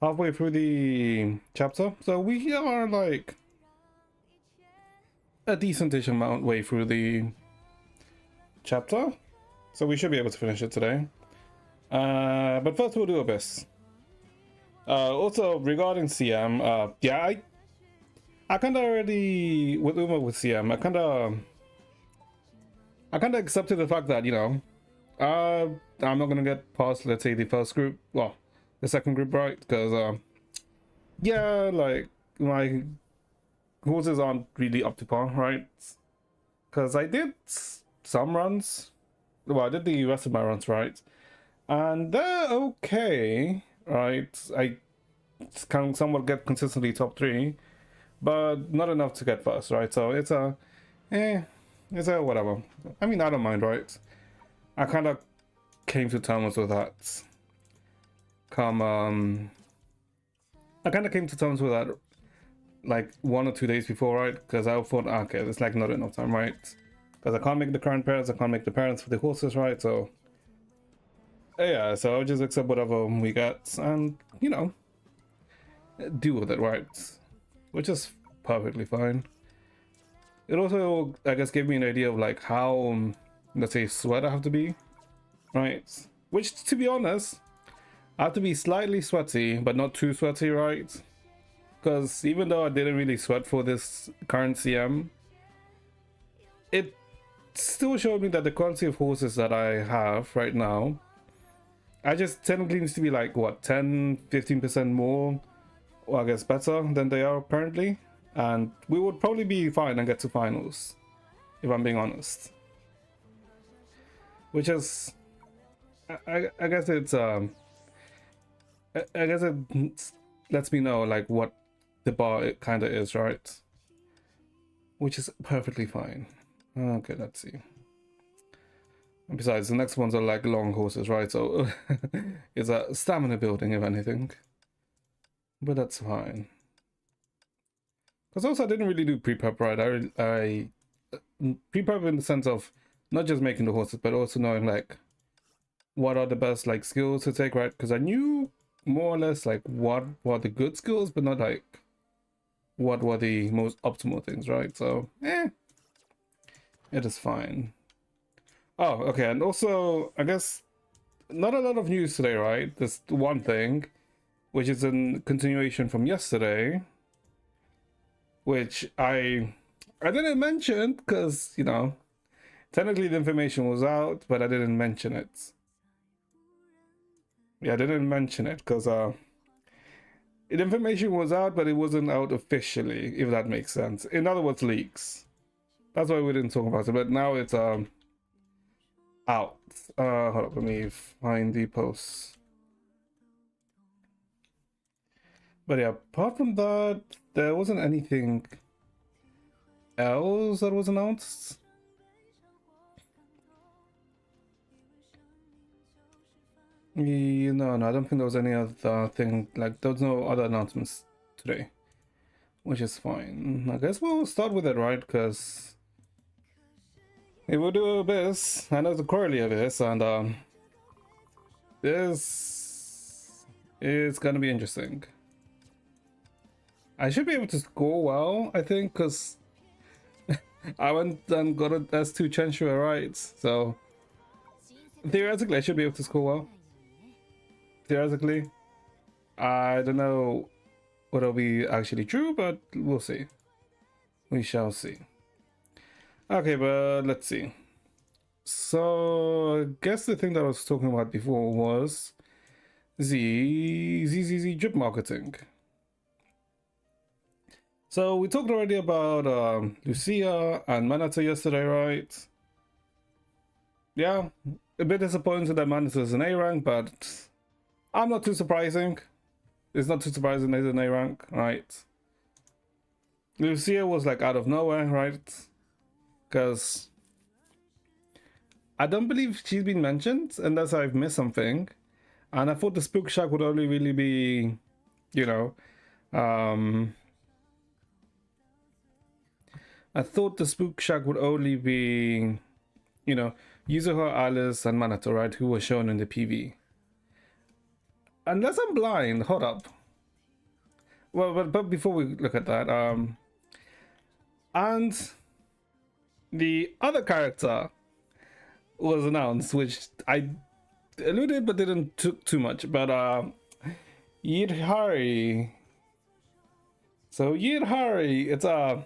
halfway through the chapter. So we are like a decentish amount way through the chapter. So we should be able to finish it today. But first we'll do Abyss. Also regarding CM, yeah, I kinda already with Uma with CM, I kinda accepted the fact that, you know, I'm not gonna get past, let's say, the first group, well, the second group, right? Because yeah, like my horses aren't really up to par, right? Because I did some runs, well, I did the rest of my runs, right? And they're okay, right? I can somewhat get consistently top 3, but not enough to get first, right? So it's a whatever. I mean, I don't mind, right? I kind of came to terms with that. I kind of came to terms with that like 1 or 2 days before, right? Because I thought, okay, it's like not enough time, right? Because I can't make the current parents, I can't make the parents for the horses, right? So yeah, so I'll just accept whatever we get and, you know, deal with it, right? Which is perfectly fine. It also, I guess, gave me an idea of like how, let's say, sweat I have to be, right? Which, to be honest, I have to be slightly sweaty, but not too sweaty, right? Because even though I didn't really sweat for this current CM, it still showed me that the quality of horses that I have right now, I just technically needs to be like, what, 10-15% more, or I guess better than they are currently. And we would probably be fine and get to finals, if I'm being honest. Which is, I guess it's, I guess it lets me know like what the bar it kind of is, right? Which is perfectly fine. Okay, let's see. And besides, the next ones are like long horses, right? So it's a stamina building, if anything. But that's fine. Because also I didn't really do pre-prep, right? I pre-prep in the sense of not just making the horses, but also knowing like what are the best like skills to take, right? Because I knew more or less like what were the good skills, but not like what were the most optimal things, right? So it is fine. Oh, okay, and also I guess not a lot of news today, right? There's one thing, which is a continuation from yesterday, which I didn't mention because, you know, technically the information was out, but I didn't mention it. Yeah, I didn't mention it because the information was out, but it wasn't out officially, if that makes sense. In other words, leaks. That's why we didn't talk about it, but now it's out. Hold up, let me find the post. But yeah, apart from that, there wasn't anything else that was announced. No, I don't think there was any other thing, like there was no other announcements today, which is fine. I guess we'll start with it, right? Because if we'll do Abyss, I know it's a quarterly Abyss, and this is gonna be interesting. I should be able to score well, I think, because I went and got an S2 Chenshua, right? So theoretically I should be able to score well. Theoretically, I don't know what'll be actually true, but we'll see. We shall see. Okay, but let's see. So I guess the thing that I was talking about before was the drip marketing. So we talked already about Lucia and Manata yesterday, right? Yeah, a bit disappointed that Manata is an A rank, but I'm not too surprising. It's not too surprising there's an A rank, right? Lucia was like out of nowhere, right? Because I don't believe she's been mentioned unless I've missed something. And I thought the Spook Shack would only really be, you know, I thought the Spook Shack would only be, you know, Yuzuha, Alice, and Manato, right? Who were shown in the PV. Unless I'm blind, hold up. Well, but before we look at that, and the other character was announced, which I alluded but didn't took too much. But Yidhari. So Yidhari, it's a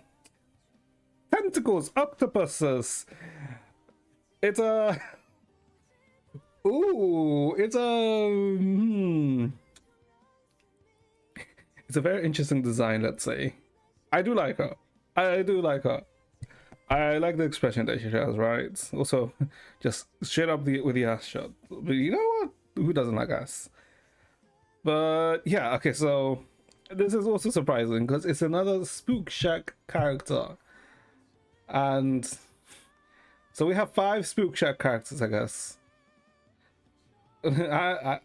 tentacles, octopuses. It's a ooh, it's a it's a very interesting design. Let's say I do like her. I do like her. I like the expression that she has, right? Also, just straight up with the ass shot. But you know what? Who doesn't like ass? But yeah, okay, so this is also surprising because it's another Spook Shack character. And so we have 5 Spook Shack characters, I guess. I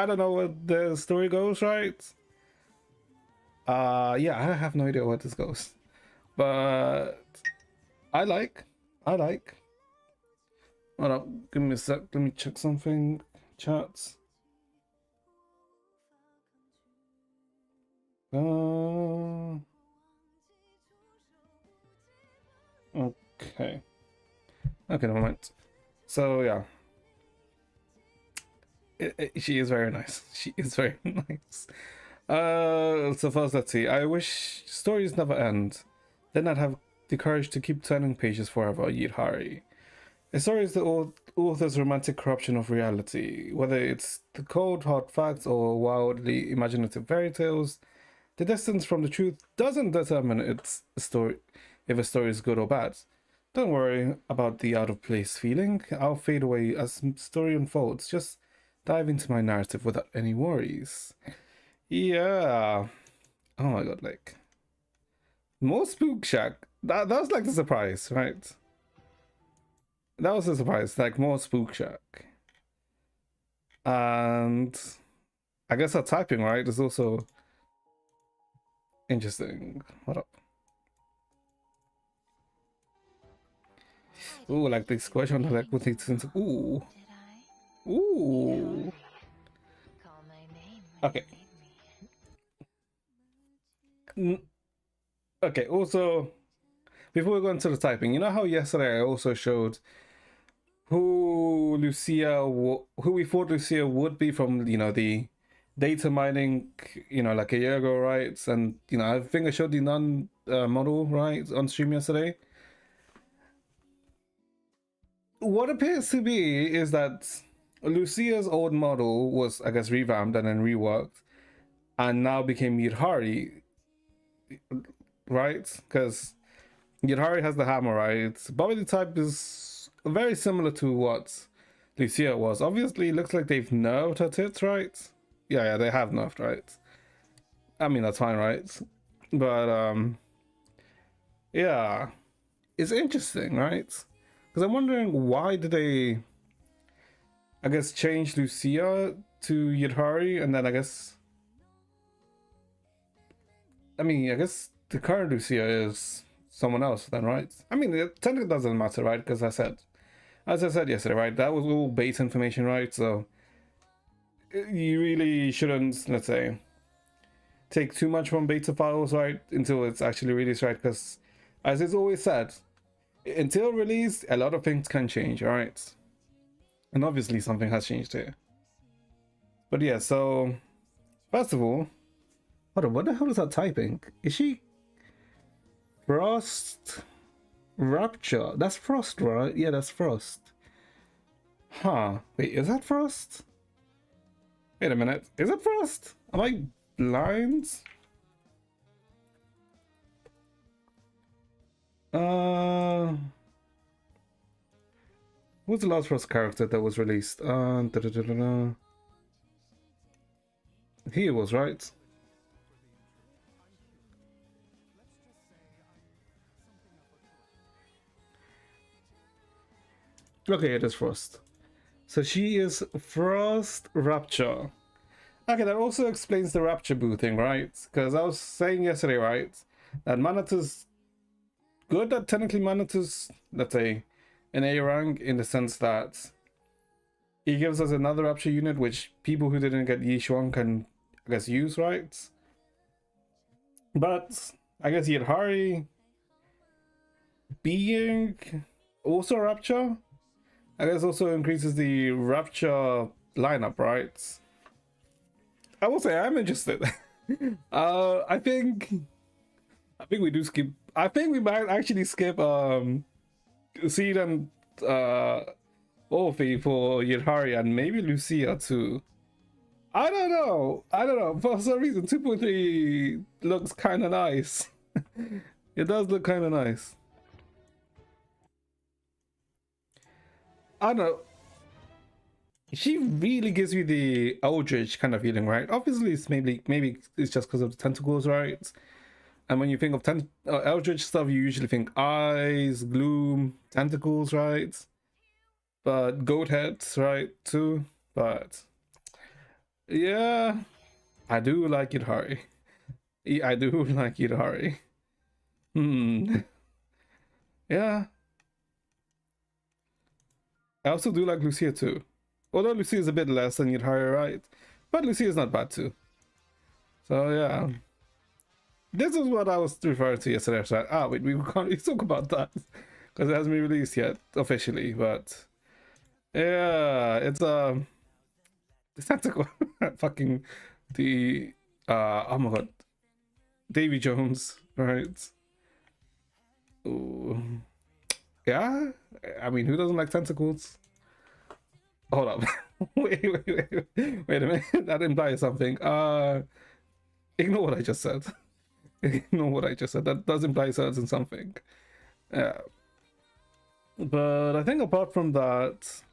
don't know what the story goes, right? Yeah, I have no idea where this goes. But I like. Hold up, give me a sec. Let me check something. Chats. Okay. Okay, never mind. So yeah, she is very nice. She is very nice. So first, let's see. I wish stories never end. Then I'd have the courage to keep turning pages forever. Yidhari. A story is the author's romantic corruption of reality, whether it's the cold hard facts or wildly imaginative fairy tales. The distance from the truth doesn't determine its story, if a story is good or bad. Don't worry about the out of place feeling. I'll fade away as the story unfolds. Just dive into my narrative without any worries. Yeah. Oh my god, like more Spook Shack. That was like the surprise, right? That was a surprise, like more Spook Shack. And I guess our typing, right, is also interesting. What up? Ooh, like this question, like with it since ooh. Ooh. Okay. Okay, also, before we go into the typing, you know how yesterday I also showed who who we thought Lucia would be from, you know, the data mining, you know, like a year ago, right? And, you know, I think I showed the non model, right, on stream yesterday. What appears to be is that Lucia's old model was, I guess, revamped and then reworked and now became Yidhari, right? Because Yidhari has the hammer, right? Body type is very similar to what Lucia was. Obviously, it looks like they've nerfed her tits, right? Yeah, they have nerfed, right? I mean, that's fine, right? But, yeah. It's interesting, right? Because I'm wondering why did they, I guess, change Lucia to Yidhari, and then I guess, I mean, I guess the current Lucia is someone else then, right? I mean, it technically doesn't matter, right? Because as I said yesterday, right, that was all base information, right? So you really shouldn't, let's say, take too much from beta files, right, until it's actually released, right? Because as it's always said, until release, a lot of things can change, all right? And obviously something has changed here. But yeah, so first of all, hold on, what the hell is that typing? Is she Frost Rapture? That's Frost, right? Yeah, that's Frost. Huh. Wait, is that Frost? Wait a minute. Is it Frost? Am I blind? What's the last Frost character that was released? He was, right? Okay, it is Frost. So she is Frost Rapture. Okay, that also explains the Rapture Boo thing, right? Because I was saying yesterday, right, that Manatu's good, that technically Manatu's, let's say, an A rank in the sense that he gives us another Rapture unit, which people who didn't get Yi Shuang can guess, use, right? But I guess Yidhari being also Rapture, I guess also increases the Rapture lineup, right? I will say I'm interested. I think we do skip. I think we might actually skip Seed and Orphe for Yidhari and maybe Lucia too. I don't know. I don't know. For some reason, 2.3 looks kind of nice. It does look kind of nice. I don't know. She really gives me the Eldritch kind of feeling, right? Obviously, it's maybe it's just because of the tentacles, right? And when you think of Eldritch stuff, you usually think eyes, gloom, tentacles, right? But goat heads, right, too. But yeah, I do like Yidhari. I do like Yidhari. Yeah. I also do like Lucia too. Although Lucia is a bit less than Yidhari, right? But Lucia is not bad too. So yeah. This is what I was referring to yesterday. I said, wait, we can't really talk about that. Because it hasn't been released yet, officially, but yeah, it's the tentacle fucking the oh my god. Davy Jones, right? Ooh. Yeah, I mean, who doesn't like tentacles? Hold up. wait a minute. That implies something. Ignore what I just said. Ignore what I just said. That does imply certain something. Yeah. But I think apart from that,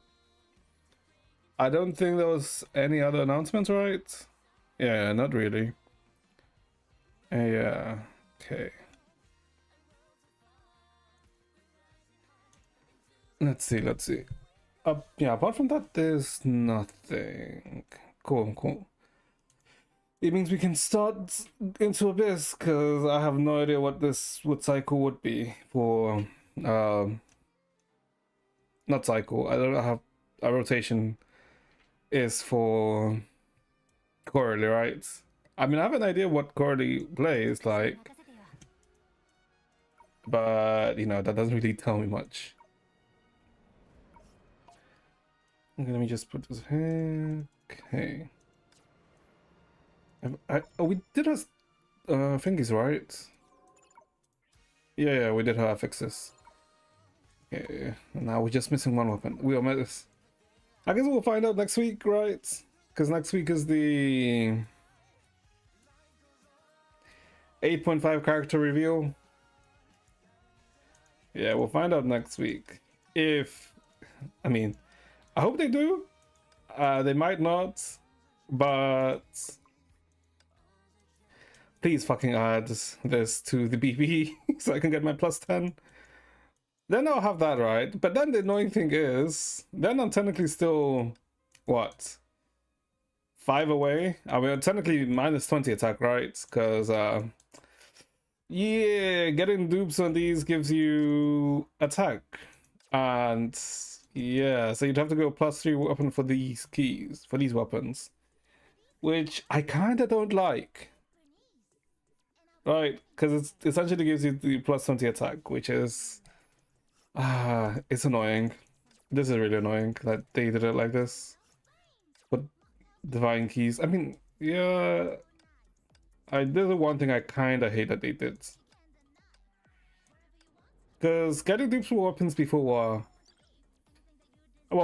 I don't think there was any other announcements, right? Yeah, not really. Yeah. Okay. Let's see. Yeah, apart from that, there's nothing. Cool. It means we can start into Abyss, because I have no idea what cycle would be for, not cycle, I don't have a rotation is for Coralie, right? I mean, I have an idea what Coralie plays, like, but, you know, that doesn't really tell me much. Okay, let me just put this here. Okay. We did our thingies, right? Yeah, we did our fixes. Okay, and now we're just missing one weapon. We omit this. I guess we'll find out next week, right? Because next week is the 8.5 character reveal. Yeah, we'll find out next week. I mean, I hope they do. They might not, but please fucking add this to the BB so I can get my plus 10. Then I'll have that right. But then the annoying thing is, then I'm technically still, what? 5 away? I mean, technically minus 20 attack, right? Because, yeah, getting dupes on these gives you attack. And, yeah, so you'd have to go plus 3 weapon for these keys, for these weapons. Which I kind of don't like. Right, because it essentially gives you the plus 20 attack, which is it's annoying. This is really annoying that they did it like this. But divine keys, I mean, yeah, there's the one thing I kind of hate that they did, because getting dupes for weapons before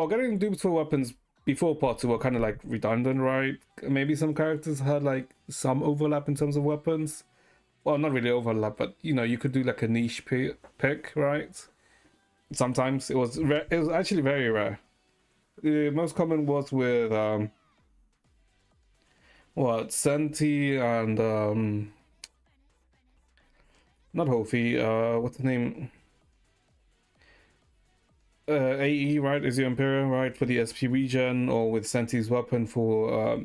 getting dupes for weapons before part 2 were kind of like redundant, right? Maybe some characters had like some overlap in terms of weapons. Well, not really overlap, but you know, you could do like a niche pick, right? Sometimes it was actually very rare. The most common was with Senti and not Hofi, what's the name? AE, right? Is your Imperial, right? For the SP regen, or with Senti's weapon for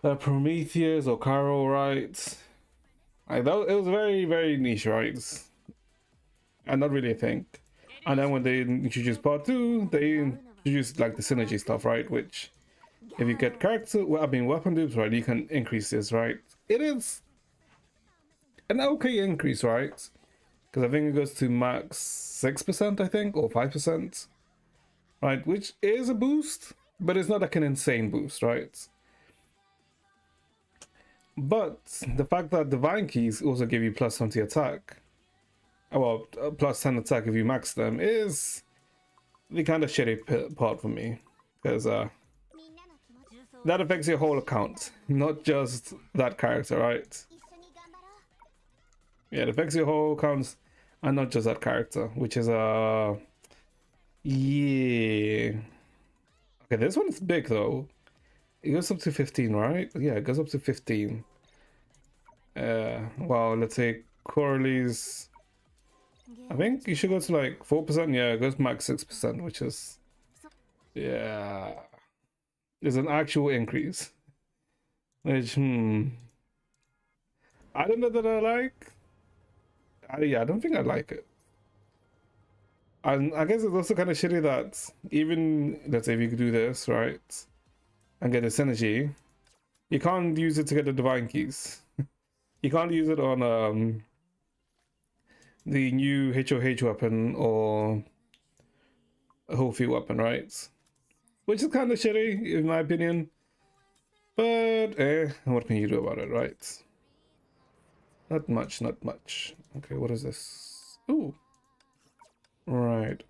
Prometheus or Caro, right? It was very, very niche, right? And not really a thing. And then when they introduced part 2, they introduced like the synergy stuff, right? Which if you get character, well, I mean weapon dupes, right, you can increase this, right? It is an okay increase, right? Because I think it goes to max 6%, I think, or 5%, right? Which is a boost, but it's not like an insane boost, right? But the fact that divine keys also give you plus 20 attack, well, plus 10 attack if you max them, is the kind of shitty part for me. Because that affects your whole account, not just that character, right? Yeah, it affects your whole account and not just that character, which is yeah. Okay, this one's big though. It goes up to 15, right? Yeah, it goes up to 15. Well, let's say Corley's, I think you should go to like 4%. Yeah, it goes max 6%, which is, yeah, is an actual increase. Which, I don't know that I like. Yeah, I don't think I like it. And I guess it's also kind of shitty that even, let's say if you could do this, right, and get this energy, you can't use it to get the divine keys. You can't use it on the new HOH weapon or a Hofi weapon, right? Which is kind of shitty, in my opinion. But, what can you do about it, right? Not much, not much. Okay, what is this? Ooh. Right,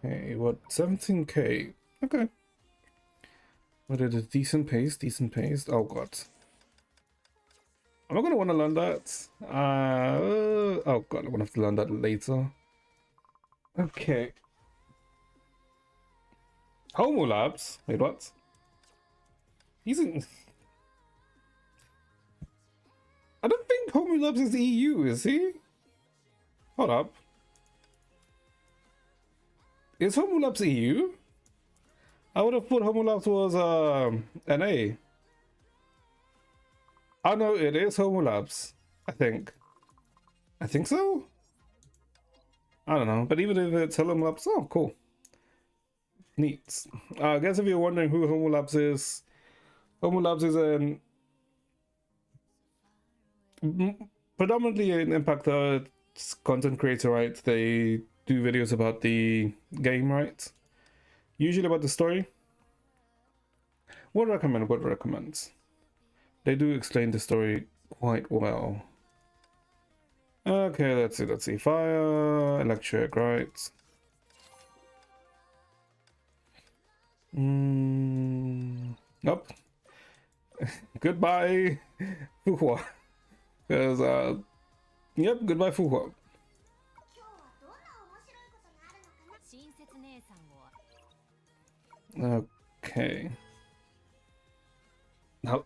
okay, what, 17k? Okay. What is a decent pace, decent pace? Oh god. Am I gonna want to learn that? Oh god, I'm gonna have to learn that later. Okay. Homo Labs? Wait, what? He's in... I don't think Homo Labs is EU, is he? Hold up. Is Homo Labs EU? I would have thought Homo Labs was NA. Oh no, it is Homo Labs, I think. I think so? I don't know, but even if it's Homo Labs, oh cool. Neat. I guess if you're wondering who Homo Labs is an predominantly an Impact content creator, right? They do videos about the game, right? Usually about the story. Would recommend. They do explain the story quite well. Okay, let's see. Fire, electric, right? Nope. Goodbye, Fuhua. Because, yep, goodbye, Fuhua. Okay. Now,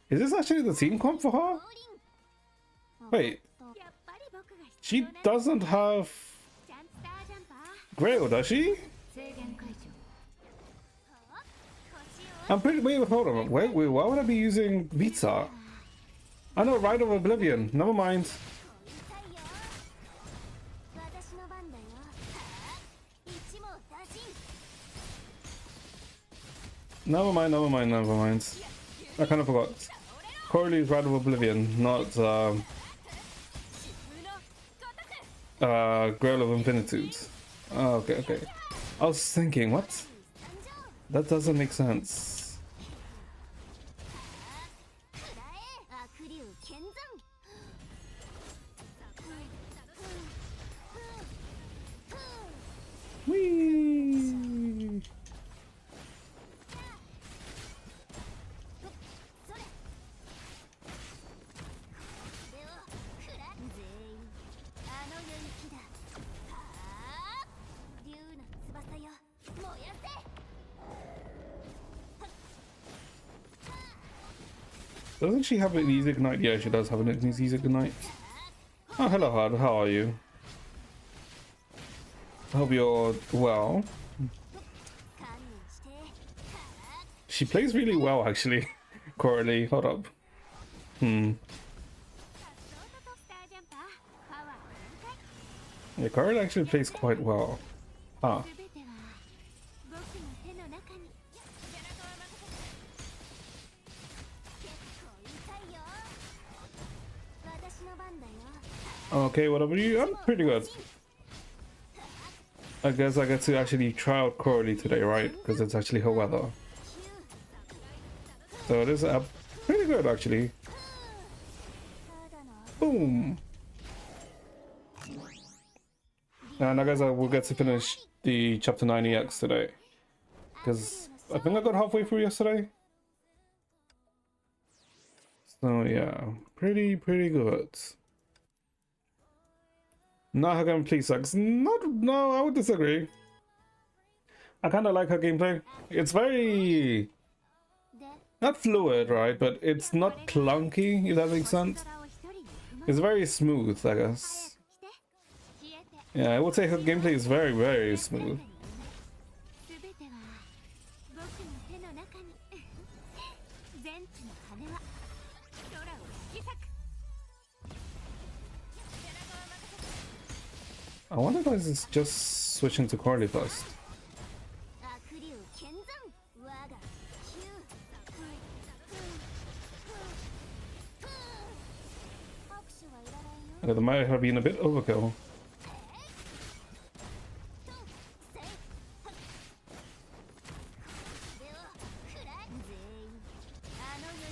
is this actually the team comp for her? Wait. She doesn't have Grail, does she? I'm pretty... Wait, hold on. Wait, why would I be using Vita? I know, Rite of Oblivion. Never mind. Never mind. I kind of forgot. Corley's Rite of Oblivion, not Grail of Infinitude. Oh, okay. I was thinking, what? That doesn't make sense. Whee! Doesn't she have an easy ignite? Yeah, she does have an easy ignite. Oh, hello, Hard. How are you? I hope you're well. She plays really well, actually. Coralie, hold up. Yeah, Coralie actually plays quite well. Huh. Okay, whatever you. I'm pretty good. I guess I get to actually try out Coralie today, right? Because it's actually her weather. So it is pretty good actually. Boom. And I guess I will get to finish the chapter 90X today. Because I think I got halfway through yesterday. So yeah, pretty good. Not her gameplay sucks. No, I would disagree. I kind of like her gameplay. It's very not fluid, right? But it's not clunky, if that makes sense. It's very smooth, I guess. Yeah, I would say her gameplay is very smooth. I wonder if I just switching to Coralie first. Okay, that might have been a bit overkill.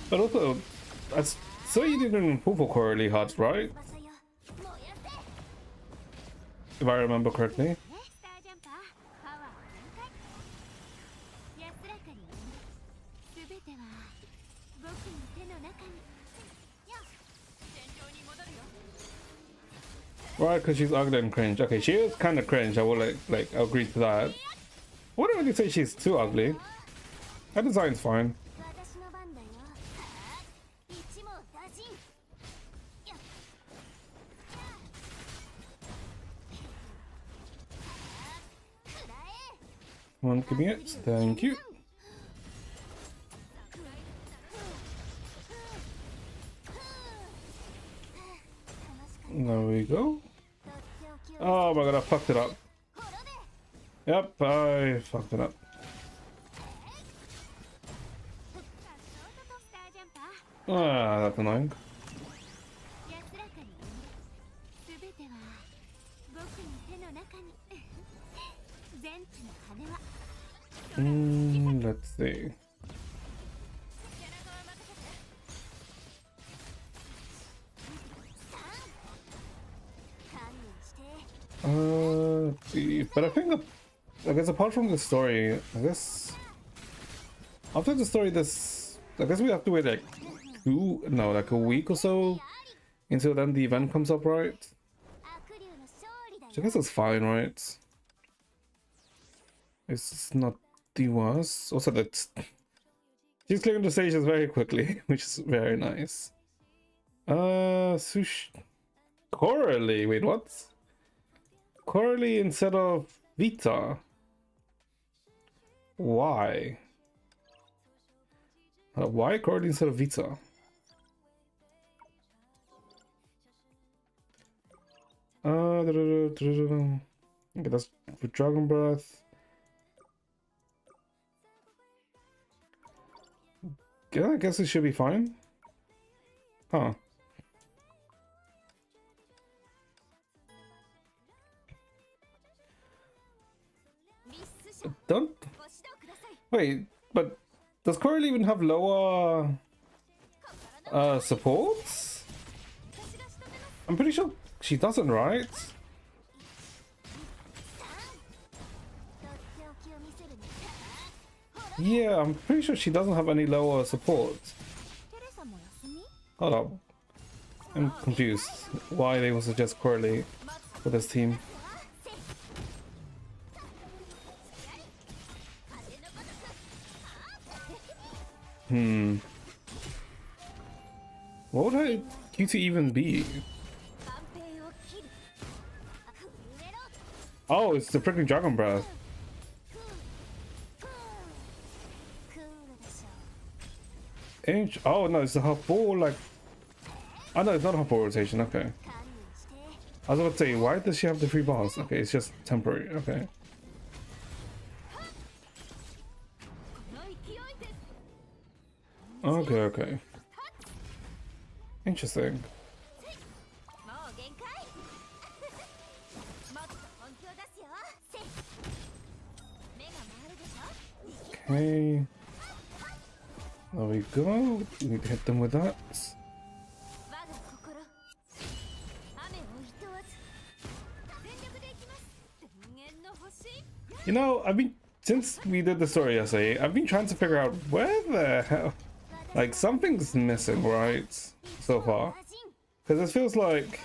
But also, so you didn't pull for Coralie hard, right? If I remember correctly. Right, because she's ugly and cringe. Okay, she is kind of cringe. I will like agree to that. I wouldn't really say she's too ugly. Her design's fine. Come on, give me it. Thank you. There we go. Oh my god, I fucked it up. Yep, I fucked it up. Ah, that's annoying. Let's see. Let's see. But I think, I guess apart from the story, I guess after the story, I guess we have to wait like like a week or so until then the event comes up, right? Which I guess that's fine, right? It's not the worst. Also, that she's clearing the stages very quickly, which is very nice. Coralie. Wait, what? Coralie instead of Vita. Why? Why Coralie instead of Vita? Okay, that's for Dragon Breath. Yeah, I guess it should be fine. Huh. Don't wait, but does Coralie even have lower supports? I'm pretty sure she doesn't, right? Yeah, I'm pretty sure she doesn't have any lower support. Hold up. I'm confused why they would suggest Coralie for this team. What would her QT even be? Oh, it's the freaking Dragon Breath. Oh no, it's her full like. Oh no, it's not her full rotation. Okay. I was about to say, why does she have the 3 bars? Okay, it's just temporary. Okay. Okay. Interesting. Okay. There we go. We need to hit them with that. You know, since we did the story yesterday, I've been trying to figure out where the hell, like, something's missing, right? So far. Because it feels like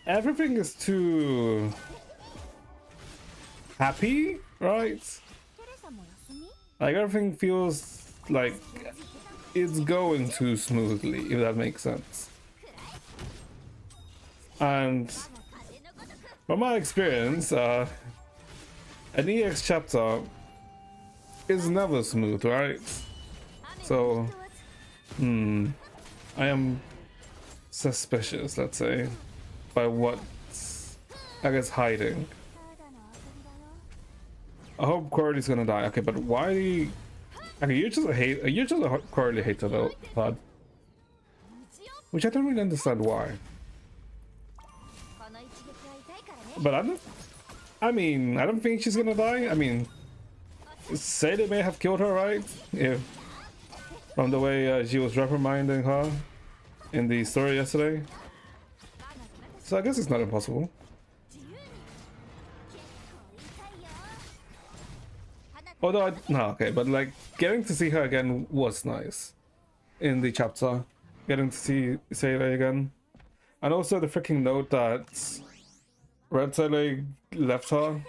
everything is too happy, right? Like, everything feels like it's going too smoothly, if that makes sense. And from my experience, an EX chapter is never smooth, right? So, I am suspicious, let's say, by what's, I guess, hiding. I hope Corey's gonna die. Okay, but why? Okay, you're just a Corey hater though, bud. Which I don't really understand why. But I don't think she's gonna die. I mean, say they may have killed her, right? If from the way she was reprimanding her in the story yesterday. So I guess it's not impossible. Although, no, okay, but like getting to see her again was nice in the chapter. Getting to see Sayla again, and also the freaking note that Red Sayla left her,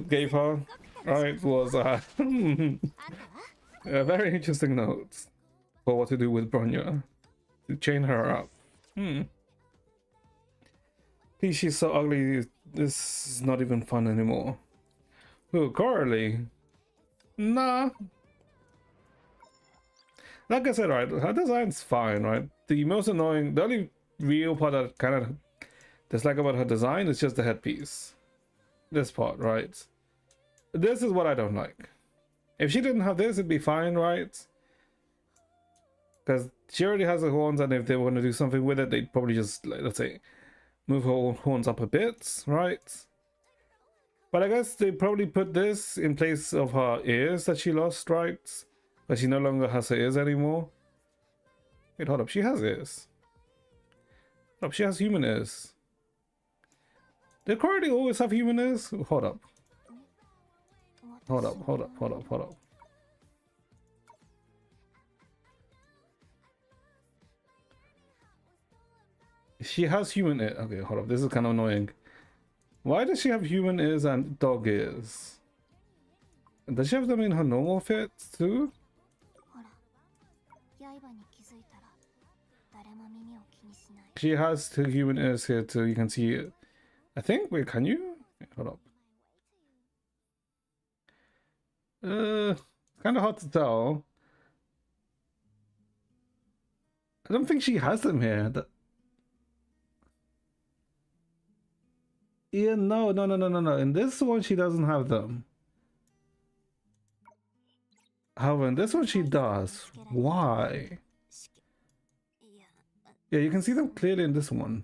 gave her, right, was a very interesting note for what to do with Bronya, to chain her up. Please, she's so ugly. This is not even fun anymore. Who, Coralie? Nah. Like I said, right, her design's fine, right? The only real part that kind of dislike about her design is just the headpiece. This part, right? This is what I don't like. If she didn't have this, it'd be fine, right? Because she already has the horns, and if they were going to do something with it, they'd probably just, like, let's say, move her horns up a bit, right? But I guess they probably put this in place of her ears that she lost, right? But she no longer has her ears anymore. Wait, hold up. She has ears. Hold up, she has human ears. Did Cordy always have human ears? Hold up. Hold up, hold up, hold up, hold up. She has human ears. Okay, hold up. This is kind of annoying. Why does she have human ears and dog ears? Does she have them in her normal fit too? She has two human ears here too. You can see it. I think. Wait, can you? Hold up. Kind of hard to tell. I don't think she has them here. Yeah, no. In this one, she doesn't have them. However, in this one, she does. Why? Yeah, you can see them clearly in this one.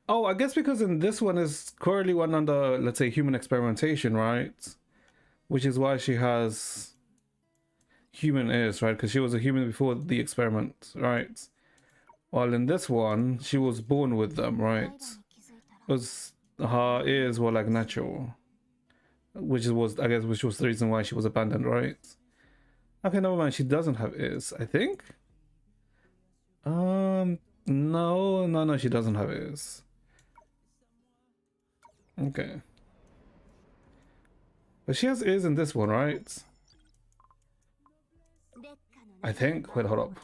Oh, I guess because in this one is currently one under, let's say, human experimentation, right? Which is why she has human ears, right? Because she was a human before the experiment, right? While in this one, she was born with them, right? Because her ears were like natural, which was the reason why she was abandoned, right? Okay, never mind. She doesn't have ears, I think. No, she doesn't have ears. Okay. But she has ears in this one, right? I think. Wait, hold up.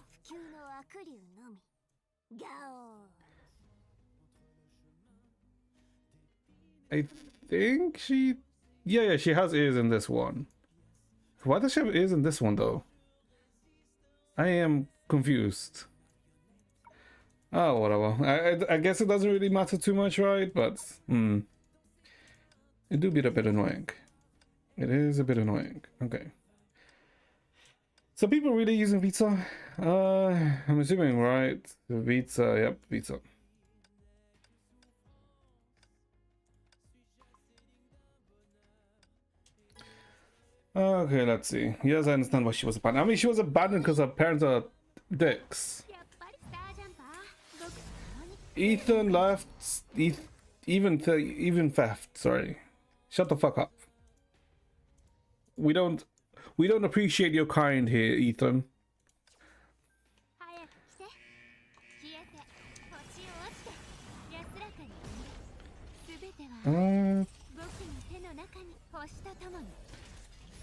I think she... Yeah, she has ears in this one. Why does she have ears in this one, though? I am confused. Oh, whatever. I guess it doesn't really matter too much, right? But, it do be a bit annoying. It is a bit annoying. Okay. So people really using Vita? I'm assuming, right? Vita, yep, Vita. Okay, let's see. Yes, I understand why she was abandoned. I mean, she was abandoned because her parents are dicks. Ethan left. Even theft. Sorry. Shut the fuck up. We don't appreciate your kind here, Ethan.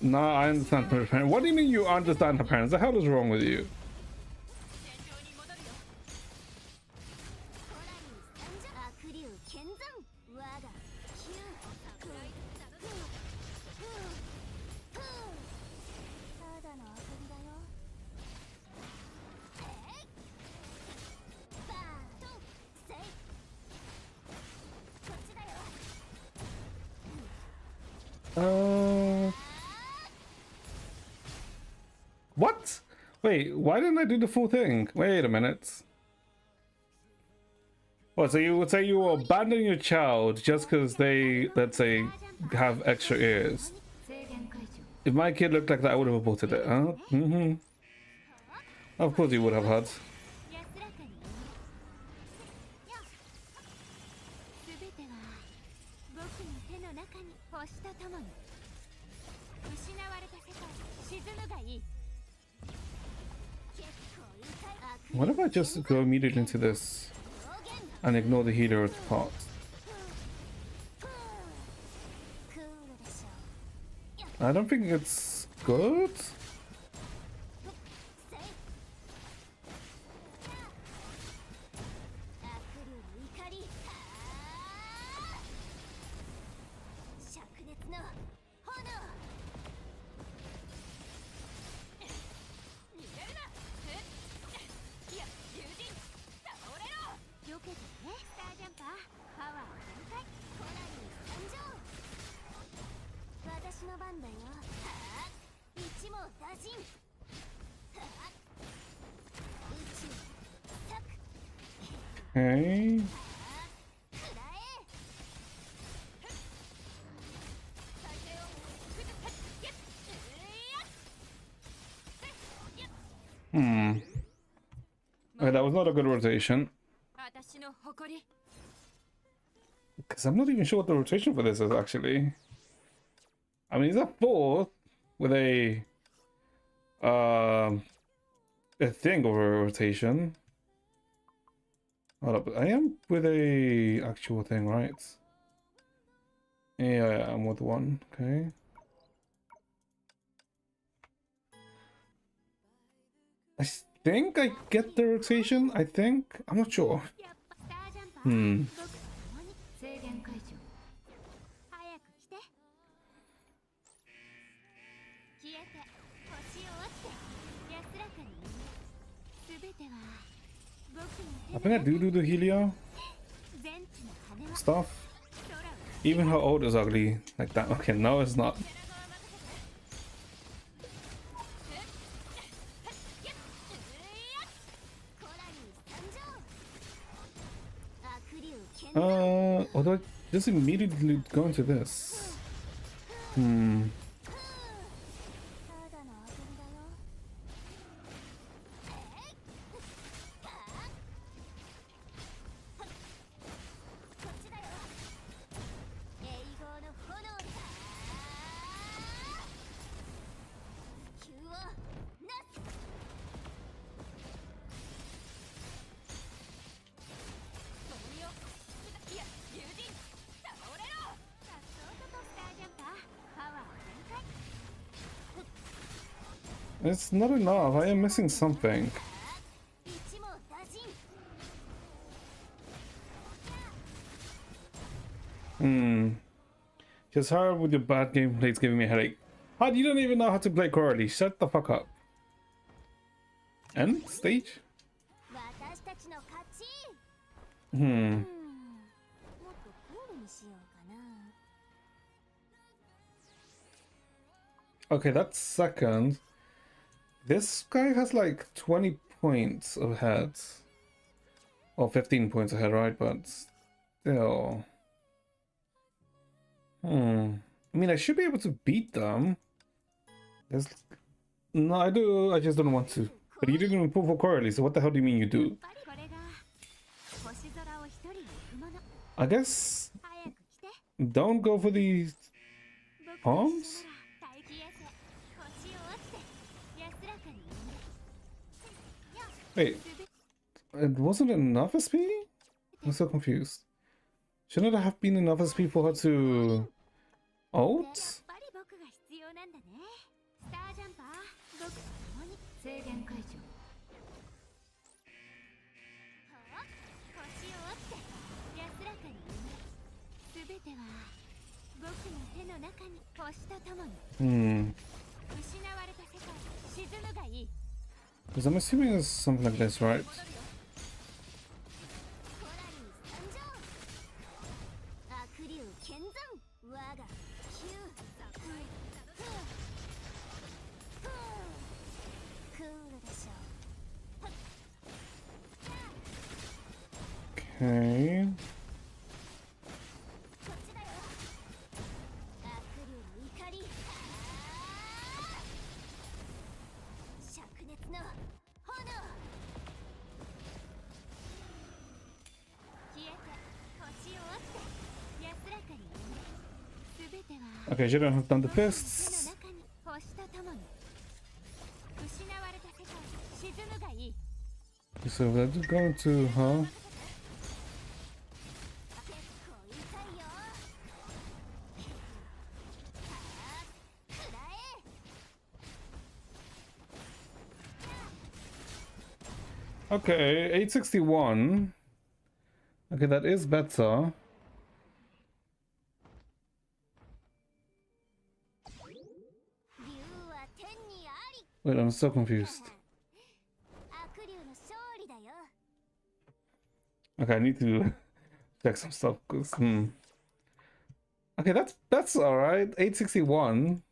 Nah, I understand her parents. What do you mean you understand her parents? The hell is wrong with you? What? Wait, why didn't I do the full thing? Wait a minute. What, so you would say you will abandon your child just because they, let's say, have extra ears? If my kid looked like that, I would have aborted it, huh? Mm-hmm. Of course you would have had. What if I just go immediately into this and ignore the healer part? I don't think it's good. Okay. Okay, that was not a good rotation. Because I'm not even sure what the rotation for this is, actually. I mean, it's a 4 with a thing over a rotation. Hold up, I am with a actual thing, right? Yeah, I'm with 1. Okay. I think I get the rotation. I think I'm not sure. I think I do the Helio stuff. Even her old is ugly like that. Okay, no, it's not. Although I just immediately go into this. It's not enough. I am missing something. Just hard with your bad gameplay, it's giving me a headache. How you don't even know how to play correctly? Shut the fuck up. End stage? Okay, that's second. This guy has like 20 points ahead. Or 15 points ahead, right? But still. I mean, I should be able to beat them. There's... No, I do. I just don't want to. But you didn't even pull for Coralie, so what the hell do you mean you do? I guess... Don't go for these... Palms? Wait. It wasn't enough SP? I'm so confused. Shouldn't it have been enough SP for her to... ult? Because I'm assuming it's something like this, right? Okay. Okay, she don't have done the fists. So let's go to her. Okay, 861. Okay, that is better. Wait, I'm so confused. Okay, I need to check some stuff. Cause, Okay, that's all right. 861.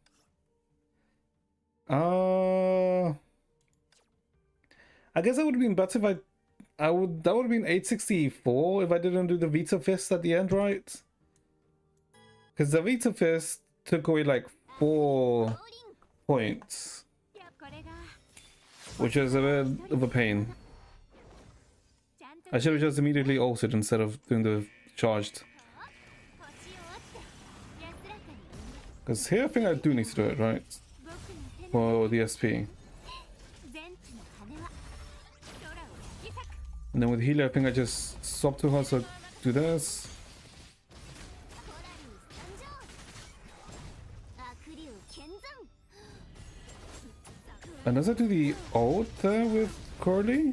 I guess it would have been better if that would have been 864 if I didn't do the Vita Fist at the end, right? Because the Vita Fist took away like 4 points, which is a bit of a pain. I should have just immediately altered instead of doing the charged. Because here I think I do need to do it, right? For the SP. And then with healer I think I just swap to her, so do this. And does it do the ult there with Coralie?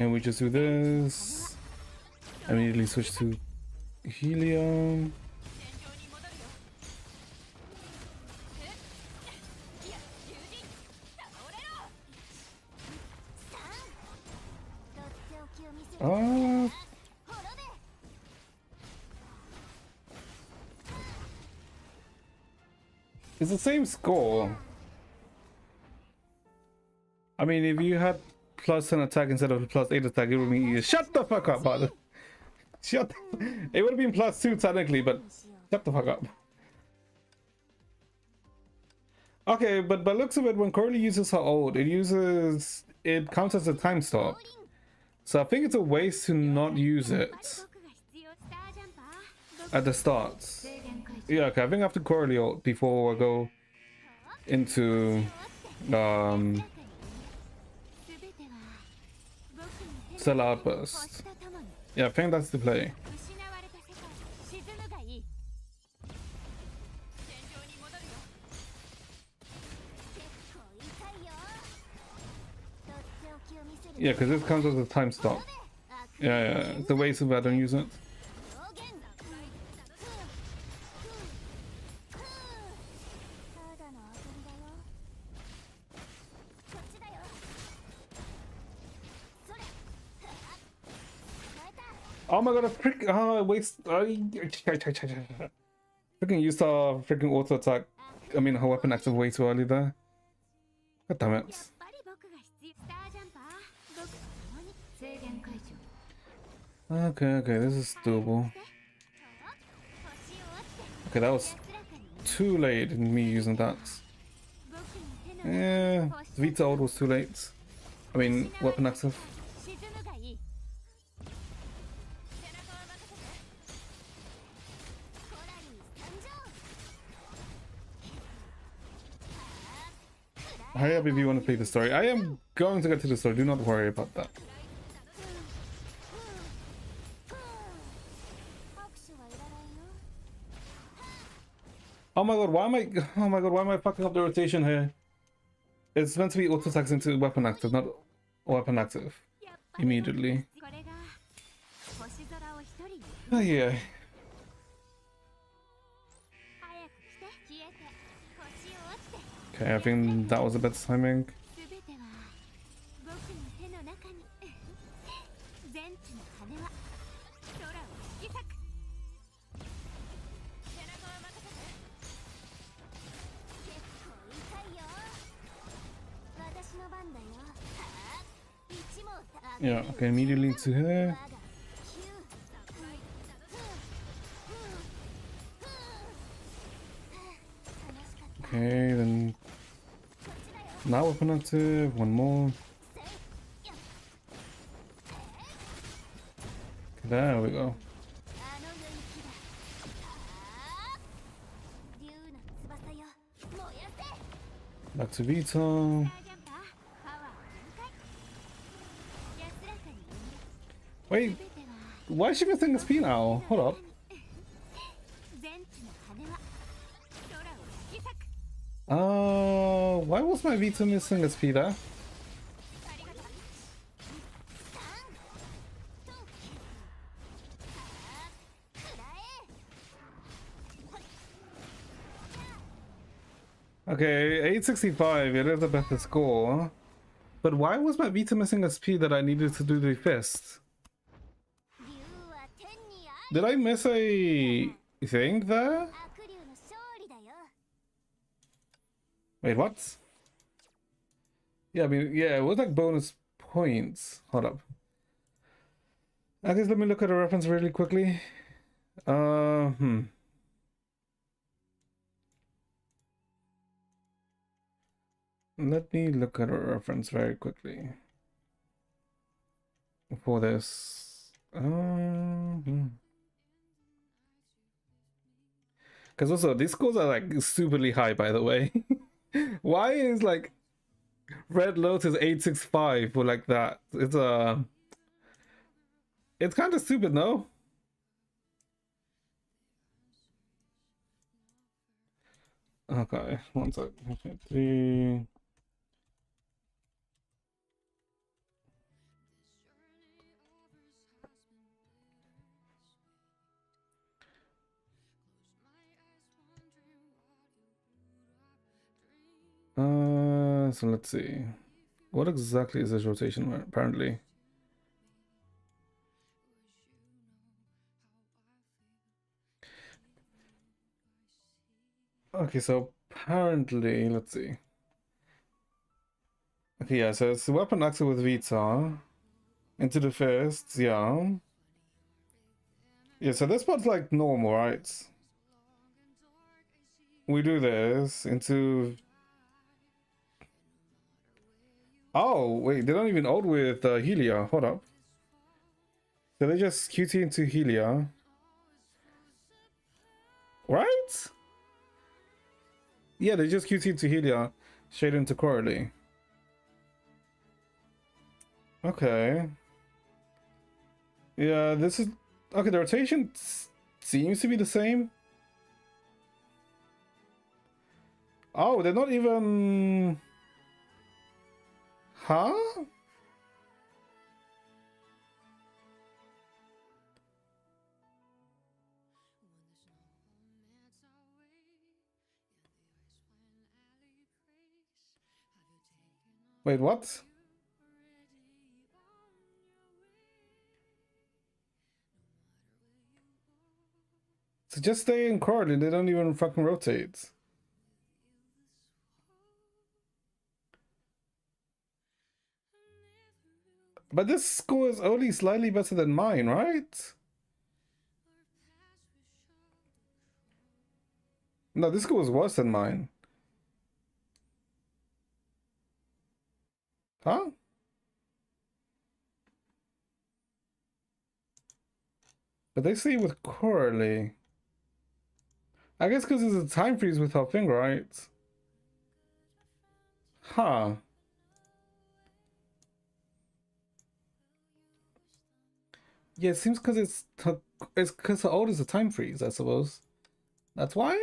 And we just do this. Immediately switch to helium. It's the same score. I mean, if you had +10 attack instead of +8 attack, it would be shut the fuck up, brother. Shut. It would have been +2 technically, but shut the fuck up. Okay, but by looks of it, when Coralie uses her ult, it counts as a time stop. So I think it's a waste to not use it at the start. Yeah, okay, I think I have to Coralie ult before I go into Cell Outburst. Yeah, I think that's the play. Yeah, because this counts as a time stop. Yeah, it's a waste if I don't use it. Oh my god, I freak! Oh, waste! Freaking used our freaking auto attack. I mean, her weapon active way too early there. God damn it. Okay, this is doable. Okay, that was too late in me using that. Yeah, Vita ult was too late. I mean, weapon active. Hurry up if you want to play the story. I am going to get to the story, do not worry about that. Oh my god, why am I fucking up the rotation here? It's meant to be auto attacks into weapon active, not weapon active immediately. Oh yeah. Okay, I think that was a bit timing. Yeah, okay, immediately to her. Okay, then now weapon active, one more. Okay, there we go. Back to Vita. Wait, why is she missing a P now? Hold up. Why was my Vita missing a P there? Okay, 865, it is a better score. But why was my Vita missing a speed that I needed to do the fist? Did I miss a thing there? Wait, what? Yeah, I mean, yeah, it was like bonus points. Hold up. I guess let me look at a reference really quickly. Let me look at a reference very quickly for this. Because also these scores are like stupidly high, by the way. Why is like Red Lotus 865 or like that? It's kind of stupid, no? Okay, one sec. Okay, 3. So let's see. What exactly is this rotation apparently? Okay, so apparently, let's see. Okay, yeah, so it's weapon active with Vita. Into the fist, yeah. Yeah, so this part's like normal, right? We do this into... Oh, wait, they don't even ult with Helia. Hold up. So they just QT into Helia. Right? Yeah, they just QT into Helia. Straight into Coralie. Okay. Yeah, this is... Okay, the rotation seems to be the same. Oh, they're not even... Huh? Wait, what? So just stay in Corley, they don't even fucking rotate. But this score is only slightly better than mine, right? No, this score is worse than mine. Huh? But they say with Corley. I guess because there's a time freeze with her thing, right? Huh. Yeah, it seems because it's because her old is a time freeze, I suppose. That's why?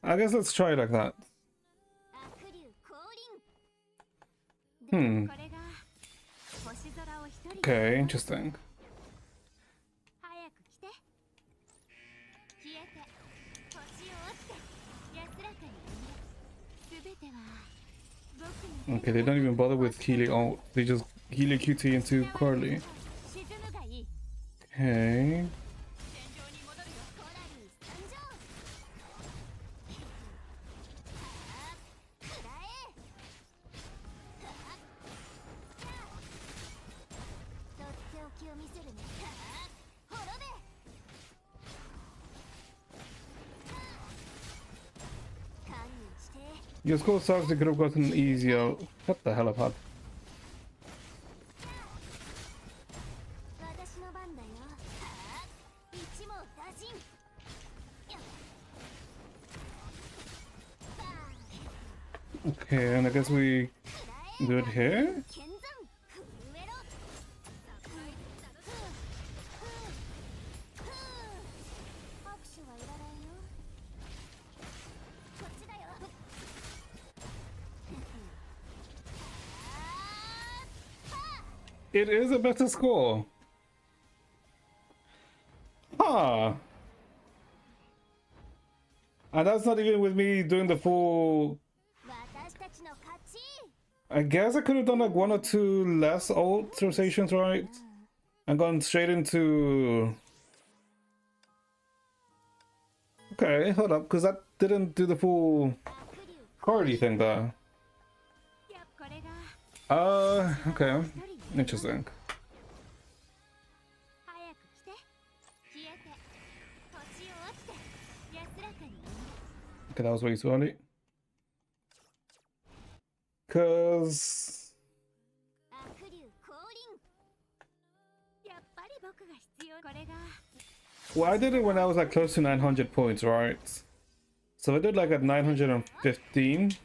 I guess let's try it like that. Hmm. Okay, interesting. Okay, they don't even bother with Healy ult. They just Healy QT into Corley. Okay. Your score sucks, it could have gotten easier. What the hell have had? Okay, and I guess we good here? It is a better score. Huh. And that's not even with me doing the full... I guess I could have done like one or two less ult rotations, right? And gone straight into... Okay, hold up, because that didn't do the full Cordy thing there. Okay. Interesting. Okay, that was way too early. Cause... Well, I did it when I was like close to 900 points, right? So I did like at 915.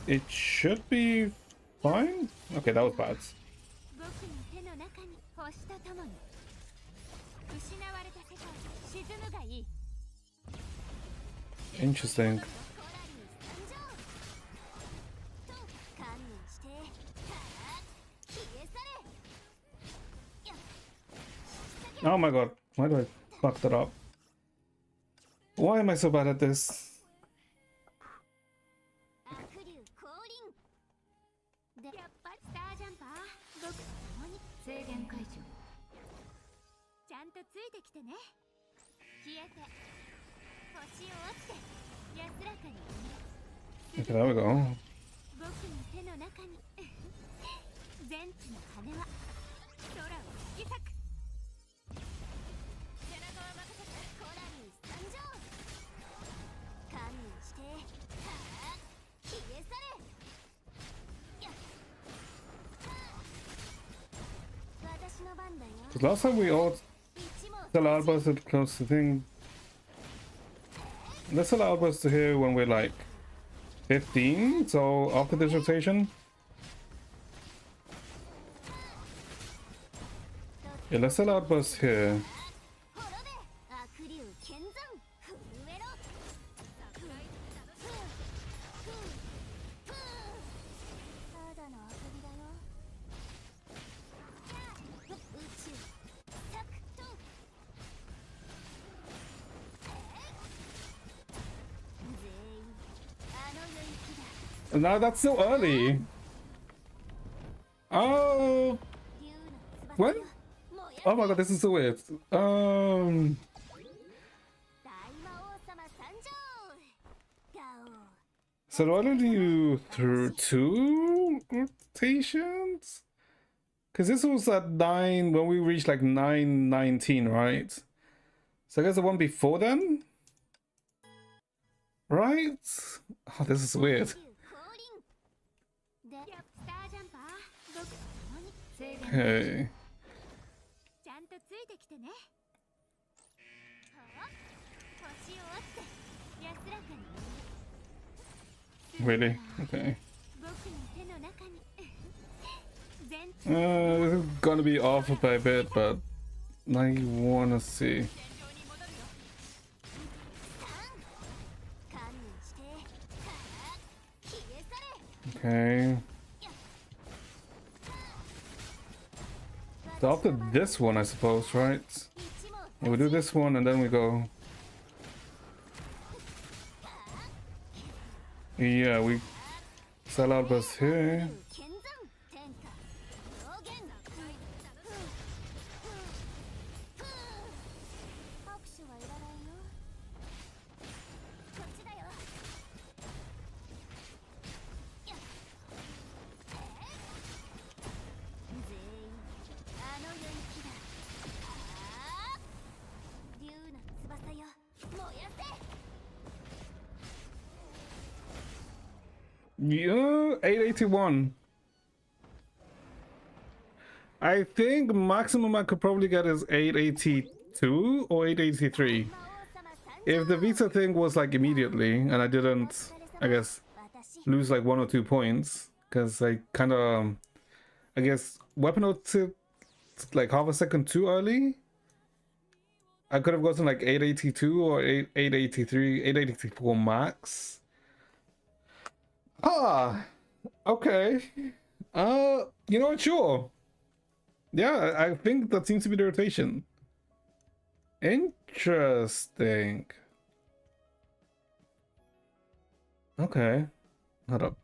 It should be fine. Okay, that was bad. Interesting. Oh my god, why do I fuck that up? Why am I so bad at this? Okay, there we go. Because last time we all allowed us to close the thing. This allowed us to hear when we're like 15, so after this rotation. Yeah, let's allow us here. No, that's so early. Oh, when? Oh my god, this is so weird. So do I need to do through 2 rotations? Because this was at 9 when we reached like 9:19, right? So I guess the one before then? Right? Oh, this is weird. Okay. Really? Okay. This is gonna be off by a bit, but I wanna see. Okay. So after this one, I suppose, right? Yeah, we do this one and then we go. Yeah, we sell out bus here. Yeah, 881. I think maximum I could probably get is 882 or 883. If the visa thing was like immediately and I didn't, I guess, lose like 1 or 2 points, because I kind of, I guess, weapon noted like half a second too early, I could have gotten like 882 or 883, 884 max. Ah, okay. You know what? Sure. Yeah, I think that seems to be the rotation. Interesting. Okay. Hold up.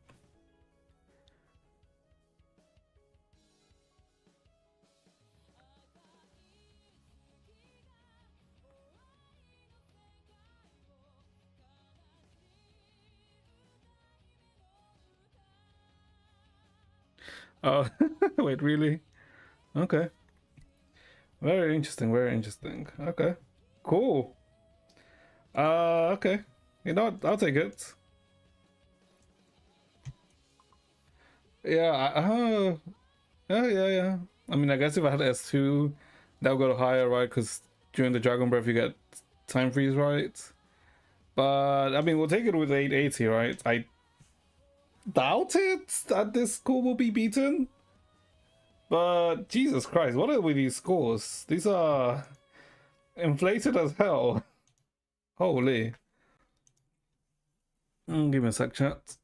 Oh, wait, really? Okay. Very interesting, very interesting. Okay. Cool. Okay. You know what? I'll take it. Yeah, yeah. I mean, I guess if I had S2, that would go higher, right? Because during the Dragon Breath, you get time freeze, right? But, I mean, we'll take it with 880, right? I doubt it that this score will be beaten. But, Jesus Christ, what are with these scores? These are inflated as hell. Holy. Give me a sec, chat.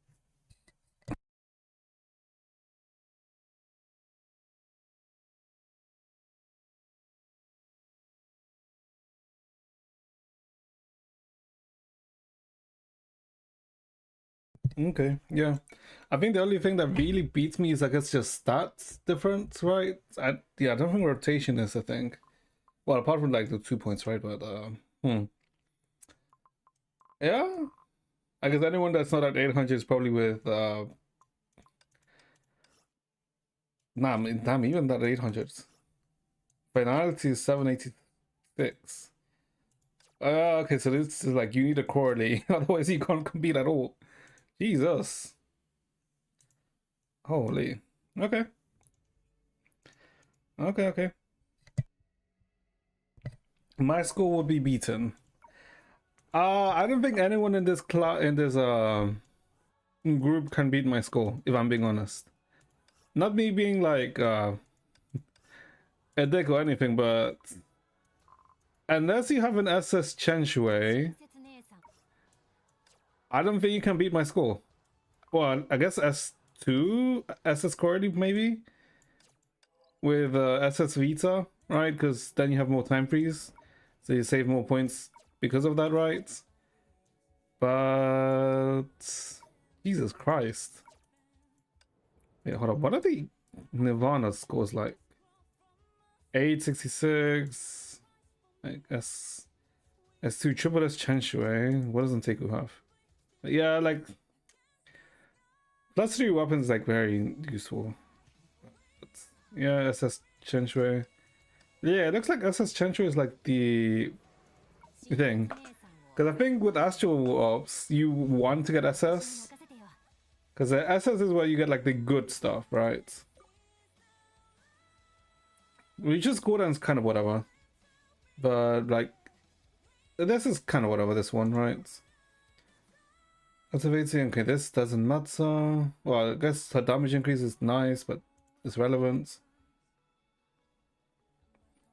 Okay, yeah. I think the only thing that really beats me is, I guess, just stats difference, right? Yeah, I don't think rotation is a thing. Well, apart from like the 2 points, right? But yeah. I guess anyone that's not at 800 is probably with damn, even that 800. Finality is 786. Okay, so this is like you need a correlate, otherwise you can't compete at all. Jesus. Holy. Okay. Okay. My score will be beaten. I don't think anyone in this group can beat my score, if I'm being honest. Not me being like a dick or anything, but unless you have an SS Chenshue, I don't think you can beat my score. Well, I guess S2, SS Cordy maybe? With SS Vita, right? Because then you have more time freeze. So you save more points because of that, right? But... Jesus Christ. Wait, hold up. What are the Nirvana scores like? 866. I guess S2 triple S Chen Shui. What doesn't Taku have? But yeah, like +3 weapons like very useful. But yeah, SS Chen Shui. Yeah, it looks like SS Chen Shui is like the thing. Because I think with Astral Ops, you want to get SS. Because the SS is where you get like the good stuff, right? Reaches Gordon's kind of whatever. But like, this is kind of whatever, this one, right? Activating, okay, this doesn't matter. Well, I guess her damage increase is nice, but it's relevant.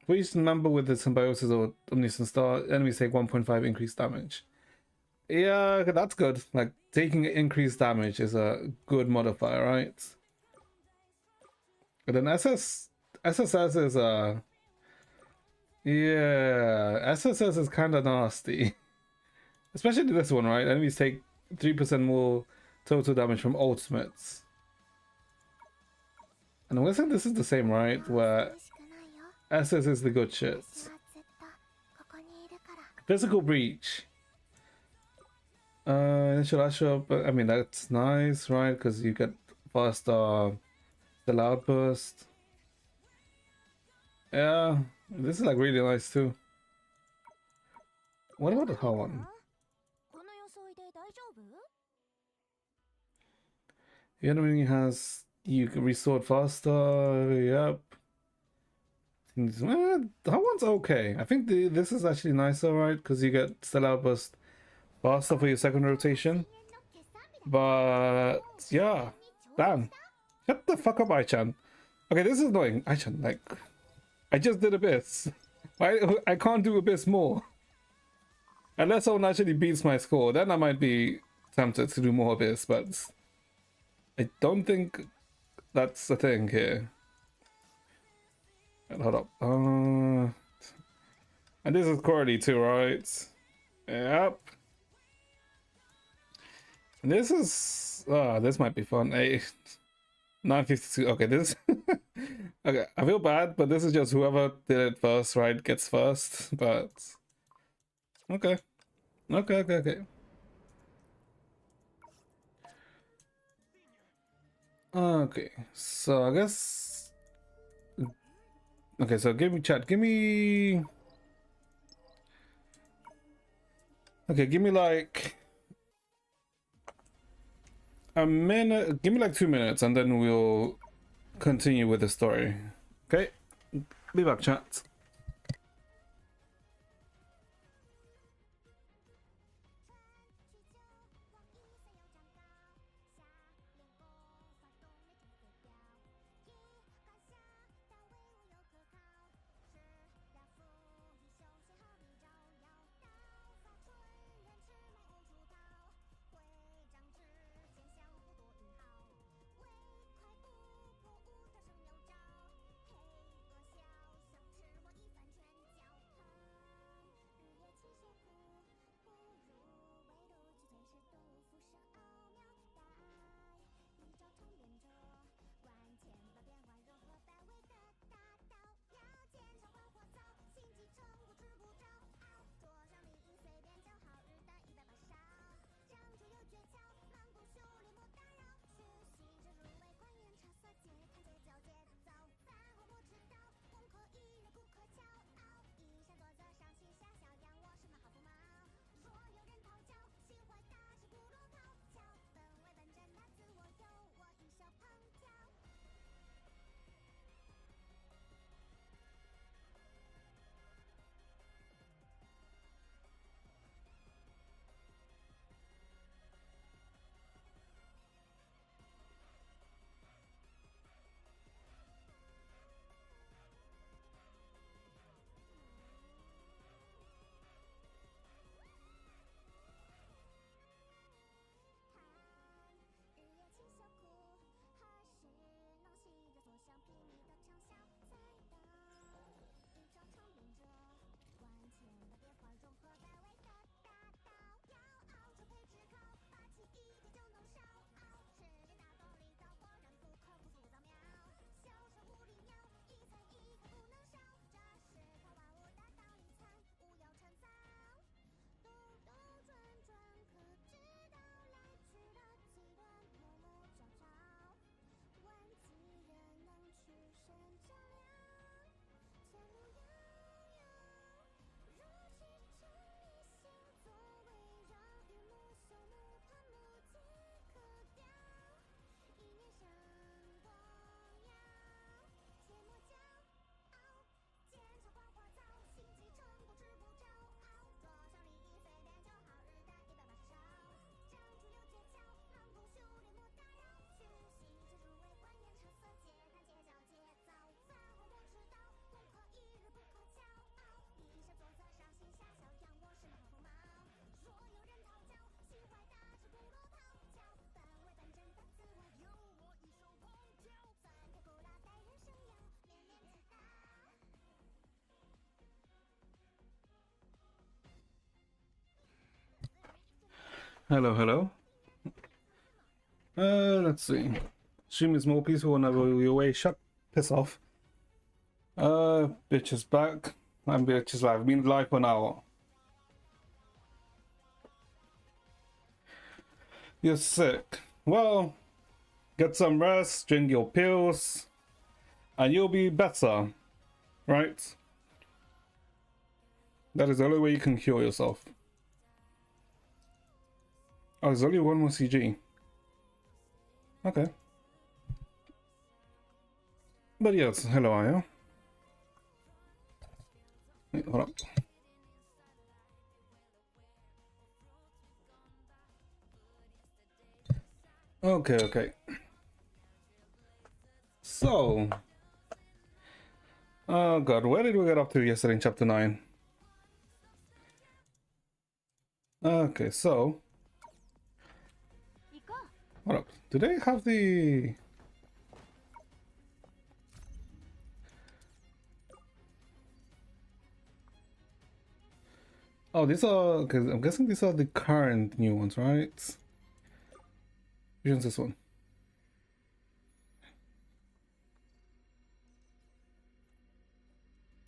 For each member with the symbiosis or omniscient star, enemies take 1.5 increased damage. Yeah, that's good. Like, taking increased damage is a good modifier, right? But then SSS is yeah, SSS is kind of nasty. Especially this one, right? Enemies take 3% more total damage from ultimates. And I'm guessing this is the same, right? Where SS is the good shit. Physical breach. Initial Usher, but I mean that's nice, right? Because you get faster the loud burst. Yeah, this is like really nice too. What about the whole one? The enemy has you can restore faster. Yep. That one's okay. I think this is actually nicer, right? Because you get Stellar Burst faster for your second rotation. But yeah, damn. Shut the fuck up, Aichan. Okay, this is annoying. Aichan, like, I just did Abyss. I can't do Abyss more. Unless someone actually beats my score, then I might be tempted to do more Abyss, but I don't think that's the thing here. Hold up. And this is Cordy too, right? Yep. And this is this might be fun. Hey, 952. Okay, this okay, I feel bad, but this is just whoever did it first, right, gets first. But okay. Okay. Okay, so I guess okay, so give me chat, give me okay, give me like a minute, give me like 2 minutes and then we'll continue with the story. Okay, be back, chat. Hello, hello. Let's see. Stream is more peaceful whenever you're away. Shut, piss off. Bitch is back. And bitch is live. Been live for an hour. You're sick. Well, get some rest, drink your pills, and you'll be better, right? That is the only way you can cure yourself. Oh, there's only one more CG. Okay. But yes, hello, Aya. Wait, hold up. Okay. So, oh god, where did we get up to yesterday in chapter 9? Okay, so, hold up. Do they have the... Oh, these are... Okay, I'm guessing these are the current new ones, right? Which one's this one?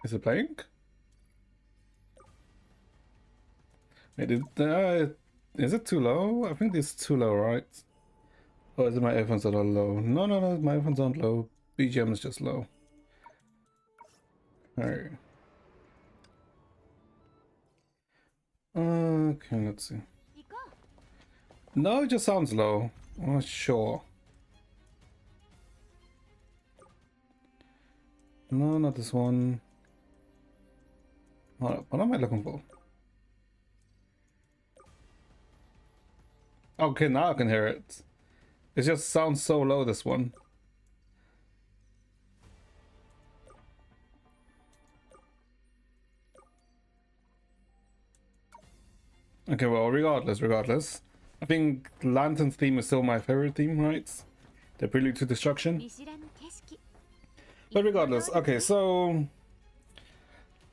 Is it playing? Wait, is it too low? I think it's too low, right? Or is it my earphones that are low? No, my earphones aren't low. BGM is just low. Alright. Okay, let's see. No, it just sounds low. I'm not sure. No, not this one. Hold up, what am I looking for? Okay, now I can hear it. It just sounds so low, this one. Okay, well, regardless. I think Lantern's theme is still my favorite theme, right? The Prelude to Destruction. But regardless, okay, so...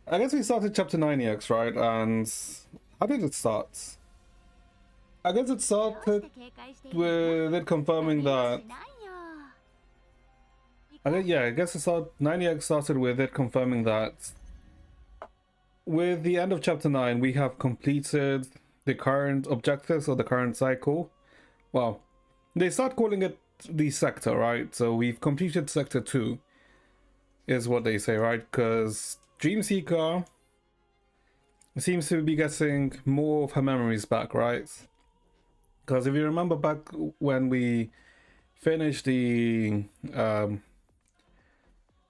I guess we started chapter 9EX, right? And how did it start? I guess it started with it confirming that... I guess it started, 9EX started with it confirming that with the end of chapter 9, we have completed the current objectives of the current cycle. Well, they start calling it the sector, right? So we've completed sector 2, is what they say, right? Because Dreamseeker seems to be getting more of her memories back, right? Because if you remember back when we finished the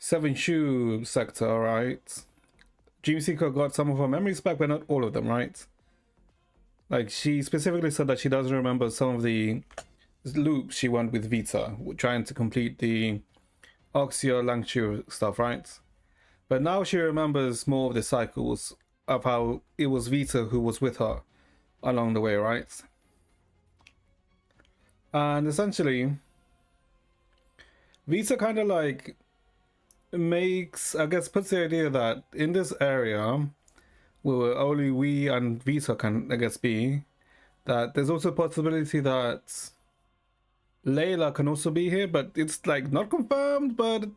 7-shoe sector, right? Dreamseeker got some of her memories back, but not all of them, right? Like, she specifically said that she doesn't remember some of the loops she went with Vita, trying to complete the Oxia Langchu stuff, right? But now she remembers more of the cycles of how it was Vita who was with her along the way, right? And essentially, Vita kind of like makes, I guess, puts the idea that in this area where only we and Vita can, I guess, be, that there's also a possibility that Layla can also be here, but it's like not confirmed, but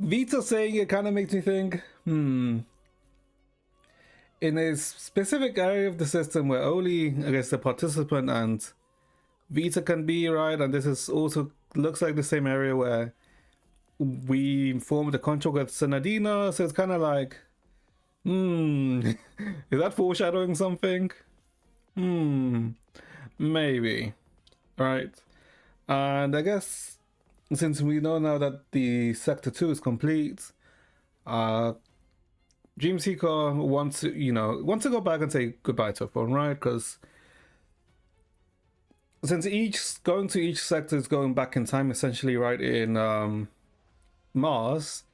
Vita saying it kind of makes me think, in a specific area of the system where only, I guess, the participant and Vita can be, right? And this is also looks like the same area where we formed a contract with Senadina, so it's kind of like, is that foreshadowing something? Maybe, right? And I guess since we know now that the Sector 2 is complete, Dreamseeker wants to go back and say goodbye to everyone, right? Because since going to each sector is going back in time, essentially, right, in Mars,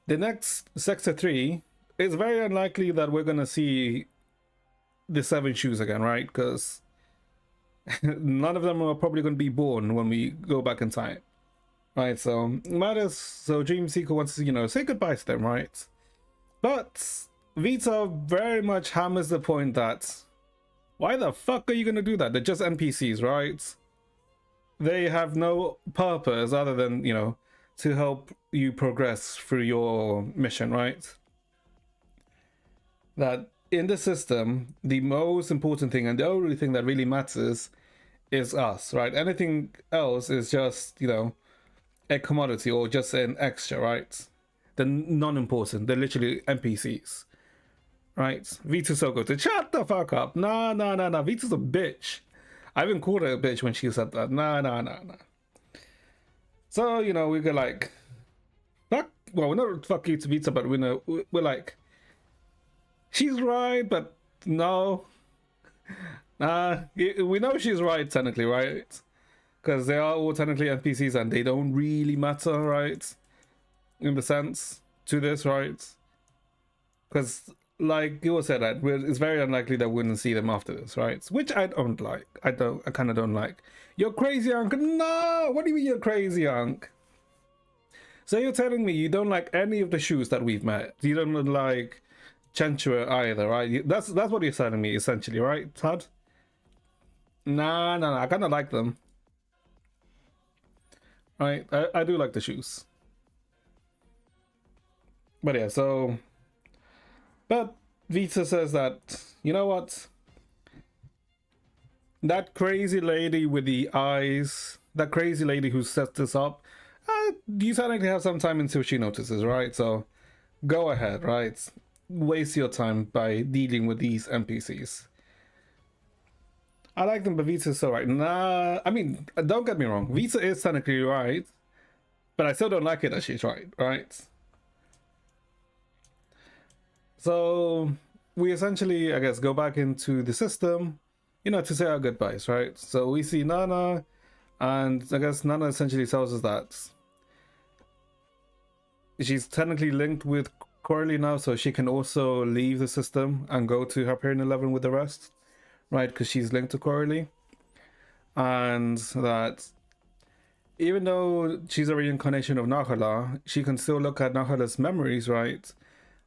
the next Sector 3, it's very unlikely that we're going to see the 7 shoes again, right? Because none of them are probably going to be born when we go back in time, right? So Dreamseeker wants to, say goodbye to them, right? But Vita very much hammers the point that Why the fuck are you gonna do that? They're just NPCs, right? They have no purpose other than, you know, to help you progress through your mission, right? That in the system, the most important thing and the only thing that really matters is us, right? Anything else is just, you know, a commodity or just an extra, right? They're non-important. They're literally NPCs, right? Vita's so good to shut the fuck up. Nah, nah, nah, nah. Vita's a bitch. I even called her a bitch when she said that. Nah, nah, nah, nah. So, you know, we go like, fuck. Well, we're not fuck you to Vita, but we know we're like, she's right, but no. We know she's right technically, right? Because they are all technically NPCs and they don't really matter, right? In the sense to this, right? Because, like you said, that it's very unlikely that we wouldn't see them after this, right? Which I don't like. I kind of don't like. You're crazy, Unc. No, what do you mean you're crazy, Unc? So you're telling me you don't like any of the shoes that we've met? You don't like Chenchua either, right? That's what you're telling me essentially, right, Todd? Nah, nah, nah. I kind of like them. Right, I do like the shoes. But yeah, so, but Vita says that, you know what? That crazy lady with the eyes, that crazy lady who set this up, you technically have some time until she notices, right? So go ahead, right? Waste your time by dealing with these NPCs. I like them, but Vita's so right. Nah, I mean, don't get me wrong. Vita is technically right, but I still don't like it that she's right, right? So we essentially, I guess, go back into the system, you know, to say our goodbyes, right? So we see Nana, and I guess Nana essentially tells us that she's technically linked with Coralie now, so she can also leave the system and go to Hyperion 11 with the rest, right? Because she's linked to Coralie. And that even though she's a reincarnation of Nahala, she can still look at Nahala's memories, right?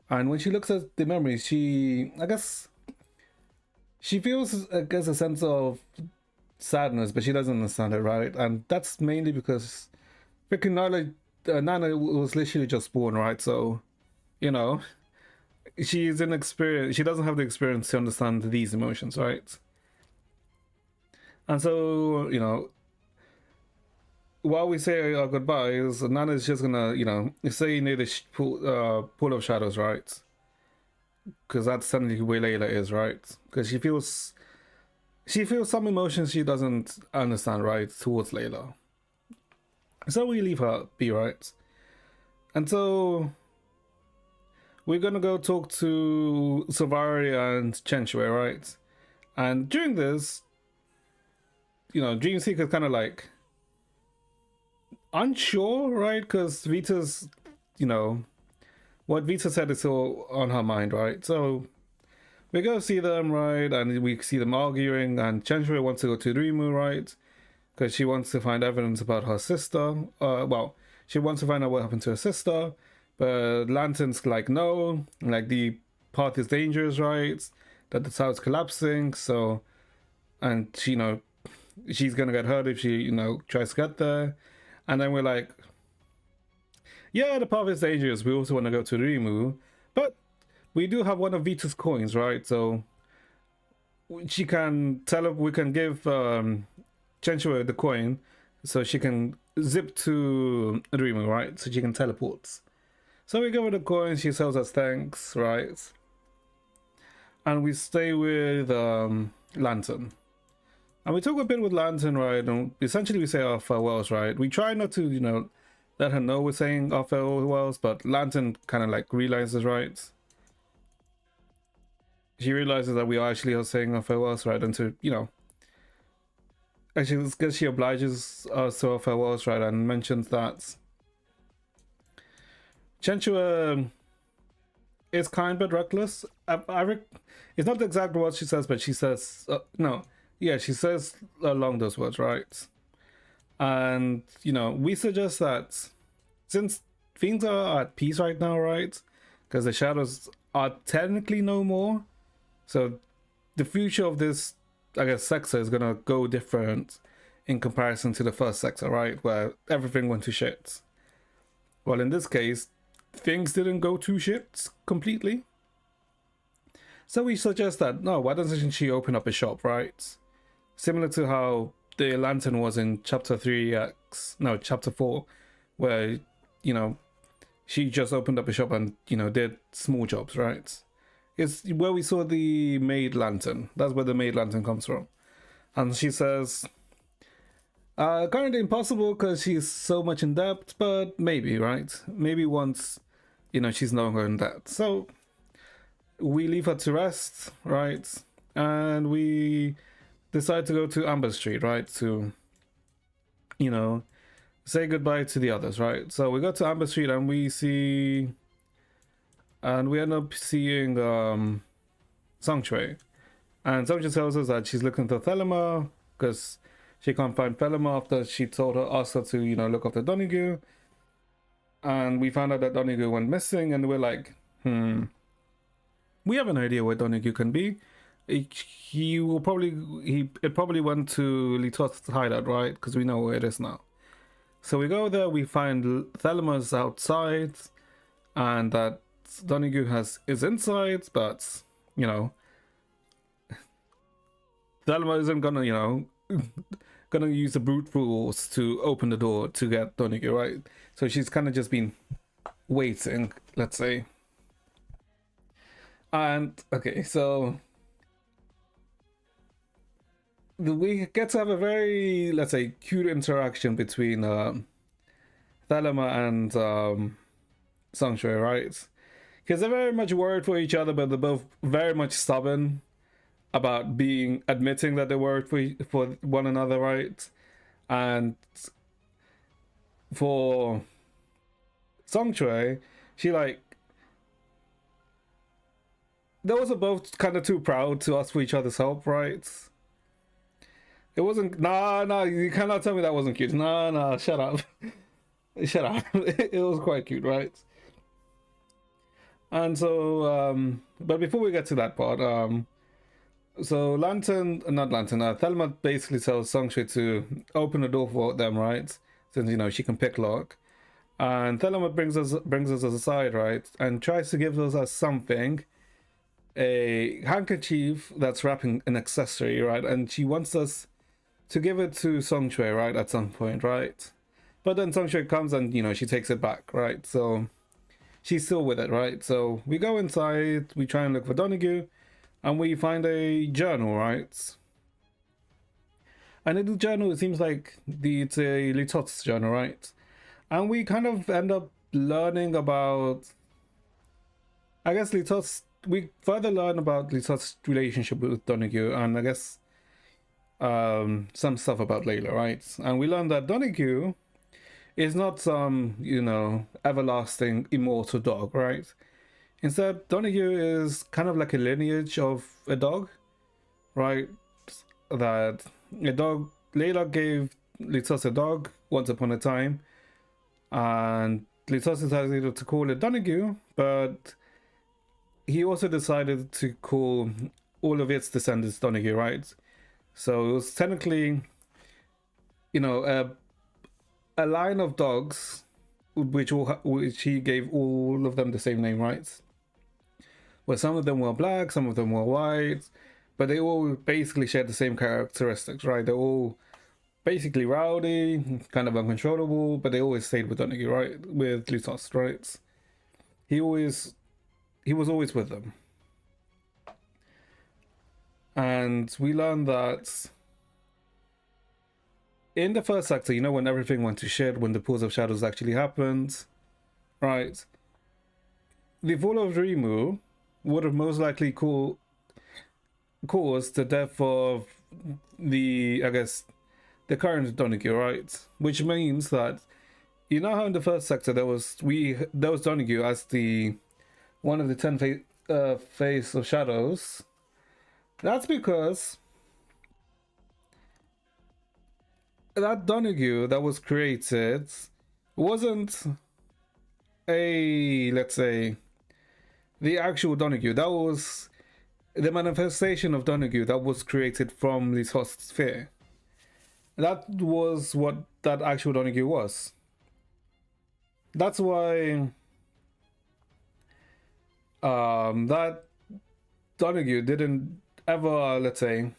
And when she looks at the memories, she, I guess, she feels, I guess, a sense of sadness, but she doesn't understand it, right? And that's mainly because freaking Nana was literally just born, right? So, you know, she's inexperienced. She doesn't have the experience to understand these emotions, right? And so, you know, while we say our goodbyes, Nana's just gonna, you know, say near the pool of shadows, right? Because that's suddenly where Layla is, right? Because she feels some emotions she doesn't understand, right, towards Layla. So we leave her be, right? And so we're gonna go talk to Savari and Chenchue, right? And during this, you know, Dreamseeker's kind of like unsure, right? Because Vita's, you know, what Vita said is all on her mind, right? So we go see them, right? And we see them arguing, and Chenchue wants to go to Rimu, right? Because she wants to find evidence about her sister. Well, she wants to find out what happened to her sister, but Lantern's like, no, like the path is dangerous, right? That the tower's collapsing, so, and she, you know, she's gonna get hurt if she, you know, tries to get there. And then we're like, yeah, the path is dangerous. We also want to go to Rimu, but we do have one of Vita's coins, right? So she can tell, we can give Chenchua the coin so she can zip to Rimu, right? So she can teleport. So we give her the coin, she sells us thanks, right? And we stay with Lantern. And we talk a bit with Lantern, right? And essentially we say our farewells, right? We try not to, you know, let her know we're saying our farewells, but Lantern kind of like realizes, right? She realizes that we actually are saying our farewells, right? And to, you know, actually, because she obliges us to our farewells, right? And mentions that Chenchua is kind but reckless. It's not exactly what she says, but she says, no. Yeah, she says along those words, right? And, you know, we suggest that since things are at peace right now, right? Because the shadows are technically no more. So the future of this I guess, sector is gonna go different in comparison to the first sector, right? Where everything went to shit. Well, in this case, things didn't go to shit completely. So we suggest that, no, why doesn't she open up a shop, right? Similar to how the lantern was in chapter 3x, no, chapter 4, where, you know, she just opened up a shop and, you know, did small jobs, right? It's where we saw the maid lantern. That's where the maid lantern comes from. And she says, currently impossible because she's so much in debt, but maybe, right? Maybe once, you know, she's no longer in debt. So we leave her to rest, right? And we decide to go to Amber Street, right? To, you know, say goodbye to the others, right? So we go to Amber Street and we see, and we end up seeing Sanctuary. And Sanctuary tells us that she's looking for Thelema because she can't find Thelema after she told her, asked her to, you know, look after Donahue. And we found out that Donahue went missing, and we're like, we have an idea where Donahue can be. It probably went to Litos's hideout, right? Because we know where it is now. So we go there, we find Thelema's outside, and that Donahue is inside, but, you know, Thelema isn't gonna, you know, gonna use the brute force to open the door to get Donahue, right? So she's kind of just been waiting, let's say. And okay, so we get to have a very, let's say, cute interaction between Thelema and Sanctuary, right? Because they're very much worried for each other, but they're both very much stubborn about admitting that they worked for one another, right? And for Sanctuary, she like, they were both kind of too proud to ask for each other's help, right? It wasn't, nah, you cannot tell me that wasn't cute. Nah, shut up. Shut up. It was quite cute, right? And so, but before we get to that part, so Thelema basically tells Sanctuary to open the door for them, right? Since, you know, she can pick lock. And Thelema brings us aside, right? And tries to give us something. A handkerchief that's wrapping an accessory, right? And she wants us to give it to Sanctuary, right? At some point, right? But then Sanctuary comes and, you know, she takes it back, right? So she's still with it, right? So we go inside, we try and look for Donahue, and we find a journal, right? And in the journal, it seems like it's a Litos journal, right? And we kind of end up learning about, I guess, Litos. We further learn about Litos' relationship with Donahue, and I guess some stuff about Layla, right? And we learn that Donahue is not some, you know, everlasting immortal dog, right? Instead, Donahue is kind of like a lineage of a dog, right? That a dog, Layla gave Litos a dog once upon a time, and Litos decided to call it Donahue, but he also decided to call all of its descendants Donahue, right? So it was technically, you know, a line of dogs, which he gave all of them the same name, right? Where some of them were black, some of them were white, but they all basically shared the same characteristics, right? They're all basically rowdy, kind of uncontrollable, but they always stayed with Donahue, right? With Litos, right? He was always with them. And we learned that in the first sector, you know, when everything went to shit, when the Pools of Shadows actually happened, right? The fall of Rimu would have most likely caused the death of I guess, the current Donahue, right? Which means that, you know how in the first sector there was Donahue as the one of the 10 face of shadows. That's because that Donahue that was created wasn't let's say, the actual Donahue. That was the manifestation of Donahue that was created from this host sphere. That was what that actual Donahue was. That's why that Donahue didn't ever, let's say,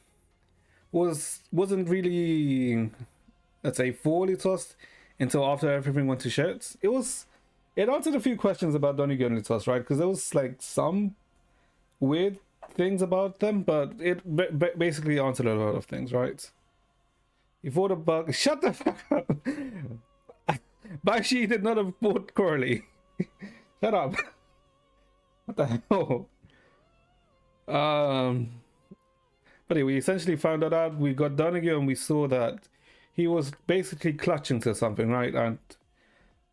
wasn't really, let's say, fully tossed until after everything went to shit. It answered a few questions about Donahue and Litos, right? Because there was like some weird things about them, but it basically answered a lot of things, right? You fought a bug. Shut the fuck up. Bakshi did not have fought Coralie. Shut up. What the hell? But anyway, we essentially found that out. We got Donahue and we saw that he was basically clutching to something, right? And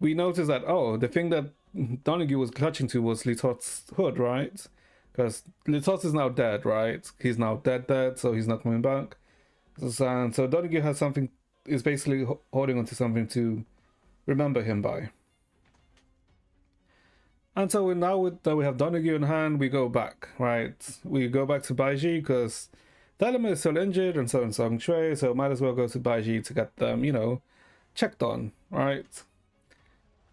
we noticed that, oh, the thing that Donahue was clutching to was Litot's hood, right? Because Litot is now dead, right? He's now dead, so he's not coming back. So Donahue has something, is basically holding onto something to remember him by. And so now that we have Donahue in hand, we go back, right? We go back to Baiji because Thelema is still injured and so is Song Shui, so might as well go to Baiji to get them, checked on, right?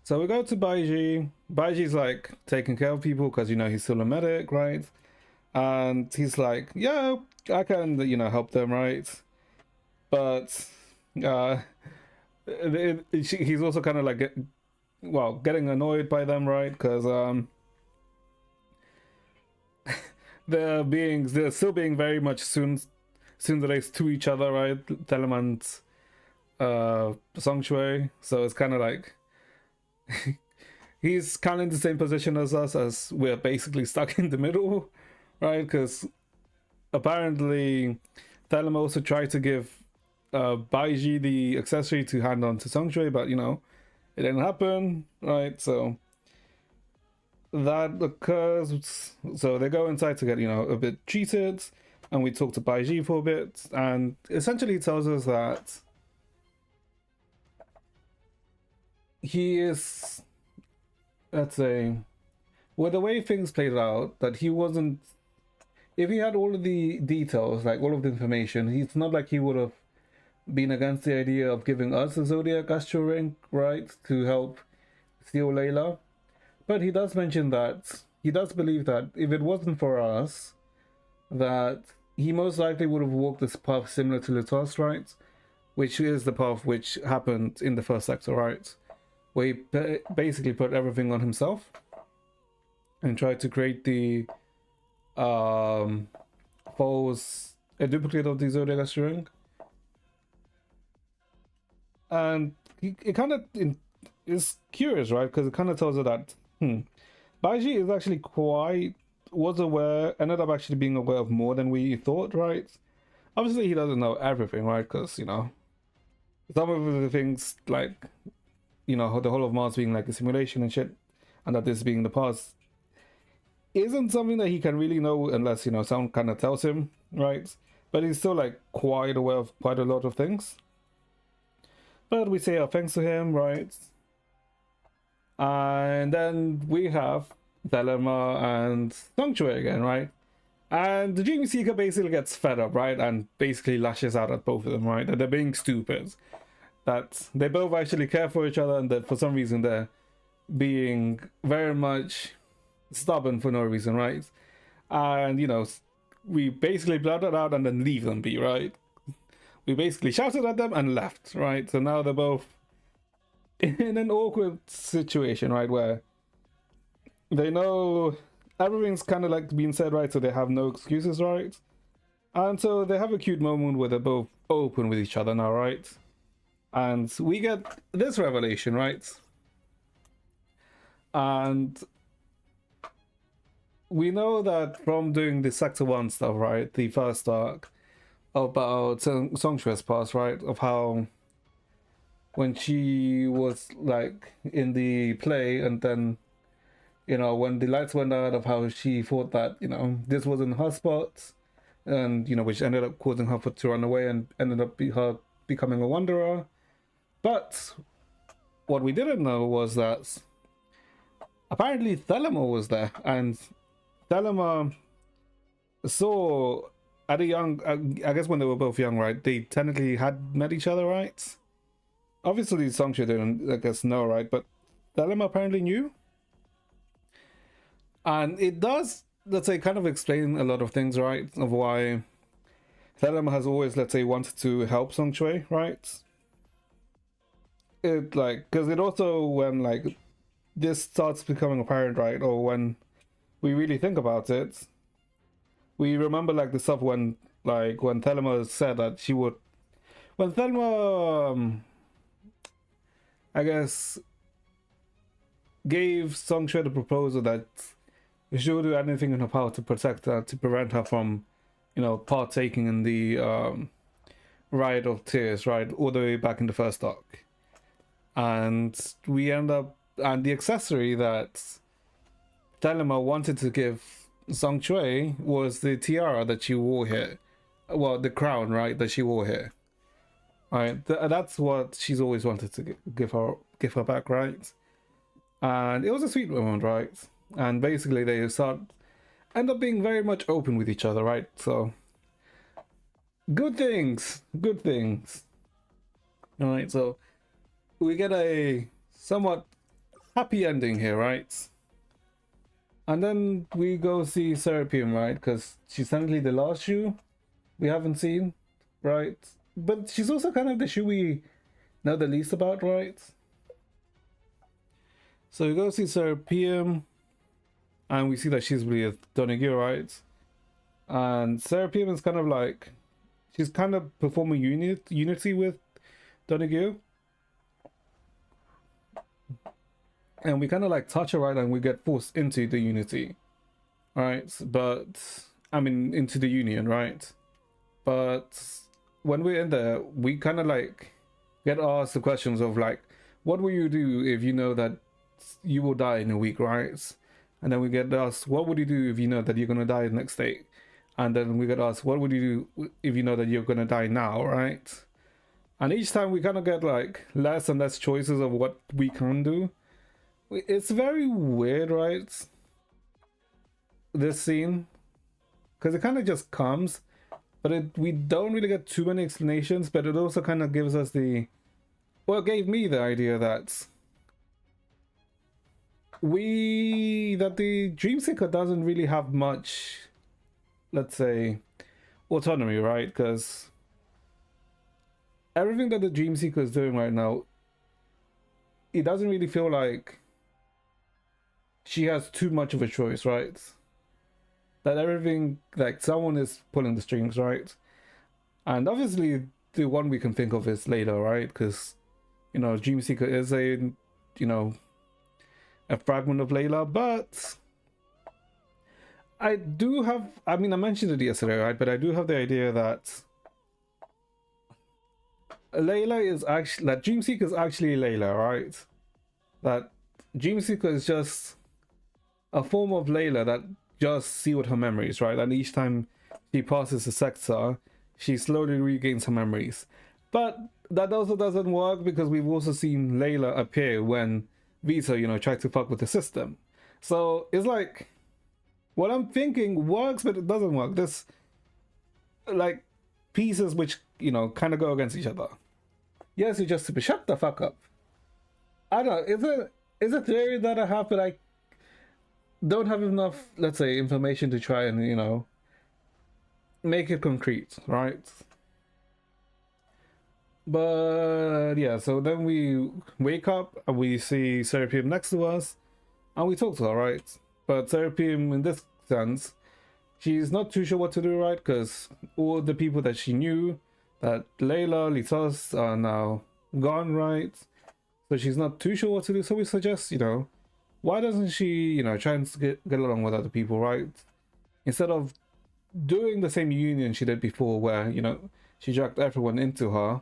So we go to Baiji. Baiji's like taking care of people because, he's still a medic, right? And he's like, yeah, I can, help them, right? But he's also kind of like, getting annoyed by them, right? Because they're still being very much tsundere to each other, right? Thelema and Song Shui. So it's kind of like he's kind of in the same position as us, as we're basically stuck in the middle, right? Because apparently Thelema also tried to give Baiji the accessory to hand on to Song Shui, but it didn't happen, right? So that occurs. So they go inside to get, a bit treated, and we talk to Baiji for a bit, and essentially tells us that he is, let's say, with the way things played out, that he wasn't, if he had all of the details, like all of the information, it's not like he would have been against the idea of giving us a Zodiac Astral Ring, right, to help steal Layla. But he does mention that he does believe that if it wasn't for us, that he most likely would have walked this path similar to Litos, right? Which is the path which happened in the first sector, right? Where he basically put everything on himself and tried to create the false, a duplicate of the Zodiac Astral Ring. And it kind of is curious, right? Because it kind of tells her that Baiji is actually ended up actually being aware of more than we thought, right? Obviously, he doesn't know everything, right? Because, some of the things, like, the whole of Mars being like a simulation and shit, and that this being the past, isn't something that he can really know unless, someone kind of tells him, right? But he's still, like, quite aware of quite a lot of things. But we say our thanks to him, right? And then we have Thelema and Song Shui again, right? And the Dream Seeker basically gets fed up, right? And basically lashes out at both of them, right? That they're being stupid. That they both actually care for each other, and that for some reason they're being very much stubborn for no reason, right? And, we basically blurted out and then leave them be, right? We basically shouted at them and left, right? So now they're both in an awkward situation, right? Where they know everything's kind of like being said, right? So they have no excuses, right? And so they have a cute moment where they're both open with each other now, right? And we get this revelation, right? And we know that from doing the Sector 1 stuff, right? The first arc, about Song Shui's past, right? Of how when she was like in the play, and then when the lights went out, of how she thought that this wasn't her spot, and which ended up causing her to run away and ended up her becoming a wanderer. But what we didn't know was that apparently Thelema was there, and Thelema So at a young, I guess when they were both young, right? They technically had met each other, right? Obviously, Songche didn't, I guess, know, right? But Thelema apparently knew, and it does, let's say, kind of explain a lot of things, right? Of why Thelema has always, let's say, wanted to help Song Shui, right? It like because it also when like this starts becoming apparent, right? Or when we really think about it, we remember like the stuff when Thelema said that she would when Thelma I guess gave Song Shui the proposal that she would do anything in her power to protect her, to prevent her from, partaking in the riot of tears, right, all the way back in the first arc. And we end up, and the accessory that Telema wanted to give Song Shui was the tiara that she wore here. Well, the crown, right, that she wore here. Right, that's what she's always wanted to give her back, right? And it was a sweet moment, right? And basically they end up being very much open with each other, right? So good things, good things. All right, so we get a somewhat happy ending here, right? And then we go see Serapium, right? Because she's technically the last shoe we haven't seen, right? But she's also kind of the shoe we know the least about, right? So we go see Serapium, and we see that she's with Donaghy, right? And Serapium is kind of like, she's kind of performing unity with Donaghy. And we kind of like touch her, right? And we get forced into the unity, right? But, I mean, into the union, right? But when we're in there, we kind of like get asked the questions of like, what will you do if you know that you will die in a week, right? And then we get asked, what would you do if you know that you're going to die the next day? And then we get asked, what would you do if you know that you're going to die now, right? And each time we kind of get like less and less choices of what we can do. It's very weird, right? This scene. Because it kind of just comes. But we don't really get too many explanations. But it also kind of gives us the... Well, it gave me the idea that... that the Dreamseeker doesn't really have much, let's say, autonomy, right? Because everything that the Dreamseeker is doing right now, it doesn't really feel like she has too much of a choice, right? That everything, like, someone is pulling the strings, right? And obviously, the one we can think of is Layla, right? Because, Dreamseeker is a fragment of Layla, but I mentioned it yesterday, right? But I do have the idea that Layla is actually, that Dreamseeker is actually Layla, right? That Dreamseeker is just a form of Layla that just sealed her memories, right? And each time she passes a sector, she slowly regains her memories. But that also doesn't work because we've also seen Layla appear when Vito, tried to fuck with the system. So it's like, what I'm thinking works, but it doesn't work. There's like pieces which, kind of go against each other. Yes, you just shut the fuck up. I don't know. It's a theory that I have, but I don't have enough, let's say, information to try and, make it concrete, right? But yeah, so then we wake up and we see Serapium next to us and we talk to her, right? But Serapium, in this sense, she's not too sure what to do, right? Because all the people that she knew, that Layla, Litos, are now gone, right? So she's not too sure what to do. So we suggest, why doesn't she, try and get along with other people, right? Instead of doing the same union she did before where, she dragged everyone into her,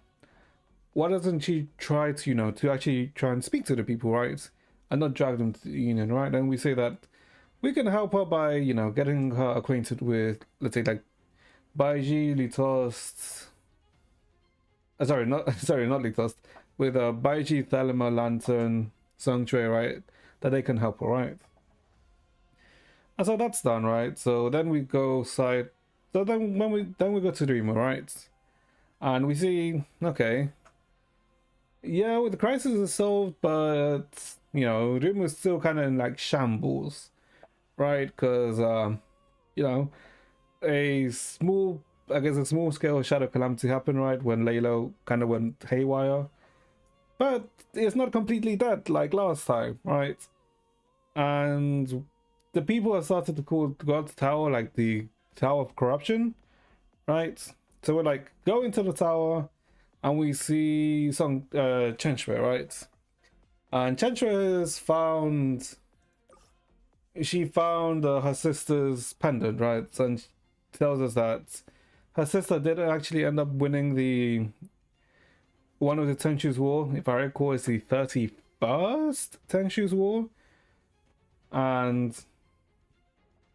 why doesn't she try to, to actually try and speak to the people, right? And not drag them to the union, right? And we say that we can help her by, getting her acquainted with, let's say, like, Baiji, Litos... not Litos. With Baiji, Thelema, Lantern, Song Shui, right? That they can help her, right? And so that's done, right? So then we go side. So then we go to Dreamer, right? And we see, okay, yeah, well, the crisis is solved, but you know, Dreamer is still kind of in like shambles, right? Because you know, a small, I guess a small scale shadow calamity happened, right? When Layla kind of went haywire, but it's not completely dead like last time, right? And the people have started to call God's Tower like the Tower of Corruption, right? So we're like, go into the tower and we see some Chenchwe, right? And Chenchwe has found, she found her sister's pendant, right? And she tells us that her sister didn't actually end up winning the one of the Tenchu's War. If I recall, it's the 31st Tenchu's War. And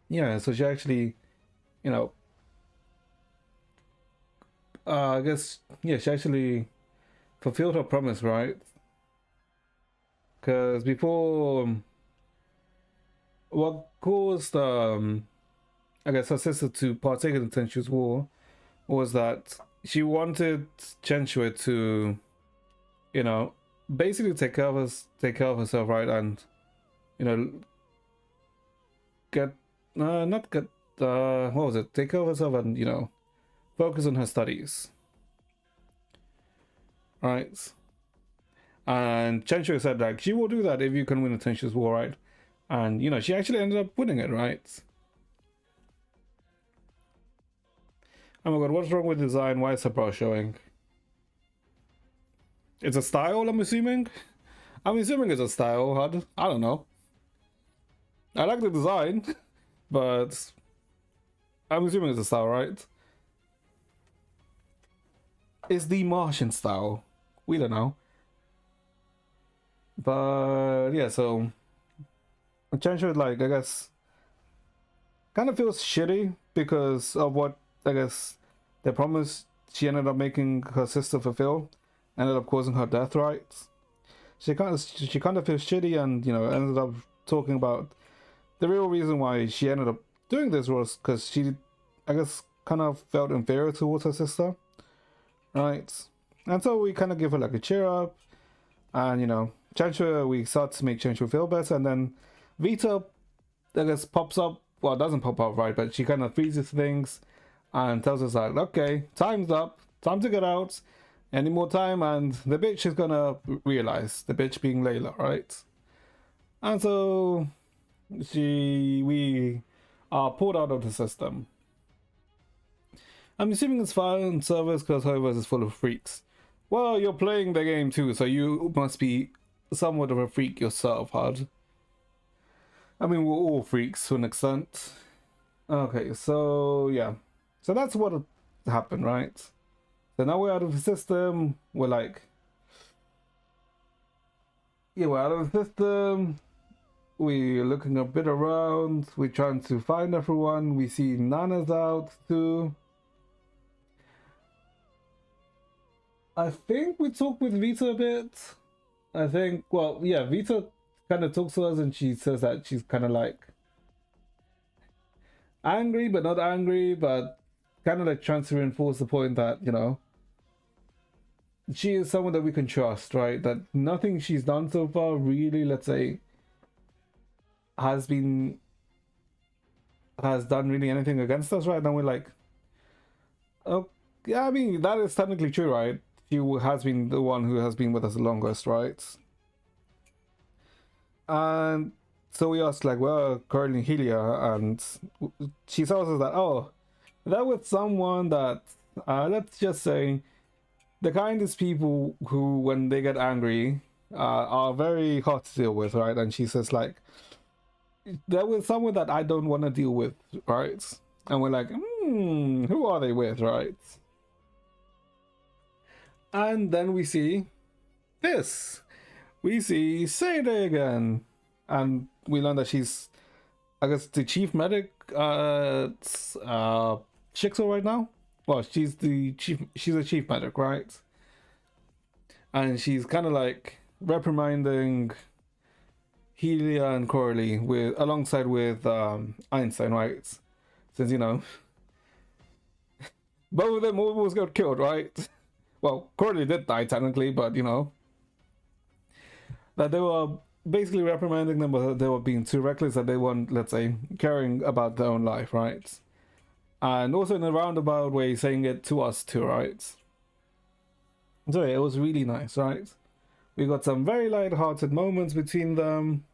yeah, so she actually, you know, I guess, yeah, she actually fulfilled her promise, right? Because before, what caused, I guess, her sister to partake in the Tenchu's War was that she wanted Chenchue to, you know, basically take care of herself, right? And, you know, not get, what was it? Take care of herself and, you know, focus on her studies, right? And Chenchue said like she will do that if you can win the Tenchu's War, right? And you know she actually ended up winning it, right? Oh my god, what's wrong with design? Why is her bra showing? It's a style, I'm assuming. I'm assuming it's a style, HUD. I don't know. I like the design, but I'm assuming it's a style, right? It's the Martian style. We don't know. But yeah, so Chenchue, like, I guess, kind of feels shitty because of what, I guess, the promise she ended up making her sister fulfill ended up causing her death, right? She kind of feels shitty and, you know, ended up talking about the real reason why she ended up doing this was because she, I guess, kind of felt inferior towards her sister, right? And so we kind of give her like a cheer up, and you know, Chenchue, we start to make Chenchue feel better, and then Vita, I guess, pops up. Well, it doesn't pop up, right? But she kind of freezes things and tells us like, okay, time's up, time to get out. Any more time, and the bitch is gonna realize, the bitch being Layla, right? And so we are pulled out of the system. I'm assuming it's fine servers because Hover's is full of freaks. Well, you're playing the game too, so you must be somewhat of a freak yourself, HUD. I mean, we're all freaks to an extent. Okay, so yeah. So that's what happened, right? So now we're out of the system. We're like, yeah, we're out of the system. We're looking a bit around. We're trying to find everyone. We see Nana's out too. I think we talked with Vita a bit. I think, well, yeah, Vita kind of talks to us and she says that she's kind of like angry, but not angry, but kind of like trying to reinforce the point that, you know, she is someone that we can trust, right? That nothing she's done so far really, let's say, has done really anything against us, right? And we're like, oh, yeah, I mean, that is technically true, right? She has been the one who has been with us the longest, right? And so we asked, like, well, currently Helia, and she tells us that, oh, that was someone that, let's just say, the kindest people who, when they get angry, are very hard to deal with, right? And she says, like, there was someone that I don't want to deal with, right? And we're like, who are they with, right? And then we see this. We see Sada again. And we learn that she's, I guess, the chief medic at Shixel right now. Well, she's a chief medic, right? And she's kind of like reprimanding Helia and Coralie with alongside with Einstein, right? Since you know both of them almost got killed, right? Well, Coralie did die technically, but you know that they were basically reprimanding them, but they were being too reckless, that they weren't, let's say, caring about their own life, right? And also in a roundabout way, saying it to us too, right? So yeah, it was really nice, right? We got some very light-hearted moments between them.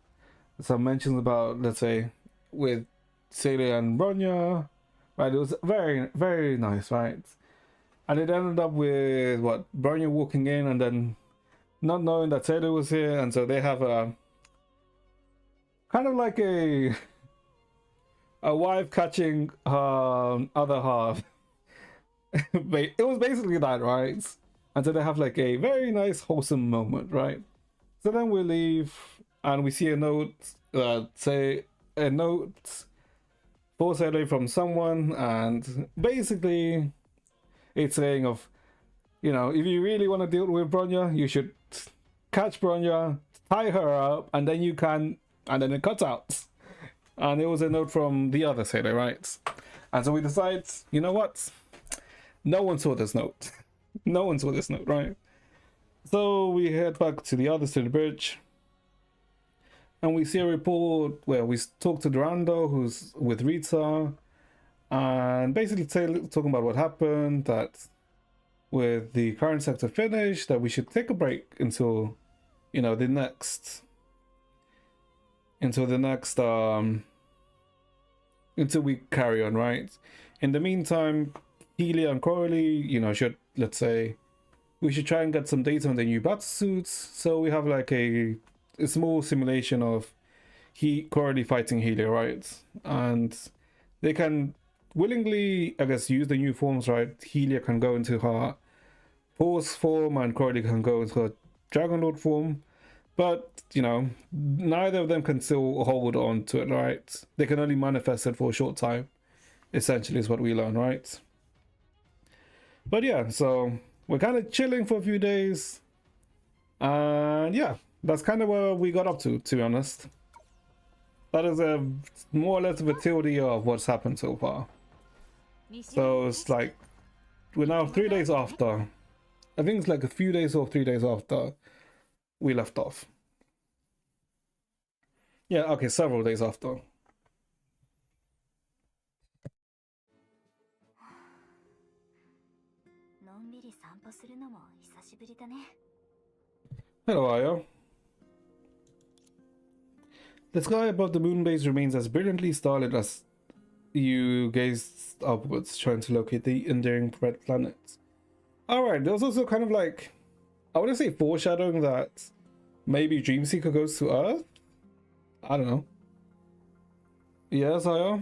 Some mentions about, let's say, with Celia and Bronya, right? It was very, very nice, right? And it ended up with what, Bronya walking in and then not knowing that Celia was here, and so they have a kind of like a wife catching her other half. It was basically that, right? And so they have like a very nice, wholesome moment, right? So then we leave and we see a note, say a note for Saturday from someone, and basically it's saying of, you know, if you really want to deal with Bronya, you should catch Bronya, tie her up, and then you can, and then it cuts out. And it was a note from the other sailor, right? And so we decide, you know what? No one saw this note. No one saw this note, right? So we head back to the other side of the bridge. And we see a report where we talk to Durando, who's with Rita. And basically talking about what happened, that with the current sector finished, that we should take a break until, you know, until we carry on, right? In the meantime, Healy and Coralie, you know, should, let's say, we should try and get some data on the new bat suits. So we have like a small simulation of Coralie fighting Healy, right? And they can willingly, I guess, use the new forms, right? Healy can go into her horse form and Coralie can go into her Dragon Lord form. But, you know, neither of them can still hold on to it, right? They can only manifest it for a short time, essentially, is what we learn, right? But yeah, so we're kind of chilling for a few days. And yeah, that's kind of where we got up to be honest. That is a more or less of a theory of what's happened so far. So it's like, we're now 3 days after. I think it's like a few days or 3 days after we left off. Yeah, okay, several days after. Hello, Aya. The sky above the moon base remains as brilliantly starlit as you gaze upwards, trying to locate the enduring red planets. Alright, there was also kind of like, I want to say foreshadowing that maybe Dreamseeker goes to Earth? I don't know. Yes, Aya.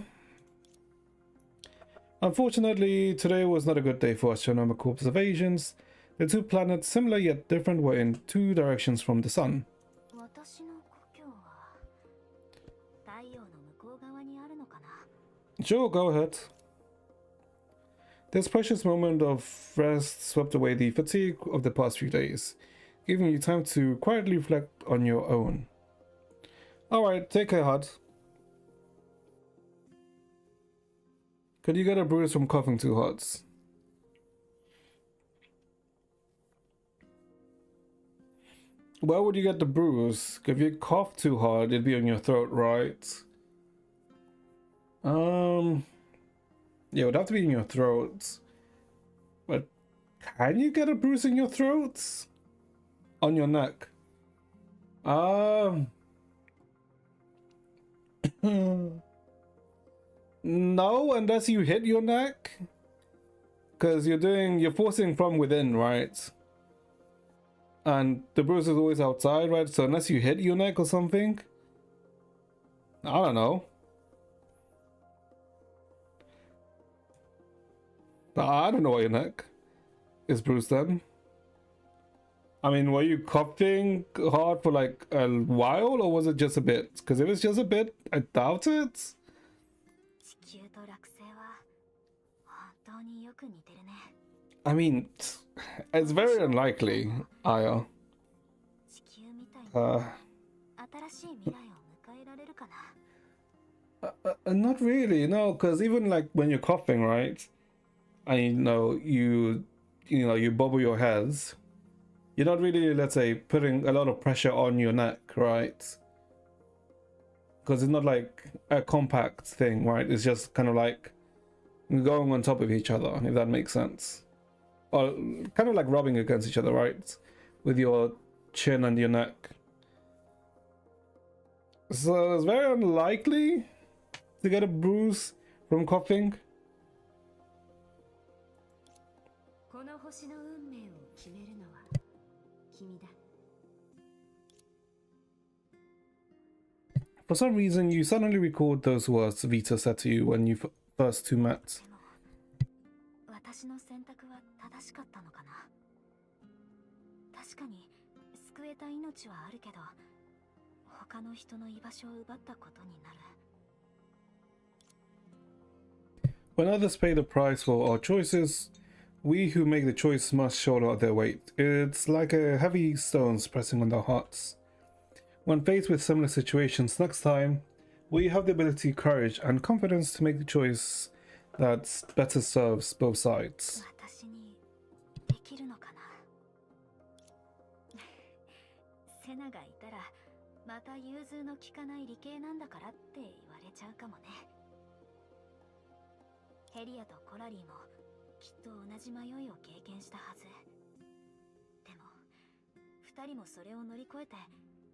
Unfortunately, today was not a good day for astronomical observations. The two planets, similar yet different, were in two directions from the sun. Sure, go ahead. This precious moment of rest swept away the fatigue of the past few days, giving you time to quietly reflect on your own. Alright, take care, Hud. Could you get a bruise from coughing too hard? Where would you get the bruise? If you cough too hard, it'd be on your throat, right? Yeah, it would have to be in your throat. But can you get a bruise in your throat? On your neck? No, unless you hit your neck. Because you're forcing from within, right? And the bruise is always outside, right? So unless you hit your neck or something, I don't know. I don't know why your neck is bruised then. I mean, were you coughing hard for like a while, or was it just a bit? Because if it's just a bit, I doubt it. I mean, it's very unlikely, Aya. Not really, no, because even like when you're coughing, right? And you bubble your heads. You're not really, let's say, putting a lot of pressure on your neck, right? Because it's not like a compact thing, right? It's just kind of like going on top of each other, if that makes sense. Or kind of like rubbing against each other, right? With your chin and your neck. So it's very unlikely to get a bruise from coughing. この星の運命を決めるのは君だ。 For some reason, you suddenly recalled those words Vita said to you when you first two met. 私の選択は正しかったのかな。確かに救えた命はあるけど、他の人の居場所を奪ったことになる。 When others pay the price for our choices, we who make the choice must shoulder their weight. It's like a heavy stones pressing on our hearts. When faced with similar situations next time, we have the ability, courage, and confidence to make the choice that better serves both sides. 私にできるのかな。セナがいたら、また融通の利かない理系なんだからって言われちゃうかもね。ヘリアとコラリーもきっと同じ迷いを経験したはず。でも、二人もそれを乗り越えて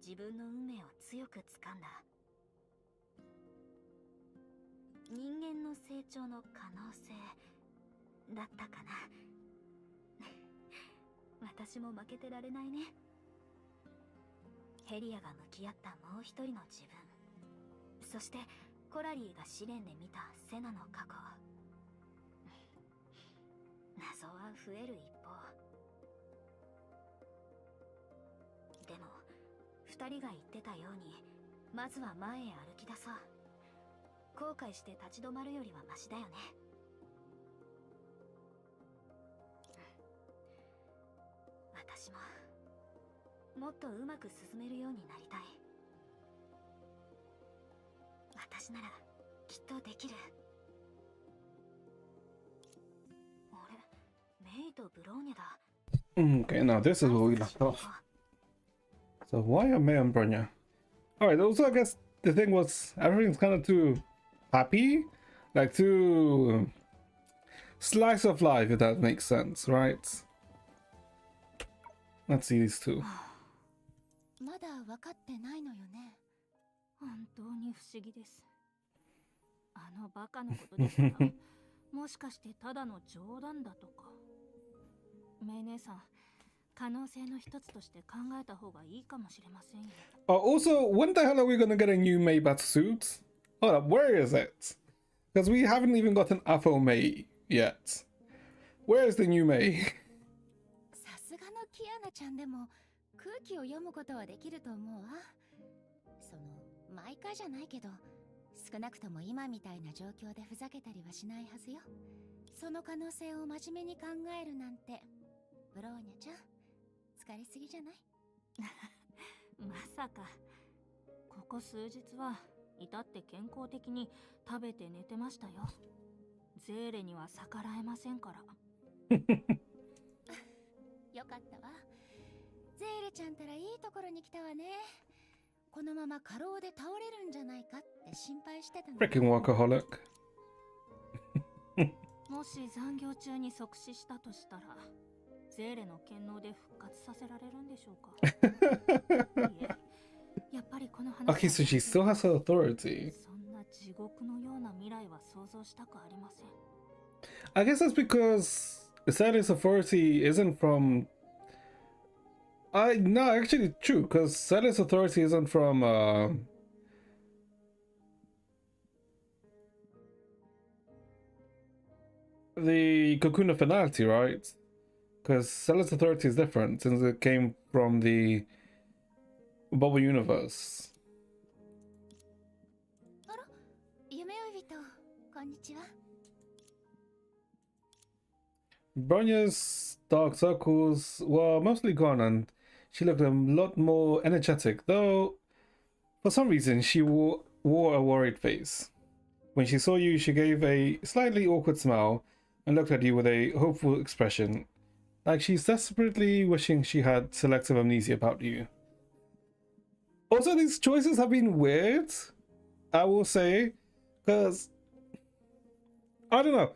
自分の運命を強く掴んだ。人間の成長の可能性だったかな。私も負けてられないね。ヘリアが向き合ったもう一人の自分、そしてコラリーが試練で見たセナの過去。謎は増える一方。でも二人が言ってたように、まずは前へ歩き出そう。後悔して立ち止まるよりはマシだよね。私ももっとうまく進めるようになりたい。私ならきっとできる。あれ、メイとブローニャだ。 Okay, now this is where we left off. So why are May and Bronya? Alright, also I guess the thing was everything's kind of too happy, like too slice of life, if that makes sense, right? Let's see these two. まだ分かってないのよね。本当に不思議です。あのバカのことですか。もしかしてただの冗談だとか。メイ姉さん、可能性の一つとして考えた方がいいかもしれませんよ。Also, when the hell are we gonna get a new May battle suit? Hold up, where is it? Because we haven't even got an Afro May yet. Where is the new May? さすがのキアナちゃんでも空気を読むことはできると思うわ。その毎回じゃないけど、少なくとも今みたいな状況でふざけたりはしないはずよ。その可能性を真面目に考えるなんて、ブローニャちゃん、疲れすぎじゃない？まさか。ここ数日は至って健康的に食べて寝てましたよ。ゼーレには逆らえませんから。よかったわ。ゼーレちゃんたらいいところに来たわね。このまま過労で倒れるんじゃないかって心配してたの。 Freaking workaholic. もし残業中に即死したとしたら、ゼーレの権能で復活させられるんでしょうか。いえ、やっぱりこの話。 Okay, so she still has her authority. そんな地獄のような未来は想像したくありません。 I guess that's because Sally's authority isn't from. No, actually true, because Sally's authority isn't from the Cocoon of Finality, right? Because Sally's authority is different since it came from the Bubble Universe. あら、夢追い人、こんにちは。 Bronya's dark circles were mostly gone and she looked a lot more energetic, though for some reason she wore a worried face. When she saw you, she gave a slightly awkward smile and looked at you with a hopeful expression, like she's desperately wishing she had selective amnesia about you. Also, these choices have been weird, I will say, because I don't know.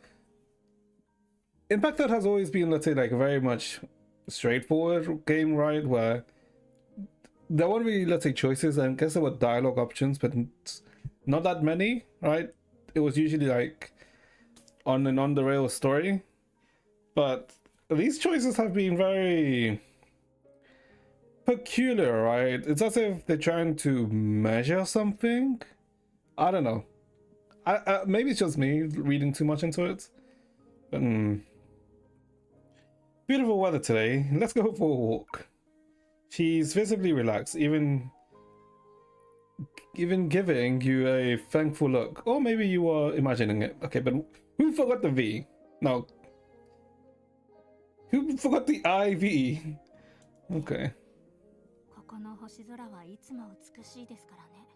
Impact that has always been, let's say, like a very much straightforward game, right? Where there weren't really, let's say, choices, and I guess there were dialogue options, but not that many, right? It was usually like on an on the rails story, but these choices have been very peculiar, right? It's as if they're trying to measure something. I don't know. Maybe it's just me reading too much into it. But, beautiful weather today. Let's go for a walk. She's visibly relaxed, even giving you a thankful look. Or maybe you are imagining it. Okay, but who forgot the V? No. Who forgot the IV? Okay. ここの星空はいつも美しいですからね。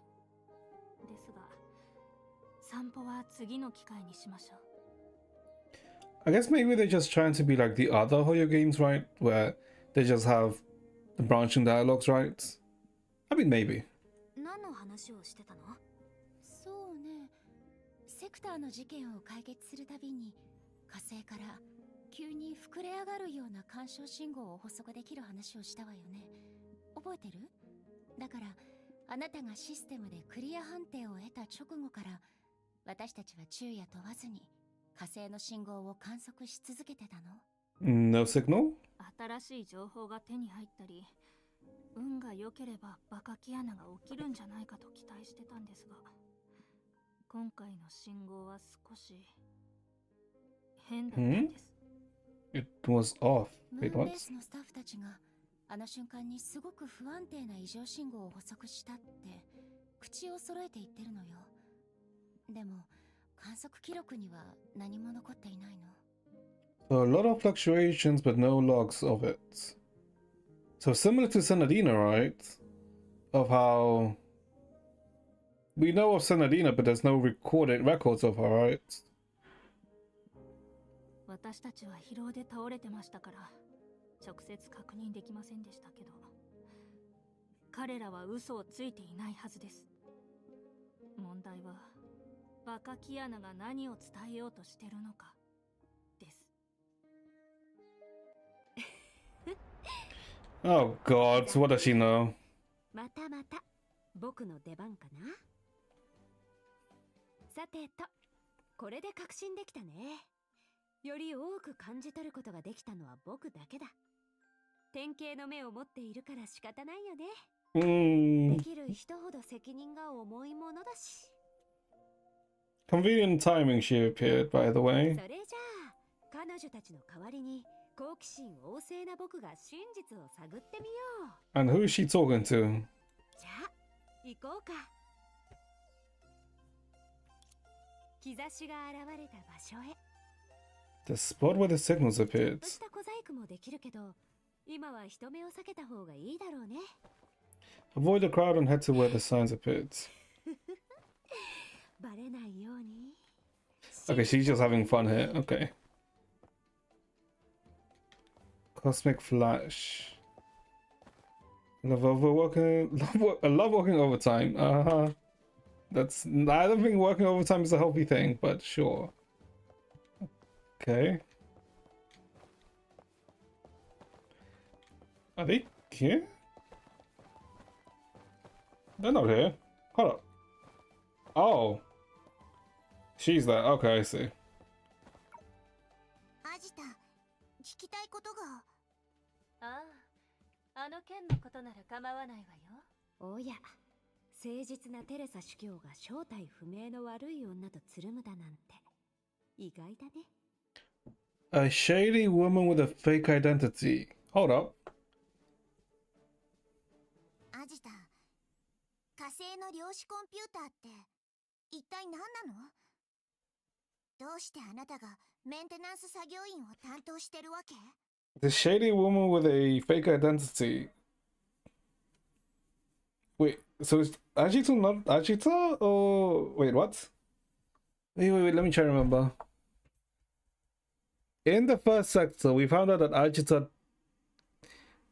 ですが、散歩は次の機会にしましょう。I guess maybe they're just trying to be like the other Hoyo games, right? Where they just have the branching dialogues, right? I mean, maybe. 何の話をしてたの？そうね。セクターの事件を解決するたびに火星から急に膨れ上がるような干渉信号を捕捉できる話をしたわよね。覚えてる？だからあなたがシステムでクリア判定を得た直後から私たちは昼夜問わずに火星の信号を観測し続けてたの。No signal? 新しい情報が手に入ったり、運が良ければバカキアナが起きるんじゃないかと期待してたんですが、今回の信号は少し変だったんです。It was off. ム Wait, ーン what? ベースのスタッフたちがあの瞬間にすごく不安定な異常信号を捕捉したって口を揃えて言ってるのよ。でも観測記録には何も残っていないの。So a lot of fluctuations, but no logs of it. So similar to Senadina, right? Of how we know of Senadina, but there's no recorded records of her, right? 私たちは疲労で倒れてましたから直接確認できませんでしたけど、彼らは嘘をついていないはずです。問題はバカキアナが何を伝えようとしてるのかです。Oh god, what does she know? またまた僕の出番かな。さてと、これで確信できたね。より多く感じ取ることができたのは僕だけだ。典型の目を持っているから仕方ないよね。できる人ほど責任が重いものだし。Convenient timing she appeared, by the way. それじゃあ、彼女たちの代わりに好奇心旺盛な僕が真実を探ってみよう。And who is she talking to? じゃあ、行こうか。兆しが現れた場所へ。The spot where the signals appeared. ちょっとした小細工もできるけど、今は人目を避けた方がいいだろうね。Avoid the crowd and head to where the signs appeared. バレないように。Okay, she's just having fun here. Okay. Cosmic Flash. Love overworking. I love working overtime. That's. I don't think working overtime is a healthy thing, but sure. Okay. Are they here? They're not here. Hold up. Oh. She's there. Okay, I see. アジタ、聞きたいことが。ああ、あの件のことなら構わないわよ。おや、誠実なテレサ主教が正体不明の悪い女とつるむだなんて意外だね。A shady woman with a fake identity. Hold up. アジタ、火星の量子コンピューターって一体何なの？どうしてあなたがメンテナンス作業員を担当してるわけ？ The shady woman with a fake identity. Wait, so is Ajita not Ajita? Or wait, what? Wait, let me try to remember. In the first sector, we found out that Ajita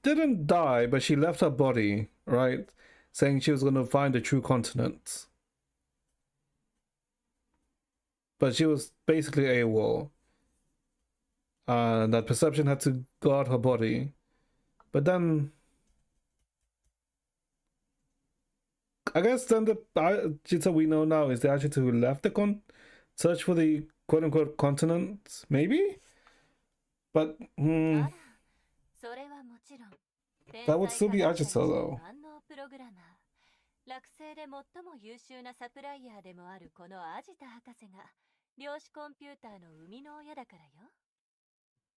didn't die, but she left her body, right? Saying she was going to find the true continent. But she was basically AWOL. And that Perception had to guard her body. But then, I guess then the Ajita we know now is the Ajita who left the search for the quote-unquote continent, maybe? But, あら、それはもちろん that would still be Ajita though. 万能プログラマー。落星で最も優秀なサプライヤーでもあるこのアジタ博士が量子コンピューターの生みの親だからよ。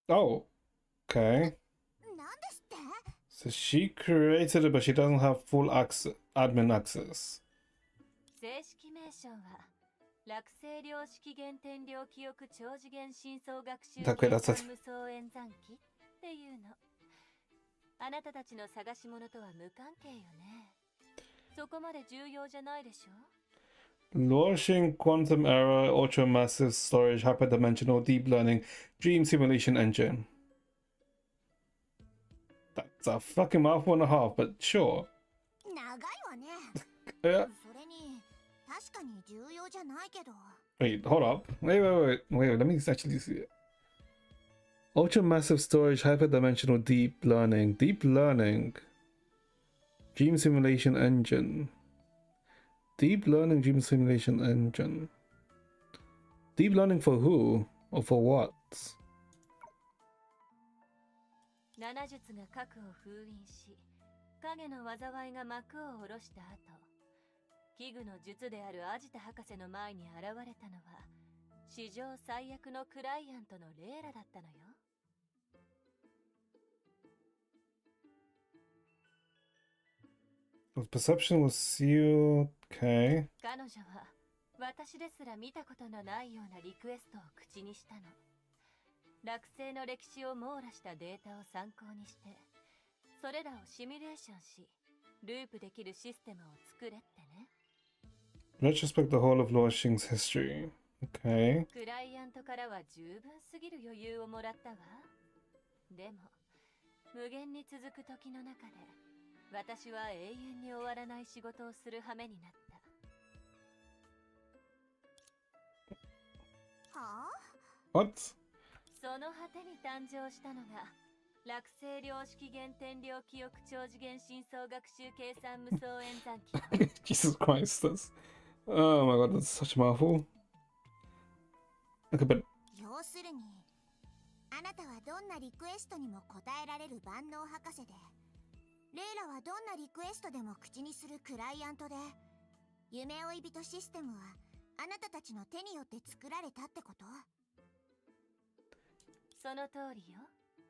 Oh, okay. なんですって？ So she created it, but she doesn't have full admin access. 正式名称は落星量式原点量記憶超次元深層学習計算無双演算機っていうの。あなたたちの探し物とは無関係よね。そこまで重要じゃないでしょ。Launching quantum error, ultra massive storage, hyperdimensional deep learning, dream simulation engine. That's a fucking mouthful and a half, but sure. 長いわね。 Yeah. それに確かに重要じゃないけど。 Wait, hold up. Wait, let me actually see it. Ultra massive storage, hyperdimensional deep learning. Deep learning. Dream simulation engine. Deep learning dream simulation engine. Deep learning for who? Or for what? 七術が核を封印し、影の災いが幕を下ろした後、器具の術であるアジタ博士の前に現れたのは、史上最悪のクライアントのレーラだったのよ。Perception was sealed. Okay. 彼女は私ですら見たことのないようなリクエストを口にしたの。落星の歴史を網羅したデータを参考にして、それらをシミュレーションし、ループできるシステムを作れってね。Retrospect the whole of Luoxing's history. Okay. クライアントからは十分すぎる余裕をもらったわ。でも、無限に続く時の中で、私は永遠に終わらない仕事をする羽目になった。はあ？ What? その果てに誕生したのが落星量式原点量記憶超次元深層学習計算無双演算機。Jesus Christ, that's... Oh my god, that's such a mouthful. Okay, but... 要するに、あなたはどんなリクエストにも答えられる万能博士で、レイラはどんなリクエストでも口にするクライアントで、夢追い人システムはあなたたちの手によって作られたってこと？その通りよ、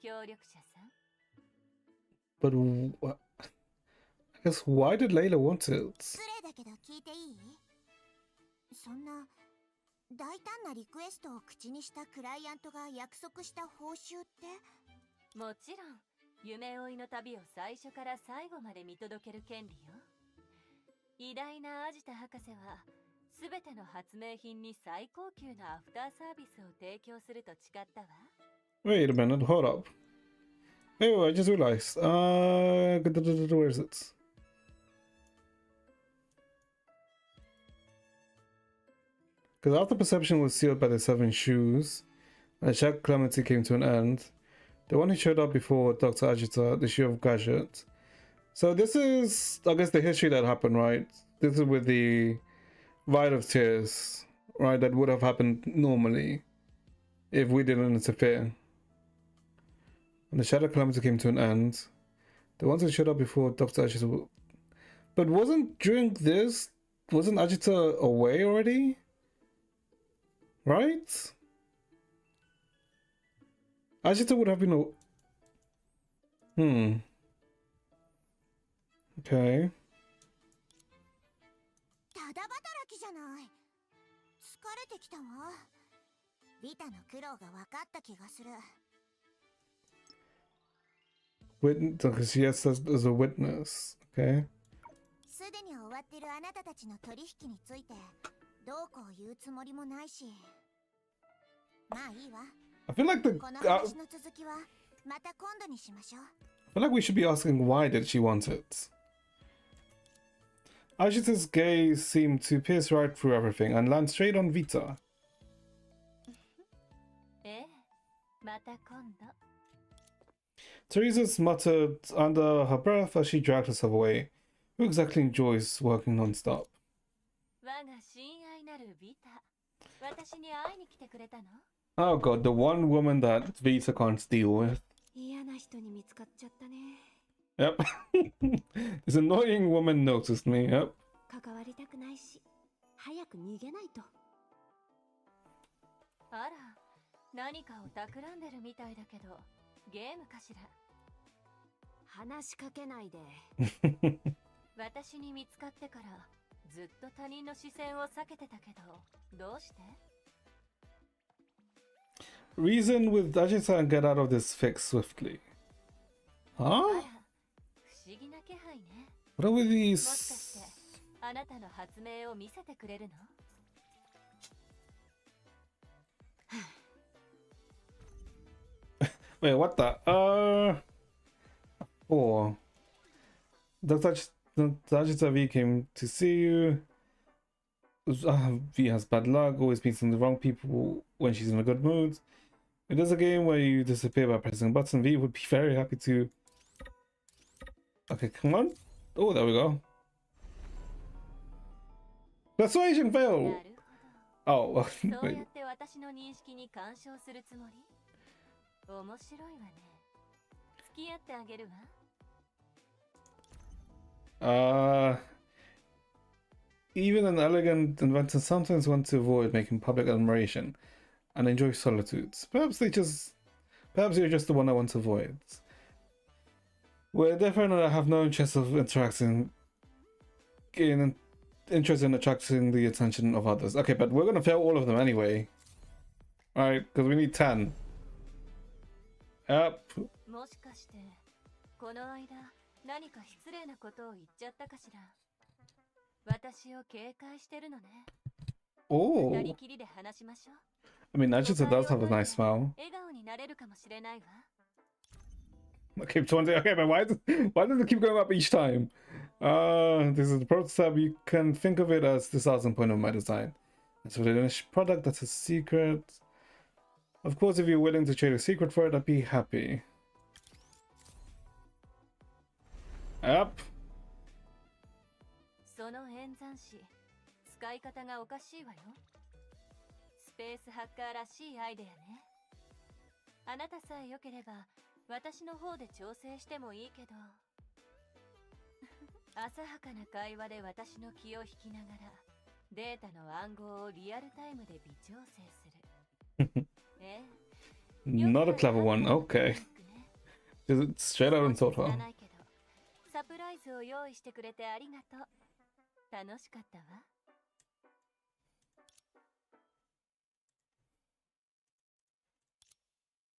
協力者さん。But what? I guess why did Layla want it? 失礼だけど聞いていい？そんな大胆なリクエストを口にしたクライアントが約束した報酬って？もちろん、夢追いの旅を最初から最後まで見届ける権利よ。偉大なアジタ博士は、すべての発明品に最高級なアフターサービスを提供すると誓ったわ。Wait a minute, hold up. Wait, I just realized. Where is it? Because after Perception was sealed by the Seven Shoes, and Jack Clemency came to an end, the one who showed up before Dr. Agita, the Shoe of Gadget. So this is, I guess, the history that happened, right? This is with the Rite of Tears, right? That would have happened normally if we didn't interfere. And the Shadow Calamity came to an end. The ones who showed up before Dr. Agita... But wasn't Agita away already? Right? Agita would have been Okay. ただ働きじゃない。疲れてきたわ。リタの苦労が分かった気がする。Because yes, as a witness, okay? すでに終わってるあなたたちの取引についてどうこう言うつもりもないし。まあいいわ。 I feel like the この I 話の続きはまた今度にしましょう。 feel like we should be asking why did she want it. Ashita's gaze seemed to pierce right through everything and land straight on Vita. ええ、また今度。 Teresa's muttered under her breath as she dragged herself away. Who exactly enjoys working non-stop? 我が親愛なるビタ、私に会いに来てくれたの？ Oh god, the one woman that Vita can't deal with. 嫌な人に見つかっちゃったね。 Yep. This annoying woman noticed me, yep. 関わりたくないし、早く逃げないと。あら、何かを企んでるみたいだけど、ゲームかしら？話しかけないで。私に見つかってからずっと他人の視線を避けてたけど、どうして？ Reason with Ajita and get out of this fix swiftly. あ Huh? ら、不思議な気配ね。 What are with もしかして these? あなたの発明を見せてくれるの？ Wait, what the? Oh. Dr. Ajita V came to see you. V has bad luck, always meeting the wrong people when she's in a good mood. If there's a game where you disappear by pressing a button, V would be very happy to. Okay, come on. Oh, there we go. Persuasion な fail! る Oh, ほど。そうや wait. って私の認識に干渉するつもり？面白いわね。付き合ってあげるわ。Even an elegant inventor sometimes wants to avoid making public admiration and enjoy solitude. Perhaps you're just the one I want to avoid. We're different and I have no interest of interest in attracting the attention of others. Okay, but we're gonna fail all of them anyway. Alright, because we need 10. Yep. もしかして、この間、何か失礼なことを言っちゃったかしら？私を警戒してるのね。Oh. 二人きりで話しましょう。 I mean, Ajita does have a nice smile. 笑顔になれるかもしれないわ。 I keep wondering, okay, but why does it keep going up each time? This is the prototype. You can think of it as the starting point of my design. It's a finished product that's a secret. Of course, if you're willing to trade a secret for it, I'd be happy. Yep. その演算子、使い方がおかしいわよ。スペースハッカーらしいアイデアね。あなたさえ良ければ、私の方で調整してもいいけど。浅はかな会話で私の気を引きながら、データの暗号をリアルタイムで微調整する。ええ。 Not a clever one. Okay. Just straight out and thought her. サプライズを用意してくれてありがとう。楽しかったわ。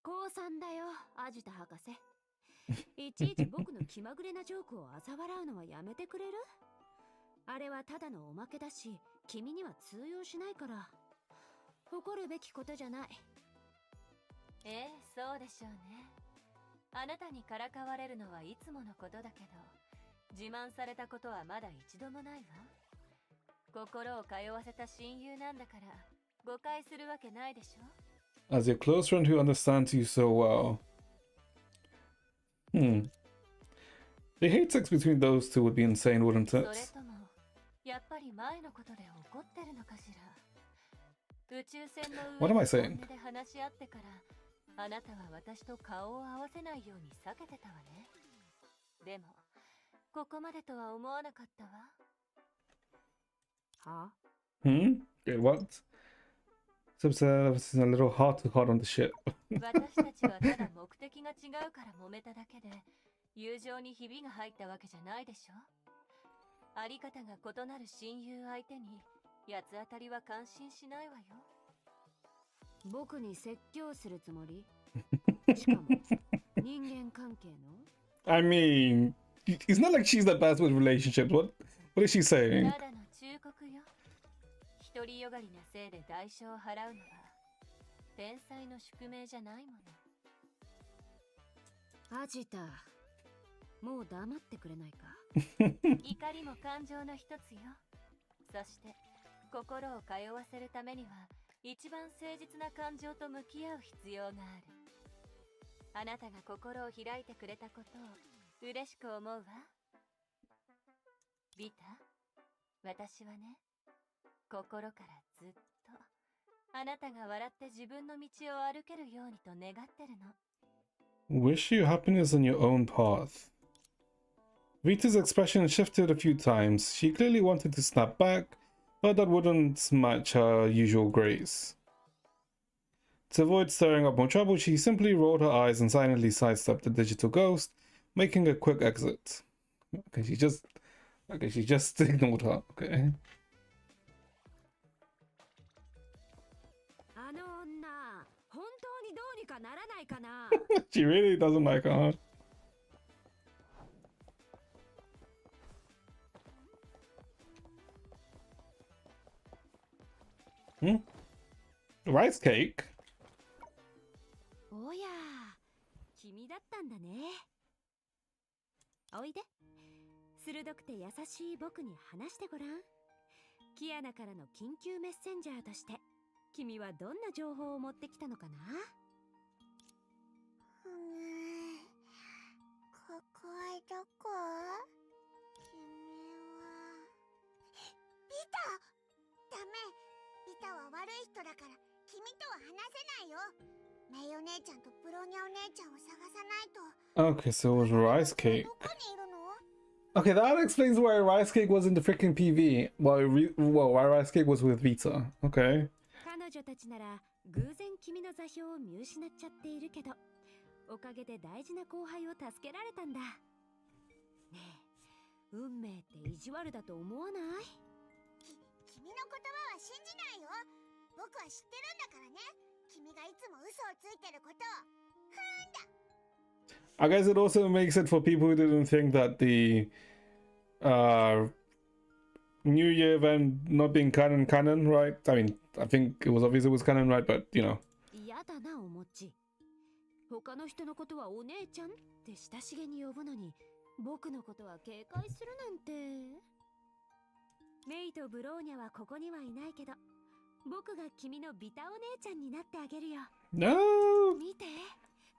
高3だよ、アジタ博士。いちいち僕の気まぐれなジョークを嘲笑うのはやめてくれる？あれはただのおまけだし、君には通用しないから。誇るべきことじゃない。ええ、そうでしょうね。あなたにからかわれるのはいつものことだけど、自慢されたことはまだ一度もないわ。心を通わせた親友なんだから、誤解するわけないでしょ。As your close friend who understands you so well. The hate sex between those two would be insane, wouldn't そ it? れとも、やっぱり前のことで怒ってるのかしら。宇宙船の What am 上 I で saying? 本音で話し合ってから、あなたは私と顔を合わせないように避けてたわね。でも、ここまでとは思わなかったわ。は？ Okay, what? Subs is a little hard to hard on the ship. 私たちはただ目的が違うから揉めただけで、友情にひびが入ったわけじゃないでしょ。あり方が異なる親友相手に、八つ当たりは感心しないわよ。僕に説教するつもり？しかも人間関係の？ I mean, it's not like she's the best with relationships. What is she saying? ただの忠告よ。一独りよがりなせいで代償を払うのは天才の宿命じゃないもの。アジタ、もう黙ってくれないか。怒りも感情の一つよ。そして心を通わせるためには一番誠実な感情と向き合う必要がある。あなたが心を開いてくれたことを嬉しく思うわ。ビタ、私はね、心からずっとあなたが笑って自分の道を歩けるようにと願ってるの。Wish you happiness on your own path. Vita's expression shifted a few times. She clearly wanted to snap back, but that wouldn't match her usual grace. To avoid stirring up more trouble, she simply rolled her eyes and silently sidestepped the digital ghost, making a quick exit. Okay, she just ignored her. Okay. あの女、本当にどうにかならないかな。She really doesn't like her. Hmm? Rice cake? おや、君だったんだね。おいで。鋭くて優しい僕に話してごらん。キアナからの緊急メッセンジャーとして、君はどんな情報を持ってきたのかな？ここはどこ？君はビタ！ダメ！ビタは悪い人だから君とは話せないよ。メイお姉ちゃんとブローニャお姉ちゃんを探さないと。 Okay, so it was rice cake. どこにいるの？ Okay, that explains why rice cake was in the freaking PV. Why rice cake was with Vita. Okay. 彼女たちなら偶然君の座標を見失っちゃっているけど、おかげで大事な後輩を助けられたんだ。ねえ、運命って意地悪だと思わない？君の言葉は信じないよ。僕は知ってるんだからね。君がいつも嘘をついてることを。I guess it also makes it for people who didn't think that the New Year event not being canon, right? I mean, I think it was obvious it was canon, right? But you know. 嫌だな、おもち。他の人のことはお姉ちゃんって親しげに呼ぶのに、僕のことは警戒するなんて。メイとブローニャはここにはいないけど、僕が君のビタお姉ちゃんになってあげるよ。No! 見て、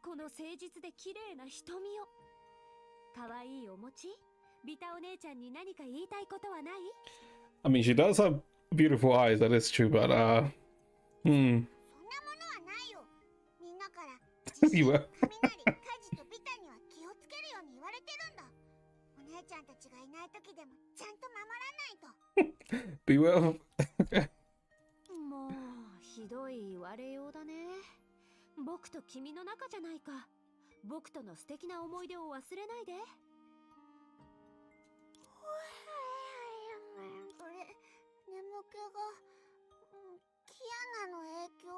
この誠実で綺麗な瞳を。可愛いお餅、ビタお姉ちゃんに何か言いたいことはない？ I mean, she does have beautiful eyes, that is true, but そんなものはないよ。みんなからyou were. 雷、火事とビタには気をつけるように言われてるんだ。お姉ちゃんたちがいない時でもちゃんと守らないと。Be well. もうひどい言われようだね。僕と君の仲じゃないか。僕との素敵な思い出を忘れないで。これ、眠気が、キアナの影響？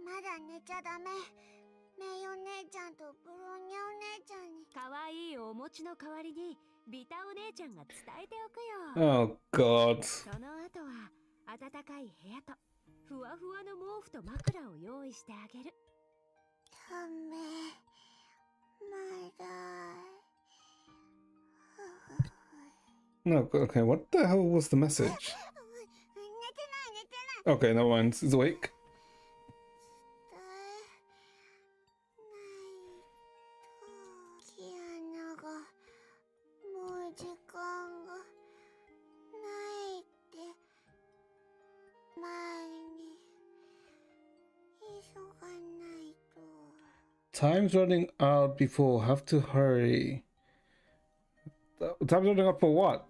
まだ寝ちゃダメ。メイお姉ちゃんとブローニャお姉ちゃんに。可愛いお餅の代わりにビタお姉ちゃんが伝えておくよ。Oh God. その後は暖かい部屋とふわふわの毛布と枕を用意してあげる。ダメ。まだ。No, okay, what the hell was the message? 寝てない。 Okay, never mind. It's awake. キアナがもう時間がないって前に急がないと。 Time's running out before. Have to hurry. Time's running out for what?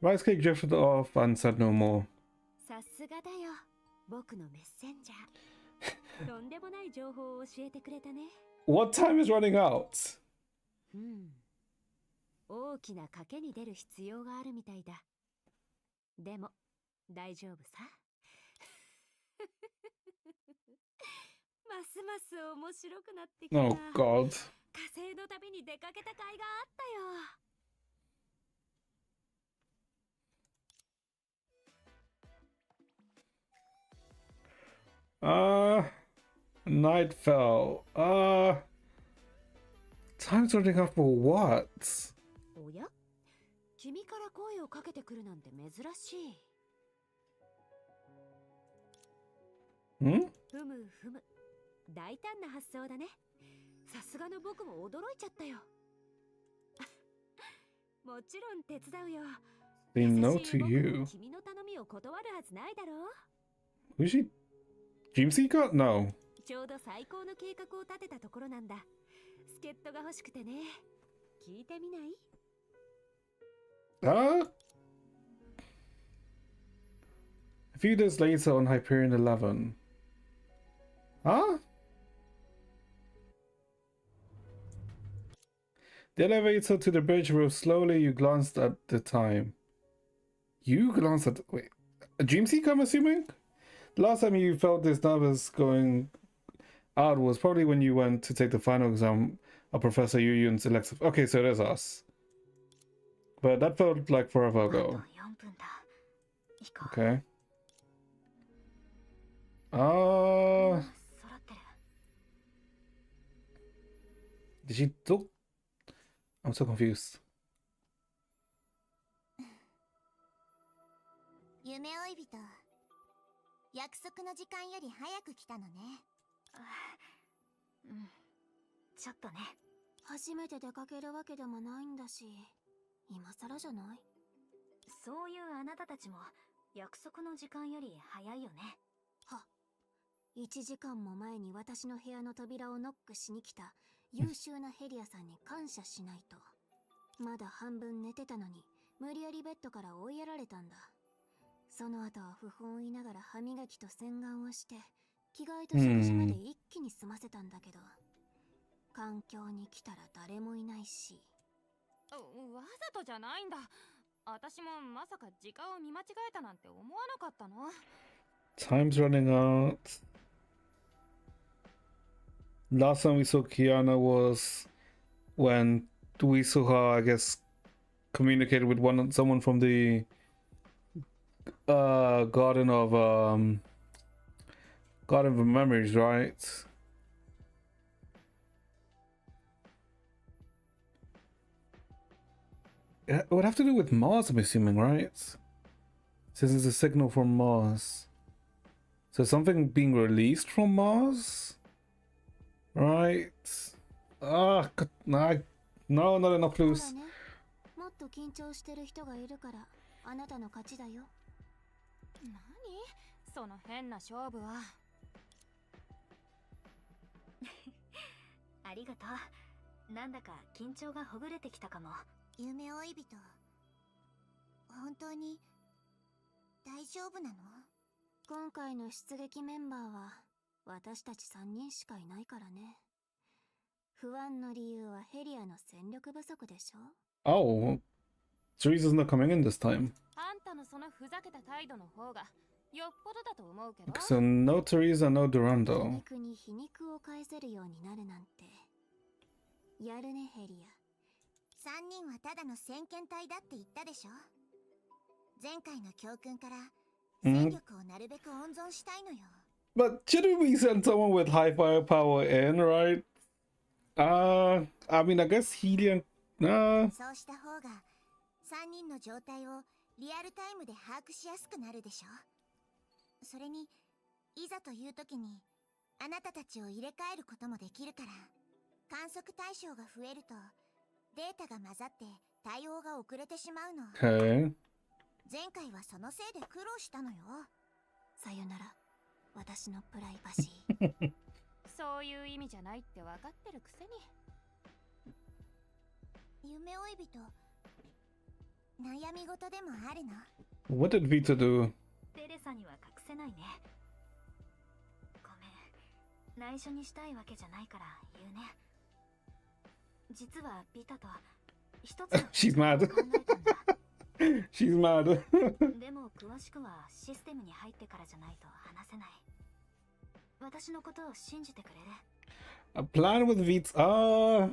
Rice cake drifted off and said no more. さすがだよ、僕のメッセンジャー。とんでもない情報を教えてくれたね。What time is running out? 大きな賭けに出る必要があるみたいだ。でも大丈夫さ。ますます面白くなってきた。 Oh God. 火星の旅に出かけた甲斐があったよ。Night fell. Time's running out for what? おや、君から声をかけてくるなんて珍しい。ふむふむ。大胆な発想だね。さすがの僕も驚いちゃったよ。もちろん手伝うよ。 Say no 優しい to 僕も you. 君の頼みを断るはずないだろう。 Who's she? Dream Seeker? No. ちょうど最高の計画を立てたところなんだ。助っ人が欲しくてね。聞いてみない？ A few days later on Hyperion 11. Huh? The elevator to the bridge rose slowly. You glanced at the time. You glanced at... Wait. A dream seeker, I'm assuming? The last time you felt this nervous going out was probably when you went to take the final exam of Professor Yuyun's elective. Okay, so there's us. But that felt like forever ago. Okay. Did she talk? I'm so confused. 夢追い人、約束の時間より早く来たのね。うん、ちょっとね。初めて出かけるわけでもないんだし、今更じゃない？そういうあなたたちも約束の時間より早いよね。は、1時間も前に私の部屋の扉をノックしに来た優秀なヘリアさんに感謝しないと。まだ半分寝てたのに無理やりベッドから追いやられたんだ。その後は不本を言いながら歯磨きと洗顔をして着替えと食事まで一気に済ませたんだけど、環境に来たら誰もいないし。わざとじゃないんだ。私もまさか時間を見間違えたなんて思わなかったの。 Time's running out. Last time we saw Kiana was when we saw her, I guess, communicated with someone from the Garden of Memories, right? It would have to do with Mars, I'm assuming, right? Since it's a signal from Mars. So something being released from Mars? Right? No, not enough clues. もっと緊張してる人がいるからあなたの勝ちだよ。何その変な勝負は。ありがとう。なんだか緊張がほぐれてきたかも。夢追い人、本当に大丈夫なの？今回の出撃メンバーは私たち3人しかいないからね。不安の理由はヘリアの戦力不足でしょ。Oh, Teresa's not coming in this time. あんたのそのふざけた態度の方がよっぽどだと思うけど。 So no Teresa, no 皮 Durando. 肉に皮肉を返せるようになるなんて。やるね、ヘリア。3人はただの先見隊だって言ったでしょ。前回の教訓から勢力をなるべく温存したいのよ。But shouldn't we send someone with high firepower in, right? I mean, I guess Helium. そうした方が3人の状態をリアルタイムで把握しやすくなるでしょ。それにいざという時にあなたたちを入れ替えることもできるから、観測対象が増えるとデータが混ざって対応が遅れてしまうの。 Okay. 前回はそのせいで苦労したのよ。さよなら、私のプライバシー。そういう意味じゃないって分かってるくせに。夢追い人、悩み事でもあるの？ What did Vita do? テレサには隠せないね。ごめん、内緒にしたいわけじゃないから言うね。実はビタと一つの She's mad. 考えたんだ。She's mad. でも詳しくはシステムに入ってからじゃないと話せない。私のことを信じてくれる？ A plan with Vita.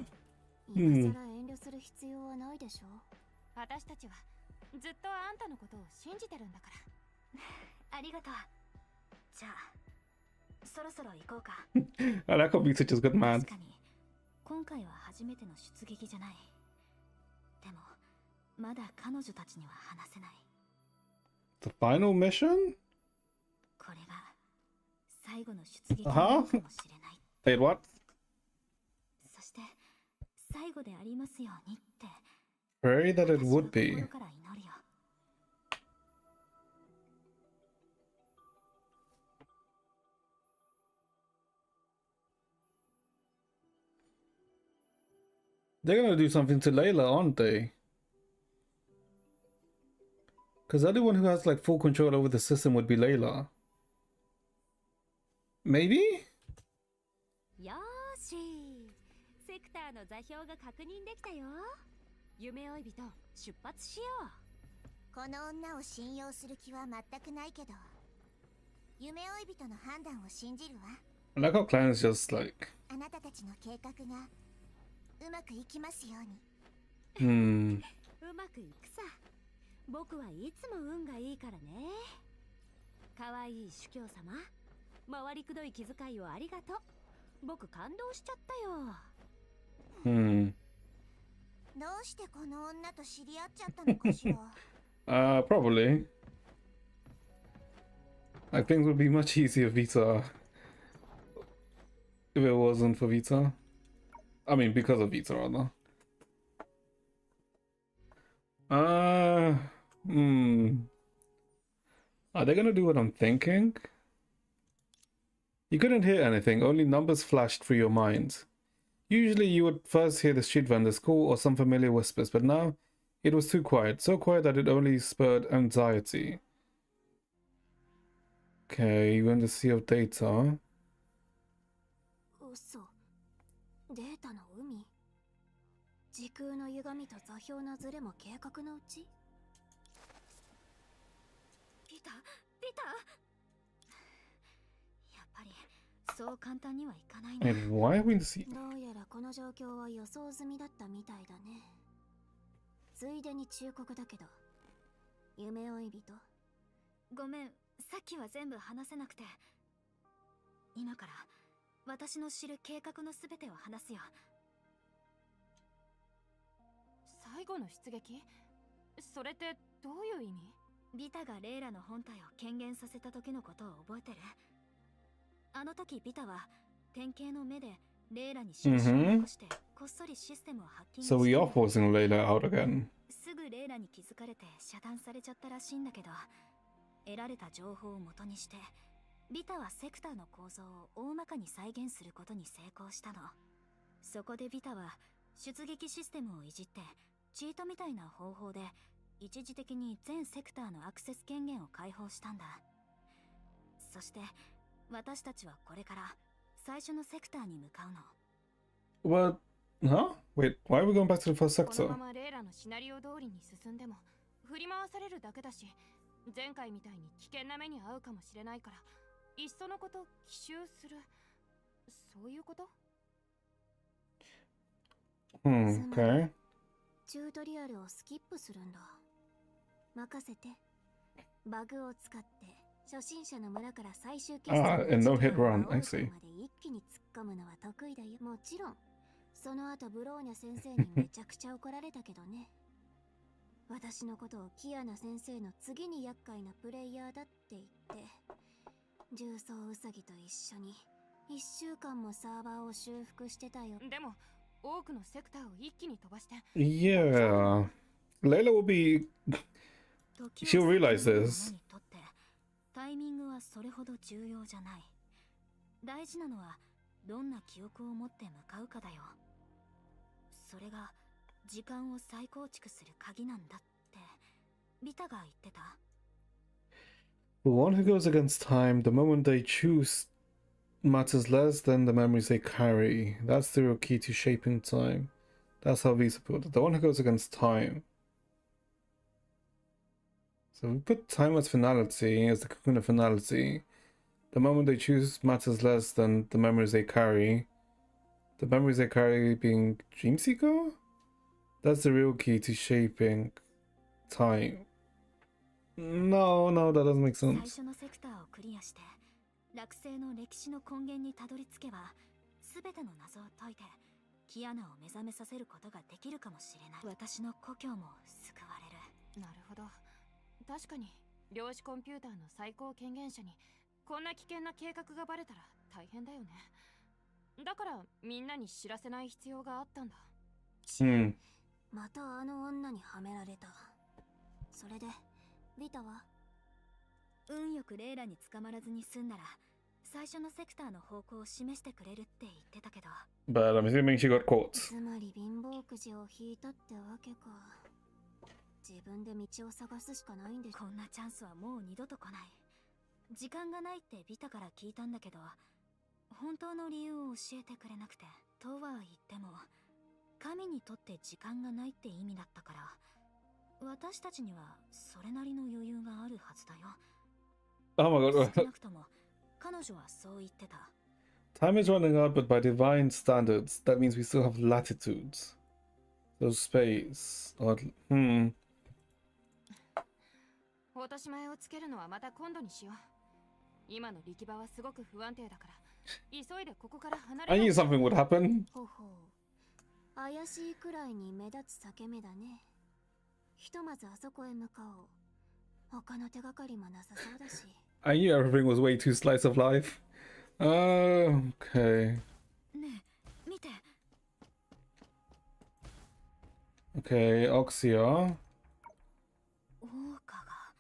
今更遠慮する必要はないでしょ。私たちはずっとあんたのことを信じてるんだから。ありがとう。じゃあそろそろ行こうか。 I like how Vita just got mad. 確かに今回は初めての出撃じゃない。でもまだ彼女たちには話せない。 The final mission? これが最後の出撃にはなるかもしれない。 Wait, what? そして最後でありますようにって Pray that it 私は would be. 心から祈るよ。 They're gonna do something to Layla, aren't they? Because the only one who has like full control over the system would be Layla. Maybe? よーし、セクターの座標が確認できたよ。夢追い人出発しよう。この女を信用する気は全くないけど、夢追い人の判断を信じるわ。 I like how Clarence just like, あなたたちの計画がうまくいきますように。うまくいくさ。僕はいつも運がいいからね。可愛い主教様、回りくどい気遣いをありがとう。僕感動しちゃったよ。どうしてこの女と知り合っちゃったのかしら。Probably. Like things would be much easier Vita if it wasn't for Vita. I mean, because of Vita, rather. Are they gonna do what I'm thinking? You couldn't hear anything, only numbers flashed through your mind. Usually you would first hear the street vendors call or some familiar whispers, but now it was too quiet, so quiet that it only spurred anxiety. Okay, you went to sea of data. 嘘。データの海。時空の歪みと座標のズレも計画のうち。ピタやっぱりそう簡単にはいかないな。 And why are we in the sea? どうやらこの状況は予想済みだったみたいだね。ついでに忠告だけど、夢追い人。ごめん、さっきは全部話せなくて。今から私の知る計画のすべてを話すよ。最後の出撃？それってどういう意味？ビタがレイラの本体を権限させた時のことを覚えてる？あの時ビタは典型の目でレイラに印を残してこっそりシステムをハッキングして So we are forcing Layla out again. すぐレイラに気づかれて遮断されちゃったらしいんだけど、得られた情報を元にしてビタはセクターの構造を大まかに再現することに成功したの。そこでビタは出撃システムをいじってチートみたいな方法で一時的に全セクターのアクセス権限を解放したんだ。そして私たちはこれから最初のセクターに向かうの。 What? Huh? Wait, why are we going back to the first この sector? ままレイラのシナリオ通りに進んでも振り回されるだけだし、前回みたいに危険な目に遭うかもしれないから、いっそのこと奇襲する、そういうこと？ Okay. チュートリアルをスキップするんだ。任せて。バグを使って初心者の村から最終決戦 and no hit run, I see. まで一気に突っ込むのは得意だよ。もちろんその後ブローニャ先生にめちゃくちゃ怒られたけどね。私のことをキアナ先生の次に厄介なプレイヤーだって言って重装ウサギと一緒に1週間もサーバーを修復してたよ。でも多くのセクターを一気に飛ばして。 Yeah. Layla will be... She'll realize this. タイミングはそれほど重要じゃない。大事なのはどんな記憶を持って向かうかだよ。それが時間を再構築する鍵なんだってビタが言ってた。 The one who goes against time, the moment they choose matters less than the memories they carry. That's the real key to shaping time. That's how Visa put it. The one who goes against time. So we put time as finality, as the cocoon of finality. The moment they choose matters less than the memories they carry. The memories they carry being Dreamseeker? That's the real key to shaping time. No, that doesn't make 最 sense. 初のセクターをクリアして落星の歴史の根源にたどり着けば、全ての謎を解いてキアナを目覚めさせることができるかもしれない。私の故郷も救われる。なるほど。確かに量子コンピューターの最高権限者にこんな危険な計画がバレたら大変だよね。だからみんなに知らせない必要があったんだ。またあの女にはめられた。それでビタは運よくレイラに捕まらずに済んだら最初のセクターの方向を示してくれるって言ってたけど。 But I'm assuming she got caught. つまり貧乏くじを引いたってわけか。自分で道を探すしかないんで。こんなチャンスはもう二度と来ない。時間がないってビタから聞いたんだけど、本当の理由を教えてくれなくて。とは言っても神にとって時間がないって意味だったから、私たちにはそれなりの余裕があるはずだよ。 Oh my 少 god. なくとも彼女はそう言ってた。 Time is running out, but by divine standards, that means we still have latitudes. So space. Or, 落とし前をつけるのはまた今度にしよう。今の力場はすごく不安定だから急いでここから離れ I ない knew something would happen. ほほう、怪しいくらいに目立つ裂け目だね。ひとまずあそこへ向かおう。他の手がかりもなさそうだし。 I knew everything was way too slice of life. Okay. ねえ、見て。 Okay, Oxia. オーカが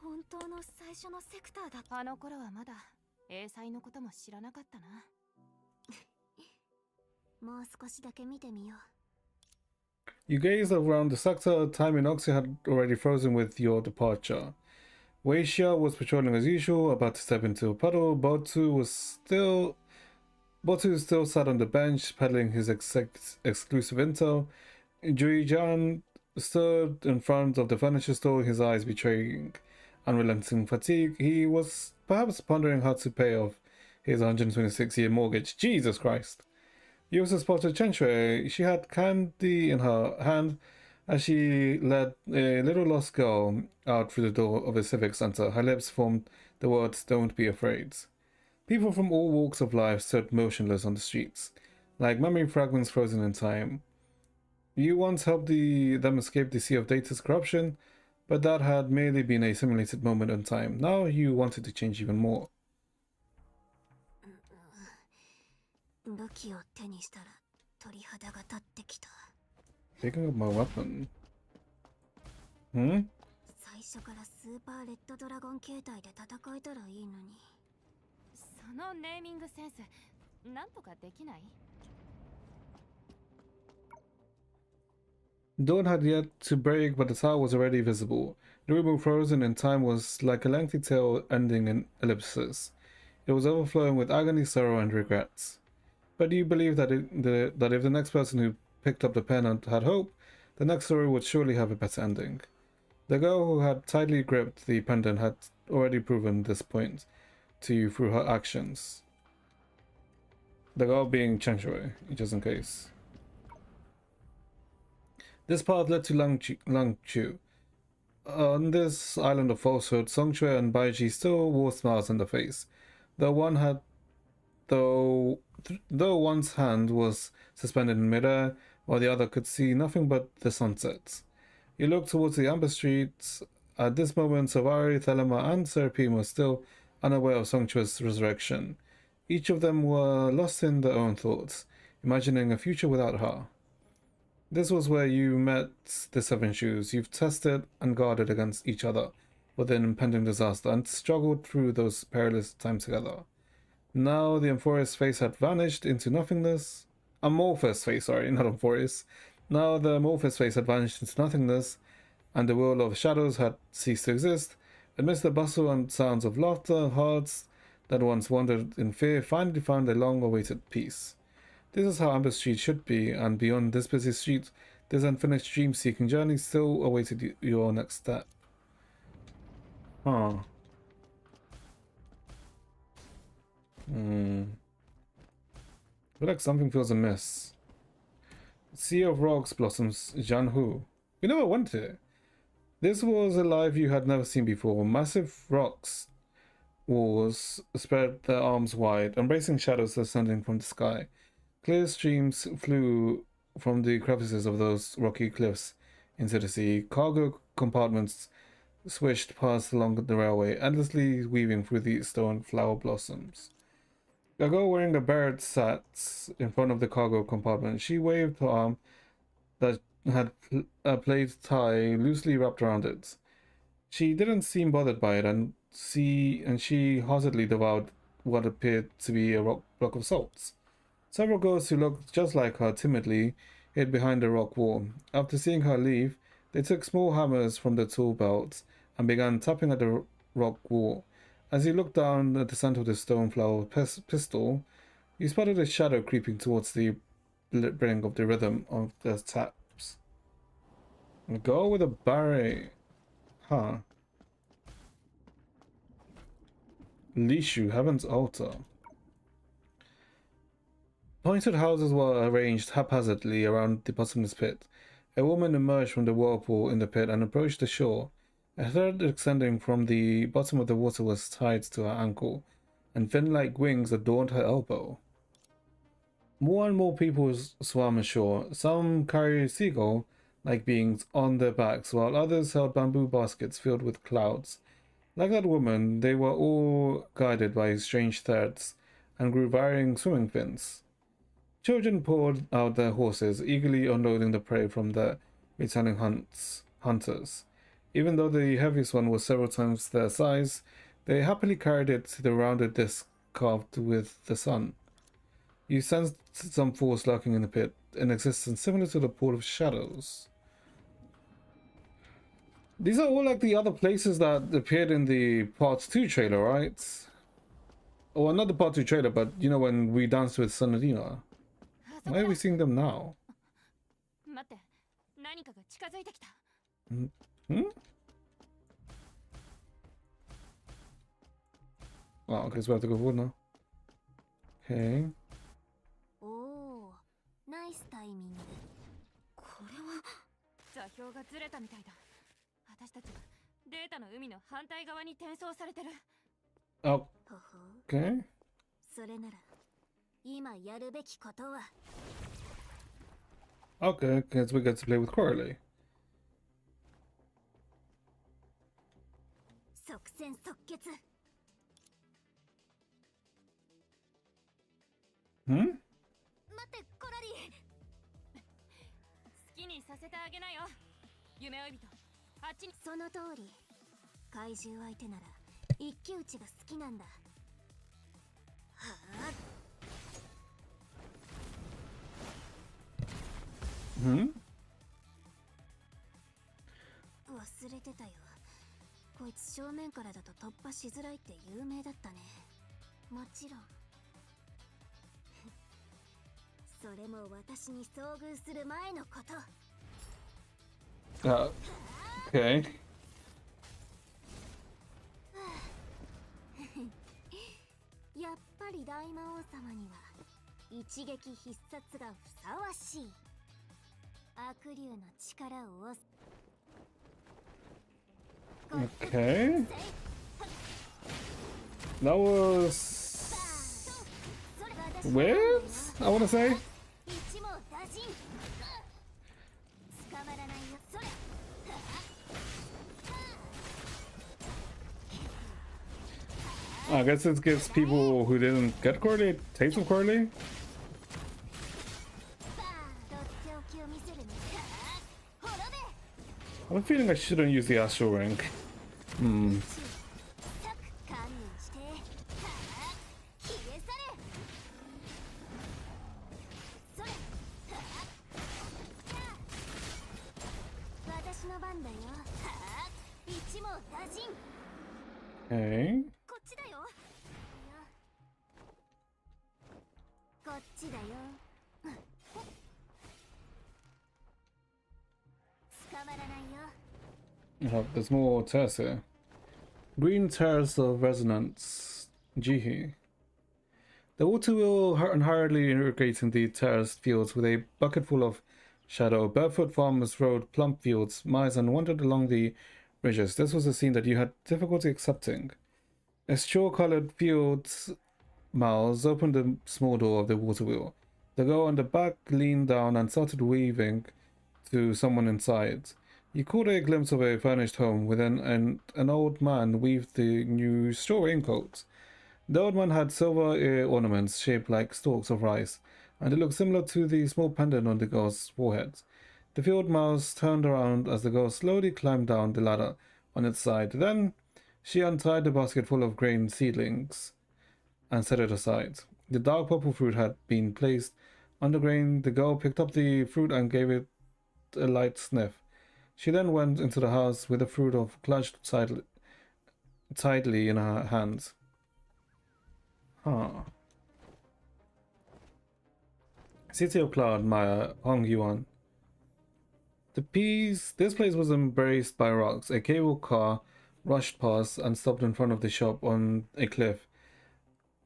本当の最初のセクターだった。あの頃はまだ英才のことも知らなかったな。もう少しだけ見てみよう。 You gazed around the sector. Time in Oxia had already frozen with your departure. Waisha was patrolling as usual, about to step into a puddle. Botu still sat on the bench, peddling his exclusive intel. Juijan stood in front of the furniture store, his eyes betraying unrelenting fatigue. He was perhaps pondering how to pay off his 126-year mortgage. Jesus Christ. You also spotted Chenchue. She had candy in her hand as she led a little lost girl out through the door of a civic center. Her lips formed the words, "Don't be afraid." People from all walks of life stood motionless on the streets, like memory fragments frozen in time. You once helped them escape the sea of data's corruption, but that had merely been a simulated moment in time. Now you wanted to change even more. 武器を手にしたら鳥肌が立ってきた。 Picking up my weapon. Hmm? 最初からスーパーレッドドラゴン形態で戦えたらいいのに。そのネーミングセンスなんとかできない？ Dawn had yet to break, but the tower was already visible. The ribbon frozen in time was like a lengthy tale ending in ellipses. It was overflowing with agony, sorrow, and regrets. But you believe that that if the next person who picked up the pen and had hope, the next story would surely have a better ending. The girl who had tightly gripped the pendant had already proven this point to you through her actions. The girl being Chenchue, just in case. This path led to Langchu. On this island of falsehood, Songchue and Baiji still wore smiles on their face, though one's hand was suspended in midair, while the other could see nothing but the sunsets. You looked towards the amber streets. At this moment, Savari, Thelema, and Seraphim were still unaware of Songchue's resurrection. Each of them were lost in their own thoughts, imagining a future without her. This was where you met the Seven Shoes. You've tested and guarded against each other with an impending disaster and struggled through those perilous times together. Now the Amphorous face had vanished into nothingness. Amorphous face, sorry, not Amphorous. Now the amorphous face had vanished into nothingness, and the world of shadows had ceased to exist. Amidst the bustle and sounds of laughter, hearts that once wandered in fear finally found a long-awaited peace. This is how Amber Street should be, and beyond this busy street, this unfinished dream-seeking journey still awaited your next step. Huh. I feel like something feels amiss. Sea of Rocks blossoms, Janhu. We never went here. This was a life you had never seen before. Massive rocks walls spread their arms wide, embracing shadows descending from the sky. Clear streams flew from the crevices of those rocky cliffs into the sea. Cargo compartments swished past along the railway, endlessly weaving through the stone flower blossoms. A girl wearing a beret sat in front of the cargo compartment. She waved her arm that had a plaid tie loosely wrapped around it. She didn't seem bothered by it, and she haughtily devoured what appeared to be a block of salt. Several girls who looked just like her timidly hid behind a rock wall. After seeing her leave, they took small hammers from the tool belt and began tapping at the rock wall. As he looked down at the center of the stone flower pistol, he spotted a shadow creeping towards the brink of the rhythm of the taps. A girl with a beret. Huh. Lishu, Heaven's Altar. Pointed houses were arranged haphazardly around the bottomless pit. A woman emerged from the whirlpool in the pit and approached the shore. A thread extending from the bottom of the water was tied to her ankle, and fin-like wings adorned her elbow. More and more people swam ashore. Some carried seagull-like beings on their backs, while others held bamboo baskets filled with clouds. Like that woman, they were all guided by strange threads and grew varying swimming fins. Children poured out their horses, eagerly unloading the prey from their returning hunters. Even though the heaviest one was several times their size, they happily carried it to the rounded disc carved with the sun. You sensed some force lurking in the pit, an existence similar to the Pool of Shadows. These are all like the other places that appeared in the Part 2 trailer, right? Or not the Part 2 trailer, but you know when we danced with Sanadina. Why are we seeing them now? Hmm? Oh, okay, so we have to go forward now. Okay. おお、ナイスタイミング。これは座標がずれたみたいだ。私たちはデータの海の反対側に転送されてる。Oh, ほほう。 okay. それなら今やるべきことは Okay, because we get to play with Coralie. 即戦即決。 Hmm? 待ってコラリー。好きにさせてあげなよ。夢追い人。あっちに。その通り。怪獣相手なら一騎打ちが好きなんだ。はあ。 Hmm? 忘れてたよ。こいつ正面からだと突破しづらいって有名だったね。もちろん。それも私に遭遇する前のこと。Okay. やっぱり大魔王様には一撃必殺がふさわしい。悪竜の力を押す。 Okay. That was weird, I want to say. 一網打尽。捕まらないよ。それ。 I guess it gives people who didn't get Coralie a taste of Coralie. バーとっておきを見せるね。滅べ。 I have a feeling I shouldn't use the astral ring. Hmm. 堪忍して。消え去れ。それ。私の番だよ。一網打尽。 Okay. こっちだよ。こっちだよ。捕まらないよ。 There's more tears here. Green tears of resonance. Jihi. The water wheel hurriedly irrigating the terraced fields with a bucket full of shadow. Barefoot farmers rode plump fields, miles, and wandered along the ridges. This was a scene that you had difficulty accepting. A straw-colored field mouse opened the small door of the water wheel. The girl on the back leaned down and started waving to someone inside. You caught a glimpse of a furnished home within an old man weaved the new straw raincoat. The old man had silver ear ornaments shaped like stalks of rice, and it looked similar to the small pendant on the girl's forehead. The field mouse turned around as the girl slowly climbed down the ladder on its side. Then she untied the basket full of grain seedlings and set it aside. The dark purple fruit had been placed on the grain. The girl picked up the fruit and gave it a light sniff. She then went into the house with the fruit clutched tightly in her hands. Huh. City of Cloud, Maya, Hong Yuan. This place was embraced by rocks. A cable car rushed past and stopped in front of the shop on a cliff,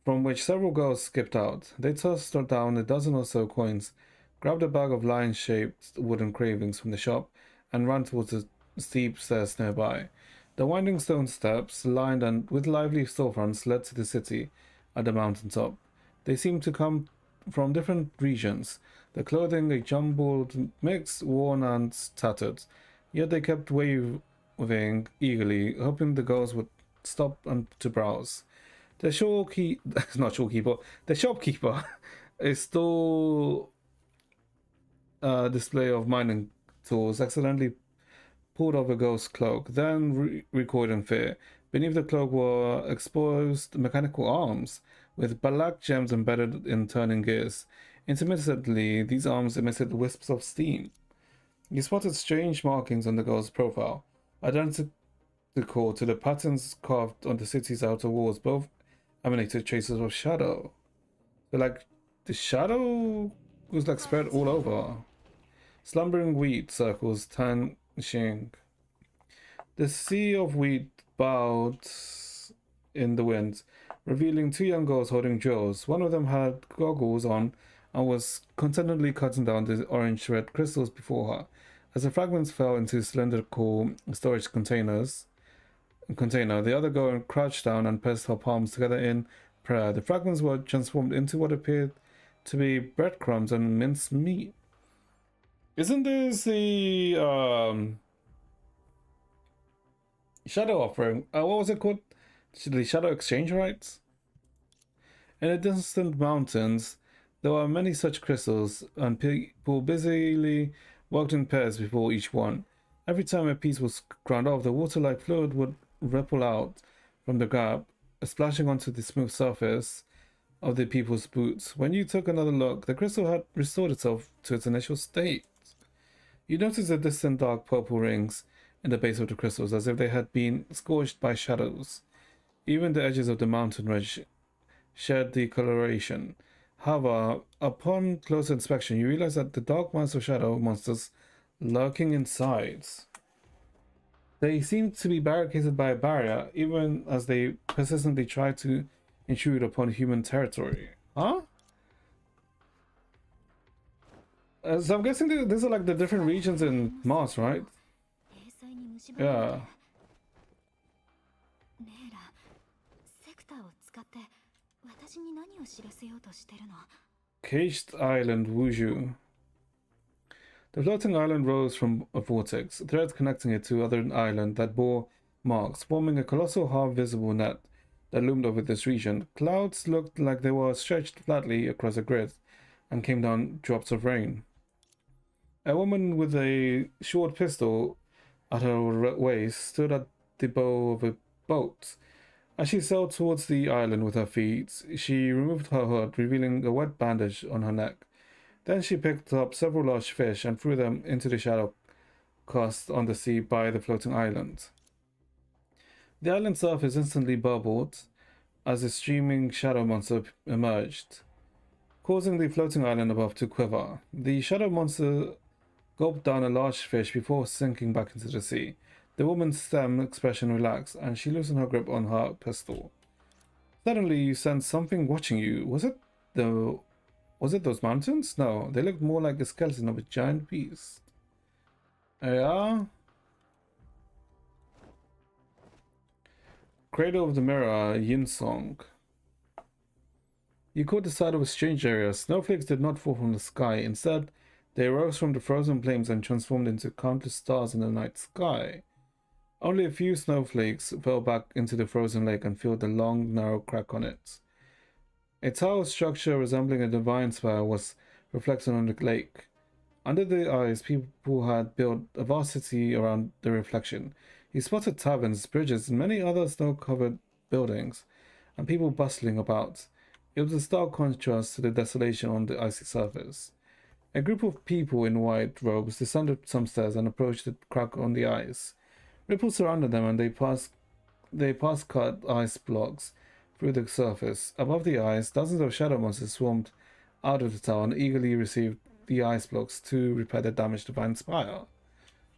from which several girls skipped out. They tossed down a dozen or so coins, grabbed a bag of lion-shaped wooden cravings from the shop, and ran towards the steep stairs nearby. The winding stone steps, lined and with lively storefronts, led to the city at the mountaintop. They seemed to come from different regions, their clothing a jumbled mix, worn and tattered. Yet they kept waving eagerly, hoping the girls would stop and to browse. The shopkeeper, a store display of mining tools, accidentally pulled off a girl's cloak, then recoiled in fear. Beneath the cloak were exposed mechanical arms, with black gems embedded in turning gears. Intermittently, these arms emitted wisps of steam. You spotted strange markings on the girl's profile, identical to the patterns carved on the city's outer walls. Both emanated traces of shadow. So, like, the shadow was like spread all over. Slumbering wheat circles Tan Xing. The sea of wheat bowed in the wind, revealing two young girls holding drills. One of them had goggles on and was contentedly cutting down the orange-red crystals before her. As the fragments fell into cylindrical storage container, the other girl crouched down and pressed her palms together in prayer. The fragments were transformed into what appeared to be breadcrumbs and minced meat. Isn't this the Shadow offering? What was it called? The Shadow Exchange rights? In the distant mountains, there were many such crystals, and people busily worked in pairs before each one. Every time a piece was ground off, the water-like fluid would ripple out from the gap, splashing onto the smooth surface of the people's boots. When you took another look, the crystal had restored itself to its initial state. You noticed the distant dark purple rings in the base of the crystals, as if they had been scorched by shadows. Even the edges of the mountain ridge shared the coloration. However, upon closer inspection, you realize that the dark mass of shadow monsters lurking inside. They seem to be barricaded by a barrier, even as they persistently try to intrude upon human territory. Huh? So I'm guessing these are like the different regions in Mars, right? Yeah. Caged Island, Wuju. The floating island rose from a vortex, threads connecting it to other island that bore marks, forming a colossal half-visible net that loomed over this region. Clouds looked like they were stretched flatly across a grid, and came down drops of rain. A woman with a short pistol at her waist stood at the bow of a boat. As she sailed towards the island with her feet, she removed her hood, revealing a wet bandage on her neck. Then she picked up several large fish and threw them into the shadow cast on the sea by the floating island. The island surface instantly bubbled as a streaming shadow monster emerged, causing the floating island above to quiver. The shadow monster gulped down a large fish before sinking back into the sea. The woman's stem expression relaxed, and she loosened her grip on her pistol. Suddenly, you sensed something watching you. Was it those mountains? No, they looked more like a skeleton of a giant beast. Yeah. Cradle of the Mirror, Yin Song. You caught the sight of a strange area. Snowflakes did not fall from the sky. Instead, they rose from the frozen plains and transformed into countless stars in the night sky. Only a few snowflakes fell back into the frozen lake and filled the long, narrow crack on it. A tall structure resembling a divine spire was reflected on the lake. Under the eyes, people had built a vast city around the reflection. He spotted taverns, bridges, and many other snow-covered buildings, and people bustling about. It was a stark contrast to the desolation on the icy surface. A group of people in white robes descended some stairs and approached the crack on the ice. Ripples surrounded them, and they passed cut ice blocks through the surface. Above the ice, dozens of shadow monsters swarmed out of the tower and eagerly received the ice blocks to repair the damaged divine spire.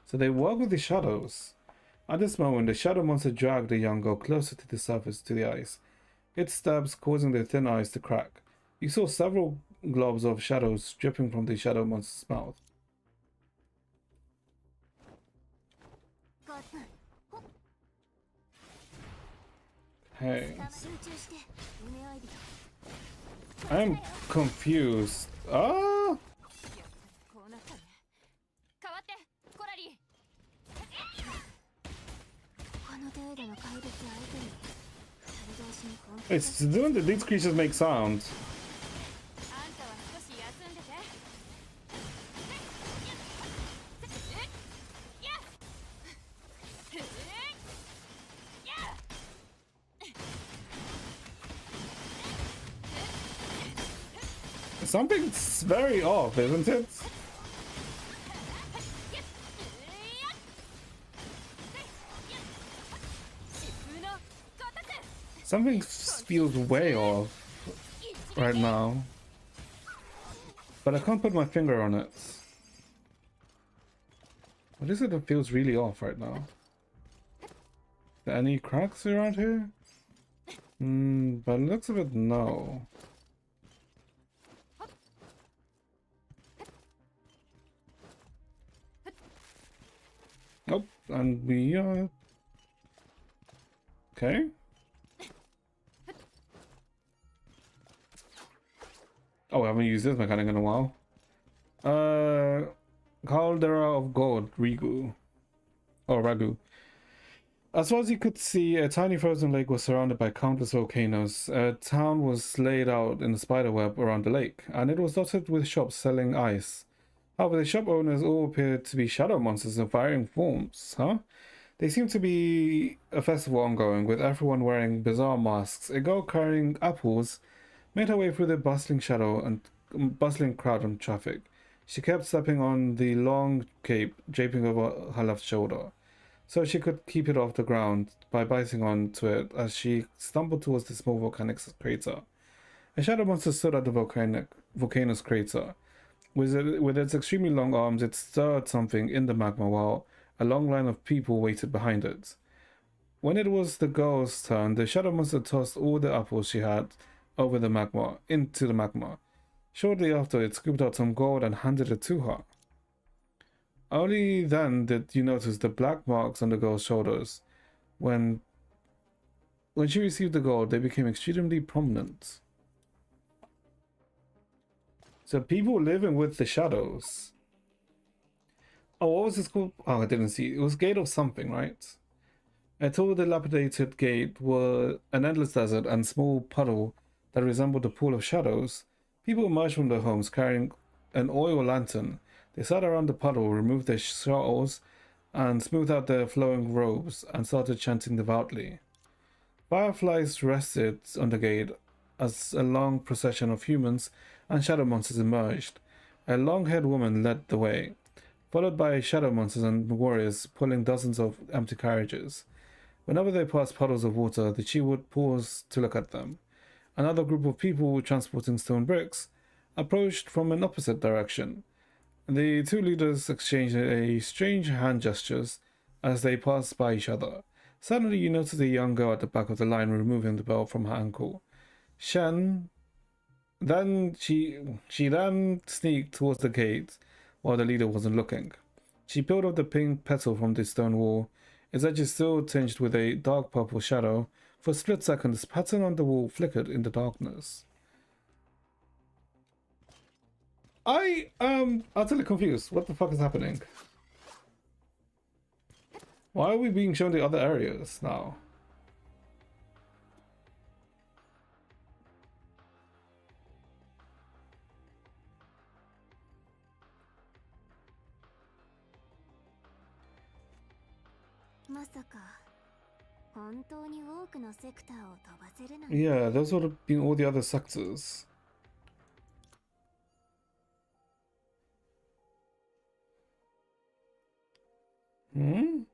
So they work with the shadows. At this moment, the shadow monster dragged the young girl closer to the surface to the ice, its stabs causing the thin ice to crack. You saw several globs of shadows dripping from the shadow monster's mouth. Hey. I am confused. Ah! こうなったね。変わって、コラリー。この程度の怪物相手に二人同士に本気 It's doing that these creatures make sound. あんたは少し休んでて。Something's very off, isn't it? Something feels way off right now. But I can't put my finger on it. What is it that feels really off right now? Are there any cracks around here? By the looks of it, no. Nope, and we are... Okay. Oh, I haven't used this mechanic in a while. Caldera of Gold, Rigu. Or Ragu. As far as you could see, a tiny frozen lake was surrounded by countless volcanoes. A town was laid out in a spiderweb around the lake, and it was dotted with shops selling ice. However, the shop owners all appeared to be shadow monsters in varying forms, huh? They seemed to be a festival ongoing, with everyone wearing bizarre masks. A girl carrying apples made her way through the bustling crowd and traffic. She kept stepping on the long cape draping over her left shoulder, so she could keep it off the ground by biting onto it as she stumbled towards the small volcanic crater. A shadow monster stood at the volcano's crater. With its extremely long arms, it stirred something in the magma while a long line of people waited behind it. When it was the girl's turn, the shadow monster tossed all the apples she had over the magma, into the magma. Shortly after, it scooped out some gold and handed it to her. Only then did you notice the black marks on the girl's shoulders. When she received the gold, they became extremely prominent. So people living with the shadows. Oh, what was this called? Oh, I didn't see. It was Gate of something, right? A tall, dilapidated gate were an endless desert and small puddle that resembled a pool of shadows. People emerged from their homes carrying an oil lantern. They sat around the puddle, removed their shawls, and smoothed out their flowing robes, and started chanting devoutly. Fireflies rested on the gate as a long procession of humans and shadow monsters emerged. A long-haired woman led the way, followed by shadow monsters and warriors pulling dozens of empty carriages. Whenever they passed puddles of water, the chi would pause to look at them. Another group of people transporting stone bricks approached from an opposite direction. The two leaders exchanged a strange hand gestures as they passed by each other. Suddenly you noticed a young girl at the back of the line removing the belt from her ankle. She then sneaked towards the gate while the leader wasn't looking. She peeled off the pink petal from the stone wall Its edge is still tinged with a dark purple shadow. For a split second, this pattern on the wall flickered in the darkness. I am utterly confused. What the fuck is happening? Why are we being shown the other areas now? Yeah, those would have been all the other sectors. Hmm?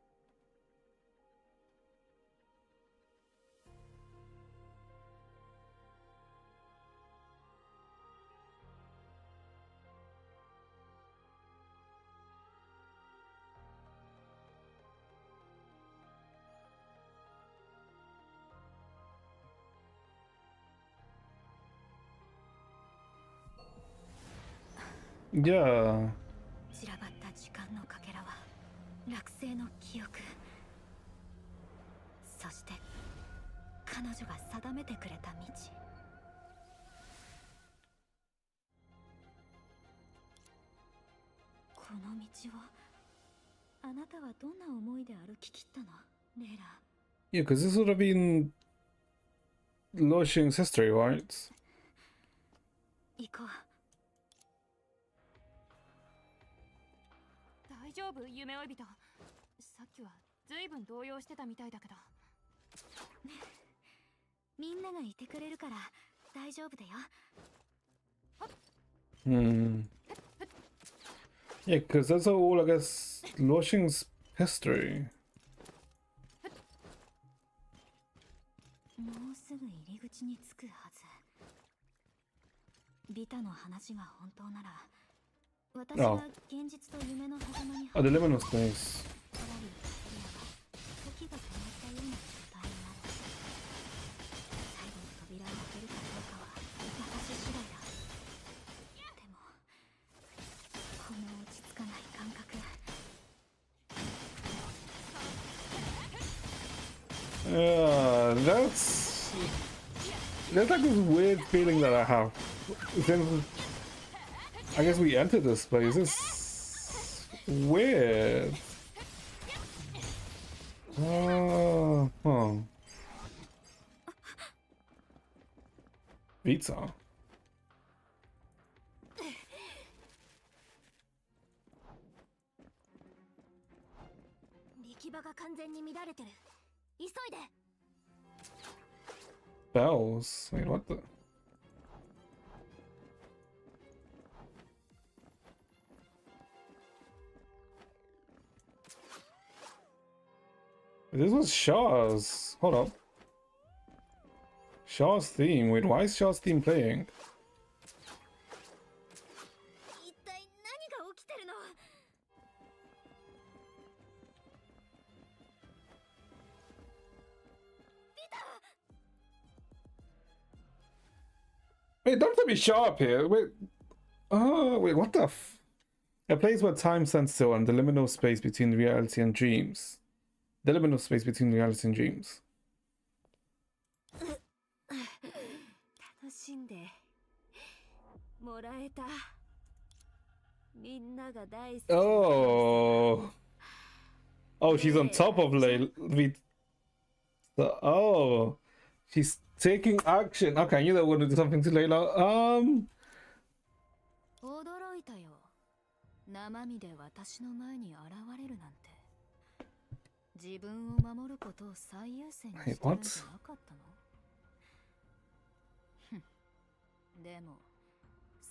Yeah. 散らばった時間のかけらは落星の記憶。そして彼女が定めてくれた道。この道をあなたはどんな思いで歩き切ったの、レイラ。Yeah, because this would have been Luoxing's history, right? 行こう。大丈夫、夢追い人。さっきはずいぶん動揺してたみたいだけど。みんながいてくれるから大丈夫だよ。Hmm. Yeah, because that's all, I guess, Luoxing's history. もうすぐ入り口に着くはず。ビタの話が本当なら、私は現実と夢の狭間に Oh, the liminal space. さらに時が止まったような状態になった。最後に扉を開けるかどうかは私次第だ。でもこの落ち着かない感覚。Yeah, that's like this weird feeling that I have. Since I guess we entered this place. It's weird. Huh. Pizza. 力場が完全に乱れてる。急いで。 Bells? Wait, what the? This was Shaw's. Hold up. Shaw's theme. Wait, why is Shaw's theme playing? 一体何が起きてるの？ Wait, don't let me show up here. Wait. Oh, wait, what the f? A place where time stands still and the liminal space between reality and dreams. The liminal space between reality and dreams. 楽しんでもらえた。みんなが大好き。Oh. Oh, she's on top of Oh. She's taking action. Okay, I knew they were going to do something to Layla. 驚いたよ。生身で私の前に現れるなんて。自分を守ることを最優先にしてるんじゃなかったの？でも、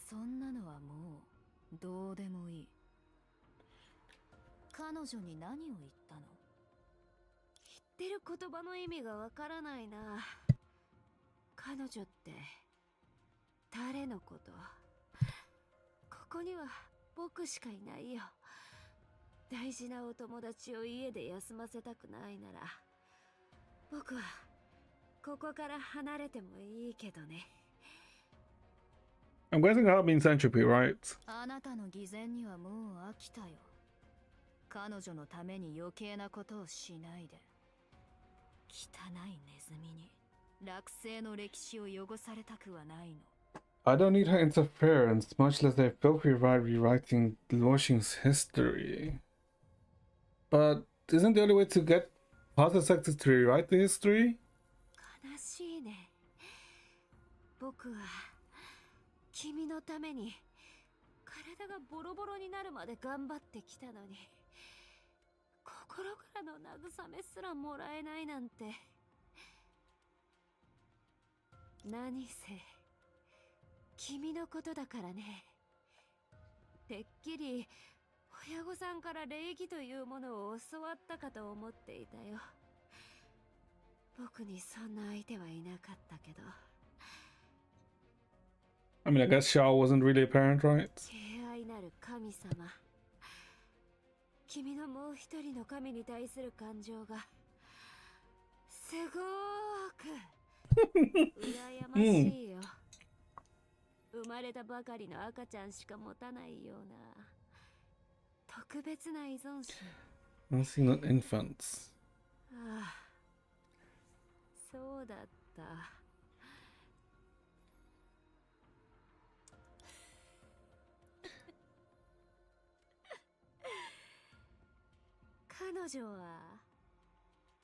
そんなのはもうどうでもいい。彼女に何を言ったの？言ってる言葉の意味がわからないな。彼女って誰のこと？ここには僕しかいないよ。大事なお友達を家で休ませたくないなら、僕はここから離れてもいいけどね。I'm guessing that means entropy, right? あなたの偽善にはもう飽きたよ。彼女のために余計なことをしないで。汚いネズミに落星の歴史を汚されたくはないの。I don't need her interference, much less their filthy right rewriting Washington's history. But isn't the only way to get past the sectors to rewrite the history? 悲しいね。僕は君のために体がボロボロになるまで頑張ってきたのに、心からの慰めすらもらえないなんて。何せ君のことだからね。てっきり親御さんから礼儀というものを教わったかと思っていたよ。僕にそんな相手はいなかったけど。I mean, I guess Shao wasn't really a parent, right? 敬愛なる神様。君のもう一人の神に対する感情がすごーく羨ましいよ。生まれたばかりの赤ちゃんしか持たないような特別な依存心。Mostly not infants. ああ、そうだった。彼女は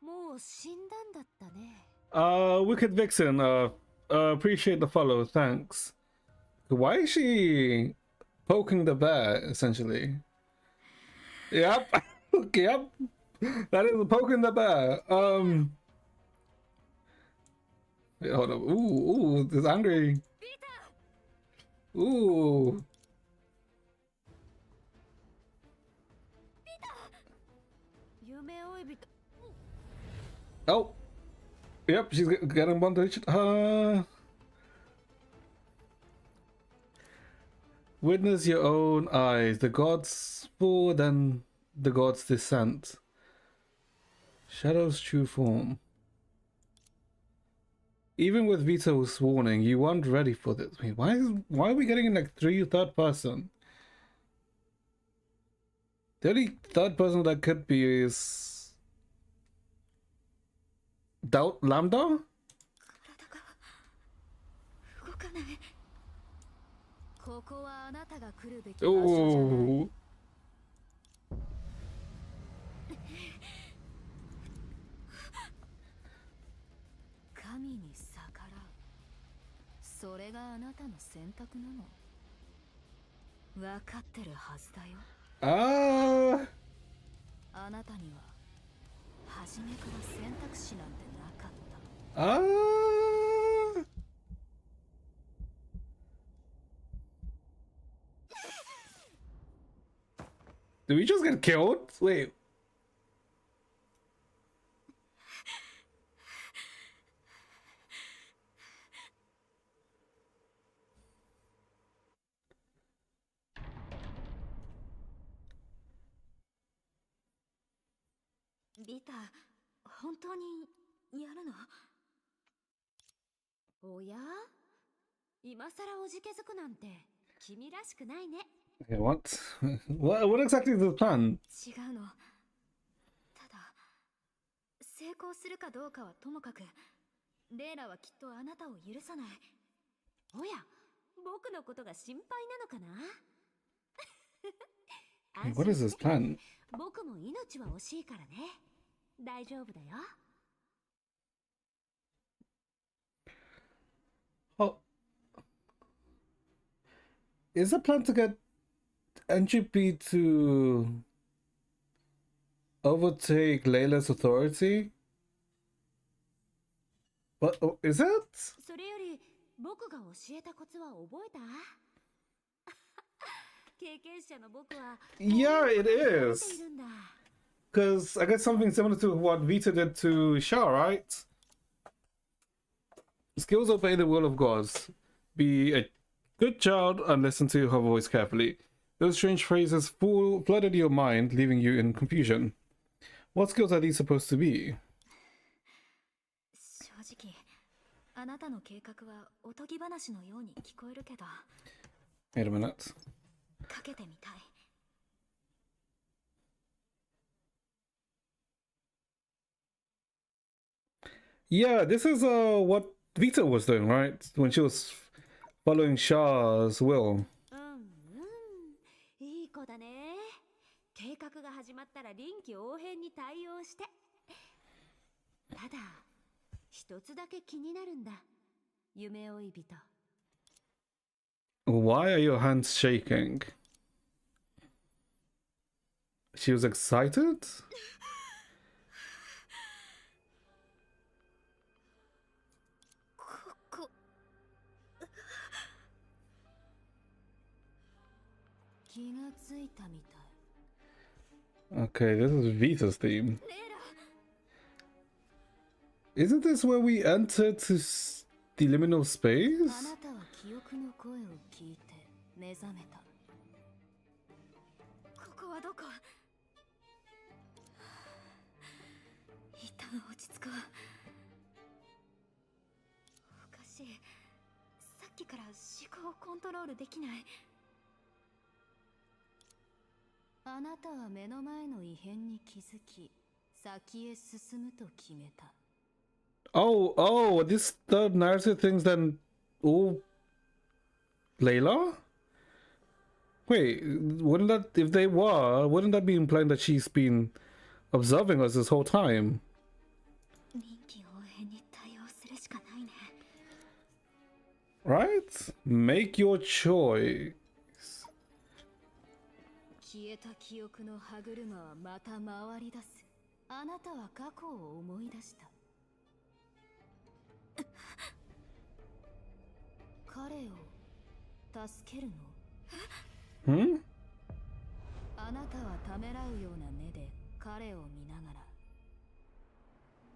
もう死んだんだったね。Wicked Vixen, appreciate the follow, thanks. Why is she poking the bear, essentially? Yep, yep, that is poking the bear. Wait, hold up, ooh, it's angry. Ooh. Oh, yep, she's getting bondage. Witness your own eyes. The gods fall, then the gods descent. Shadow's true form. Even with Vito's warning, you weren't ready for this. Wait, why are we getting like third person? The only third person that could be is Doubt Lambda? ここはあなたが来るべき場所じゃない。Oh. 神に逆らう。それがあなたの選択なの。分かってるはずだよ。あなたには初めから選択肢なんてなかった。Did we just get killed? Wait. Vita、本当にやるの？おや？今さらおじけづくなんて君らしくないね。Okay, what? What exactly is the plan? 違うの。ただ、成功するかどうかはともかく、レイラはきっとあなたを許さない。おや、僕のことが心配なのかな？ What is this plan? 僕も命は惜しいからね。大丈夫だよ。Oh. Is the plan to get NGP to overtake Layla's authority? What? Oh, is it? それより僕が教えたコツは覚えた？経験者の僕は Yeah, it て is. いるんだ。Because I guess something similar to what Vita did to Shah, right? Skills obey the will of gods. Be a good child and listen to her voice carefully. Those strange phrases flooded your mind, leaving you in confusion. What skills are these supposed to be? 正直、あなたの計画はおとぎ話のように聞こえるけど。Wait a minute. かけてみたい。Yeah, this is what Vita was doing, right? When she was following Shah's will. いい子だね。計画が始まったら臨機応変に対応して。ただ一つだけ気になるんだ。夢追い人。Why are your hands shaking? She was excited? Okay, this is Vita's theme. Isn't this where we enter to the liminal space? あなたは記憶の声を聞いて目覚めた。ここはどこ？一旦落ち着こう。おかしい。さっきから思考をコントロールできない。あなたは目の前の異変に気づき、先へ進むと決めた。Oh, this the narrative things then all Layla? Wait, wouldn't that be implying that she's been observing us this whole time? 臨機応変に対応するしかないね。Right? Make your choice. 消えた記憶の歯車はまた回り出す。あなたは過去を思い出した。彼を助けるの？ Hmm? あなたはためらうような目で彼を見なが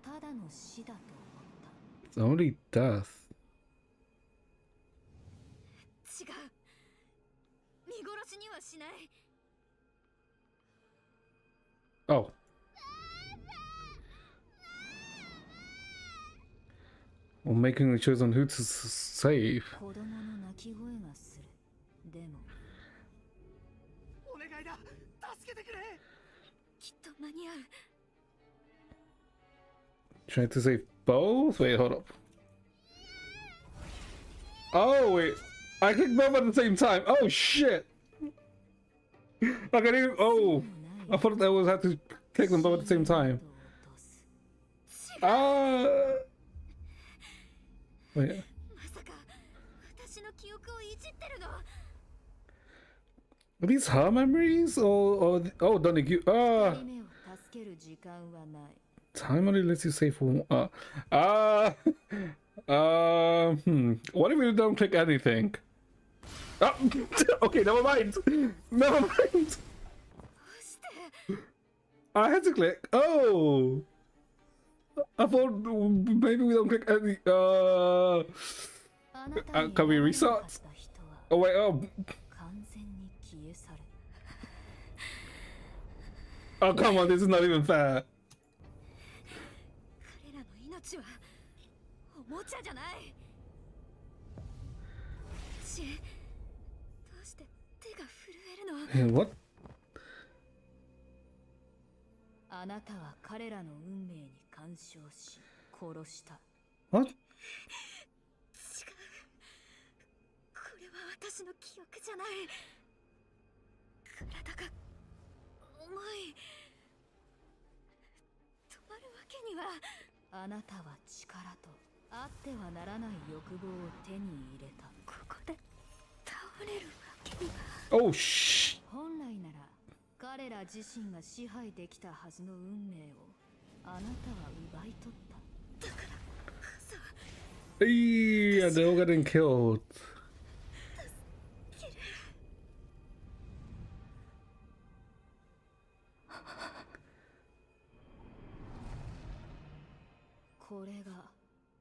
ら、ただの死だと思った。 It's only death. 違う。見殺しにはしない。 Oh. Well, making a choice on who to save. 子供の泣き声がする。でもお願いだ。助けてくれ。きっと間に合う。 Trying to save both? Wait, hold up. Oh, wait. I clicked both at the same time. Oh, shit. I can't even. Oh. I thought that was had to click them both at the same time. Wait. まさか私の記憶をいじってるの？ Are these her memories? Oh, Donnie, you. 夢を助ける時間はない。 Time only lets you save for. What if we don't click anything? Oh, okay, never mind. Never mind. I had to click. Oh, I thought maybe we don't click any. Can we restart? Oh wait. Oh. Oh come on! This is not even fair. 彼らの命はおもちゃじゃない。どうして手が震えるの？ What? あなたは彼らの運命に干渉し殺した。 What? 違う。これは私の記憶じゃない。体が重い。止まるわけには。あなたは力とあってはならない欲望を手に入れた。ここで倒れるわけには。 Oh shh. 本来なら彼ら自身が支配できたはずの運命をあなたは奪い取った。だからこそ。Yeah, they're all getting killed. これが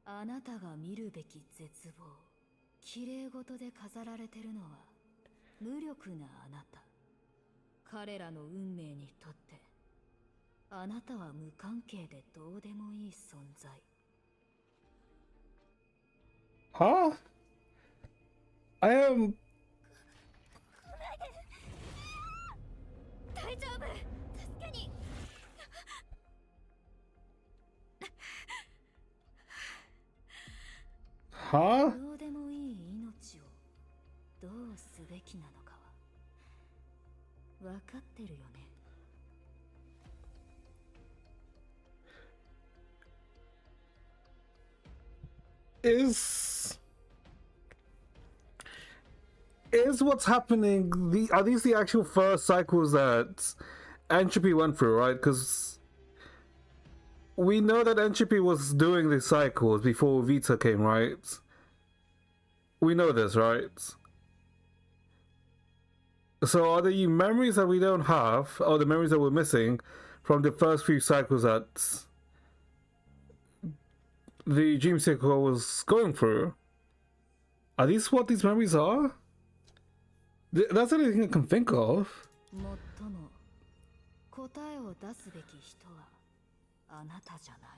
あなたが見るべき絶望。綺麗事で飾られてるのは無力なあなた。彼らの運命にとってあなたは無関係でどうでもいい存在。 Huh? I am. 大丈夫。助けに。Huh? どうでもいい命をどうすべきなのかは分かってるよね。Is what's happening are these the actual first cycles that Entropy went through, right? Because we know that Entropy was doing these cycles before Vita came, right? We know this, right? So are the memories that we don't have, or the memories that we're missing from the first few cycles that the Dream Cycle was going through, are these what these memories are? That's the only thing I can think of. もっとも答えを出すべき人はあなたじゃない。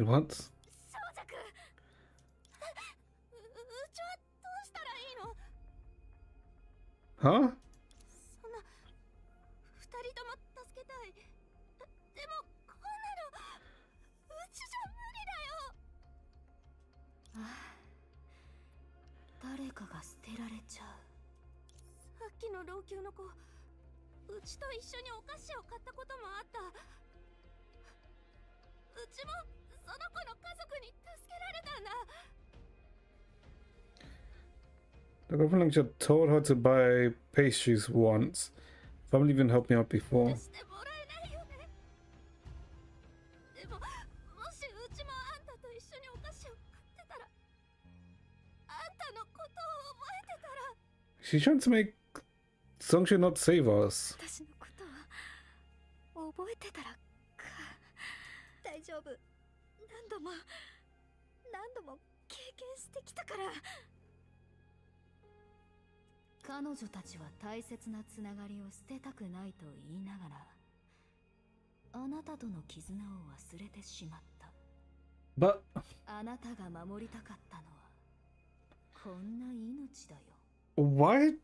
What? うちはどうしたらいいの？ Huh? そんな二人とも助けたい。でもこんなのうちじゃ無理だよ。ああ、誰かが捨てられちゃう。さっきの老朽の子、うちと一緒にお菓子を買ったこともあった。うちもその子の家族に助けられたんだ。The girlfriend lecture told her to buy pastries once. Family even helped me out before. してもらえないよね。でも、もしうちもあんたと一緒にお菓子を買ってたら、あんたのことを覚えてたら。 She's trying to make Sungshu not save us. 私のことは覚えてたらか。大丈夫。何度も経験してきたから。彼女たちは大切なつながりを捨てたくないと言いながら、あなたとの絆を忘れてしまった。 But あなたが守りたかったのはこんな命だよ。 why?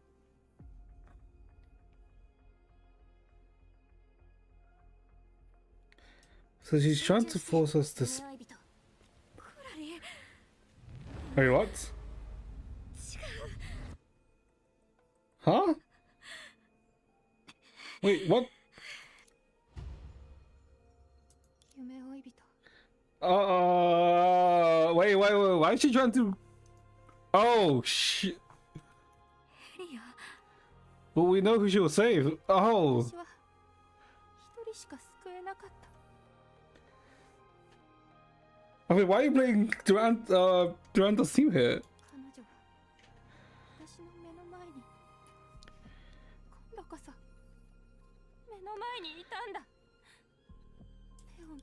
So she's trying to force us to. Wait, what? Huh? Wait, what? 夢追い人。Wait, why is she trying to? Oh, shit. エリア、 But we know who she will save. Oh. 私は一人しか救えなかった。 I mean, why are you playing Duranta's team here? 彼女は私の目の前に、今度こそ目の前にいたんだ。レオン、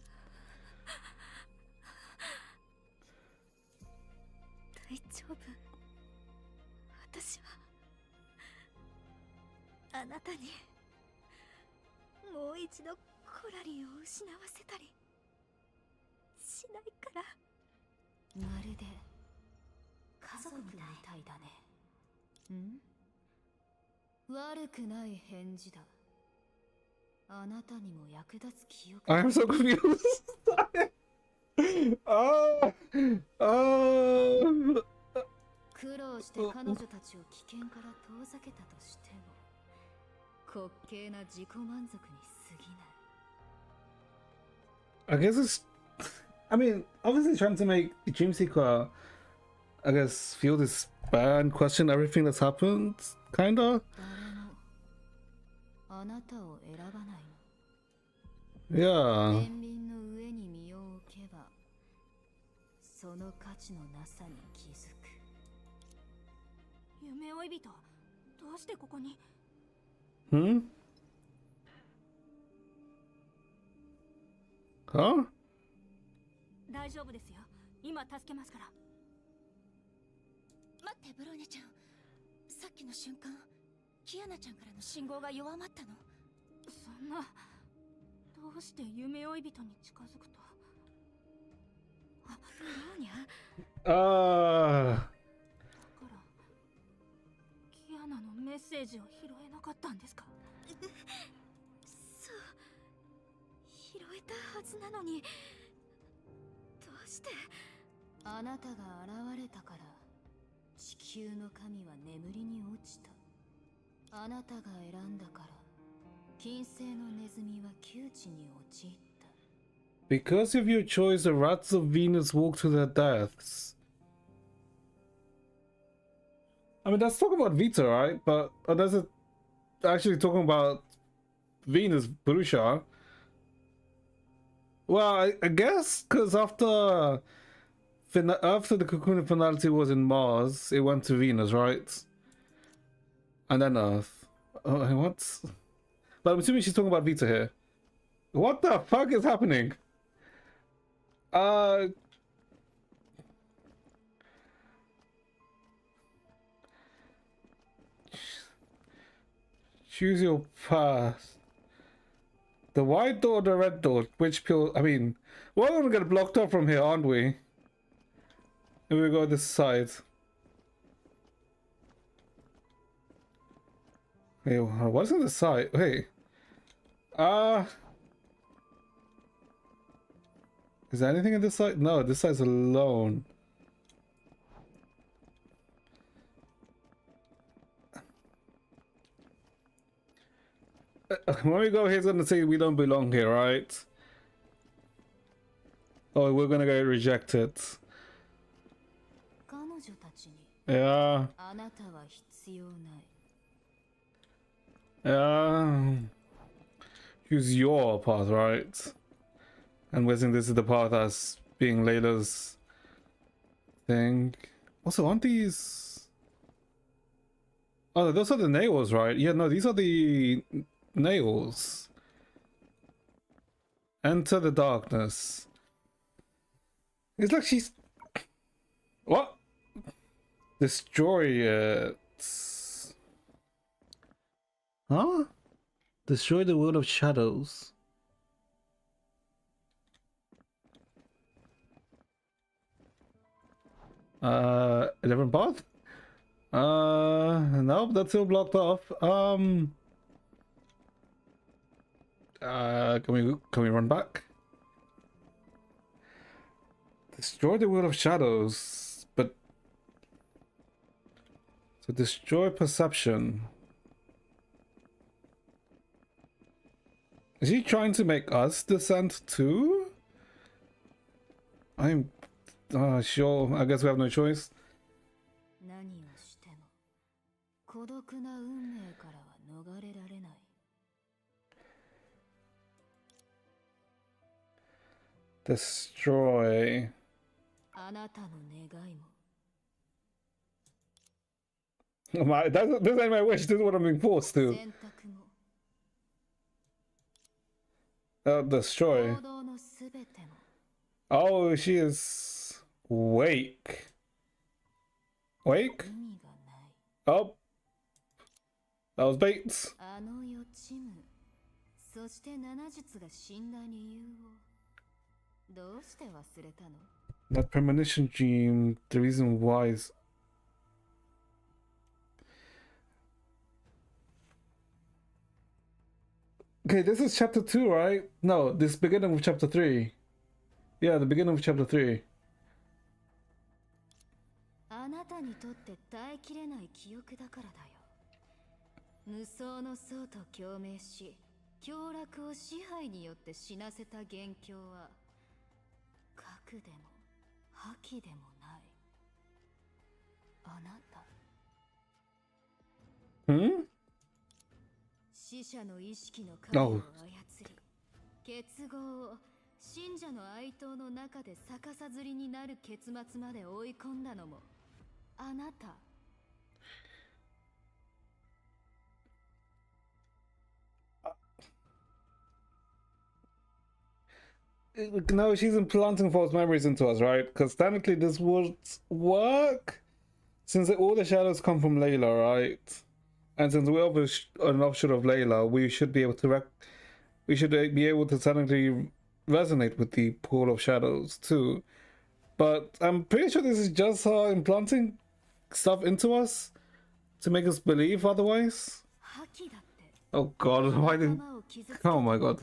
大丈夫。私はあなたにもう一度コラリーを失わせたりしないから。まるで家族みたいだね。ん？悪くない返事だ。あなたにも役立つ記憶。 I'm so confused. Oh. 苦労して彼女たちを危険から遠ざけたとしても滑稽な自己満足に過ぎない。 I guess it's. I mean, obviously trying to make the Dream Seeker, I guess, feel this bad and question everything that's happened, kinda. 誰もあなたを選ばないの。 Yeah. 天秤の上に身を置けばその価値のなさに気づく。夢追い人、どうしてここに？ Hmm? Huh? 大丈夫ですよ。今助けますから。待って、ブローネちゃん。さっきの瞬間、キアナちゃんからの信号が弱まったの。そんな、どうして夢追い人に近づくと。あ、ブローニャ。だからキアナのメッセージを拾えなかったんですか？そう、拾えたはずなのにして。あなたが現れたから地球の神は眠りに落ちた。あなたが選んだから金星のネズミは窮地に陥った。 Because of your choice, the rats of Venus walk to their deaths. I mean, that's talking about Vita, right? But that's actually talking about Venus, Purusha. Well, I guess because after the Cocoon finality was in Mars, it went to Venus, right? And then Earth. Oh, what? But I'm assuming she's talking about Vita here. What the fuck is happening? Choose your path. The white door or the red door? Which pill? I mean, we're gonna get blocked off from here, aren't we? If we go this side. Hey, what's on the side? Hey. Is there anything on this side? No, this side's alone. When we go, he's gonna say we don't belong here, right? Oh, we're gonna get rejected. Yeah. Yeah. Choose your path, right? I'm guessing this is the path as being Layla's thing. Also, aren't these... Oh, those are the nails, right? Yeah, no, these are the nails. Enter the darkness. It's like she's... What? Destroy it. Huh? Destroy the world of shadows. A different path? Nope, that's still blocked off. Can we run back? Destroy the world of shadows, but so destroy perception. Is he trying to make us descend too? I'm sure. I guess we have no choice. Destroy. This ain't my wish. This is what I'm being forced to. Destroy. Oh, she is wake. Wake? Oh. That was bait. That premonition dream, the reason why is... Okay, this is chapter 2, right? No, this is beginning of chapter 3. Yeah, the beginning of chapter 3. Hmm? 死者の意識の影を操り、結合を信者の愛党の中で逆さづりになる結末まで追い込んだのもあなた。No, she's implanting false memories into us, right? Because technically this would work since all the shadows come from Layla, right? And since we're an offshoot of Layla, we should be able to technically resonate with the pool of shadows too. But I'm pretty sure this is just her implanting stuff into us to make us believe otherwise. Oh god, why didn't... Oh my god.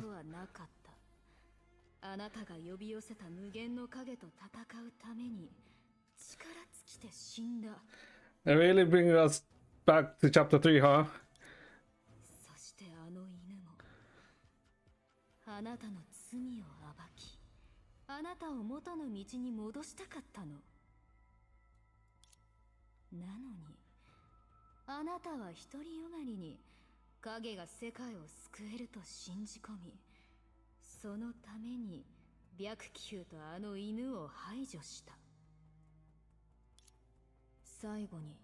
あなたが呼び寄せた無限の影と戦うために力尽きて死んだ。 They're really bringing us back to chapter 3, huh? そしてあの犬もあなたの罪を暴き、あなたを元の道に戻したかったの。なのにあなたは独りよがりに影が世界を救えると信じ込み、そのために白球とあの犬を排除した。最後に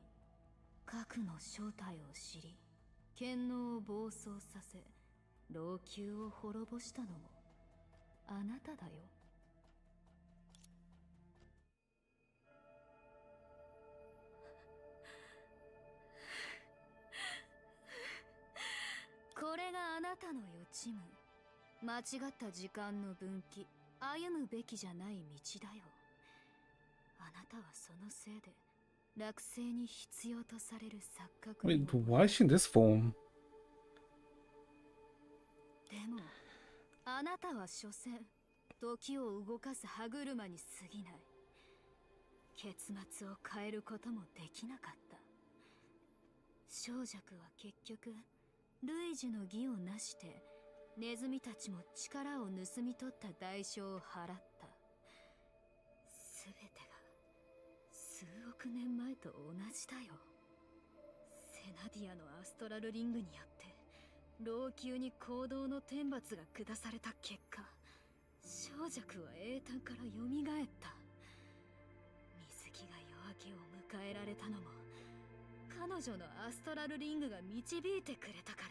核の正体を知り、権能を暴走させ老朽を滅ぼしたのもあなただよ。これがあなたの予知夢。間違った時間の分岐、歩むべきじゃない道だよ。あなたはそのせいで落星に必要とされる錯覚。 Wait, why is she in this form? でもあなたは所詮時を動かす歯車に過ぎない。結末を変えることもできなかった。小弱は結局類似の義をなしてネズミたちも力を盗み取った代償を払った。すべてが数億年前と同じだよ。セナディアのアストラルリングによって老朽に行動の天罰が下された結果、小弱は英単から蘇った。水木が夜明けを迎えられたのも彼女のアストラルリングが導いてくれたから。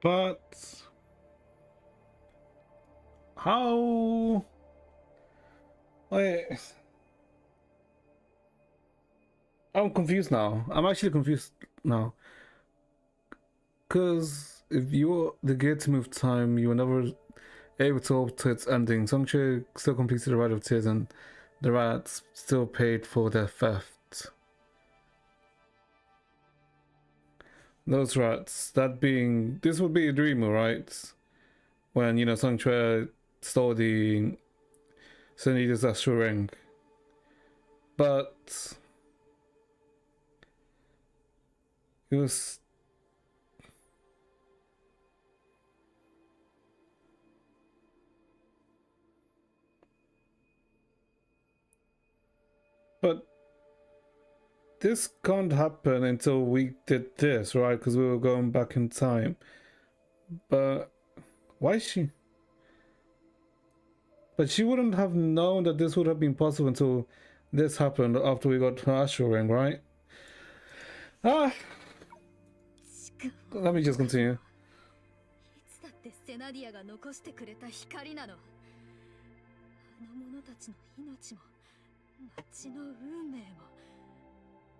But how? Wait, I'm confused now. I'm actually confused now. Because if you're the gate to move time, you were never able to alter its ending. Songche still completed the Rite of Tears, and the rats still paid for their theft. Those rats, that being, this would be a dreamer, right? When, you know, Songche stole the Sunita's astral ring. But it was... But this can't happen until we did this, right? Because we were going back in time. But why is she? But she wouldn't have known that this would have been possible until this happened after we got her astral ring, right? Ah! Let me just continue. いつだってセナディアが残してくれた光なの。あの者たちの命も町の運命も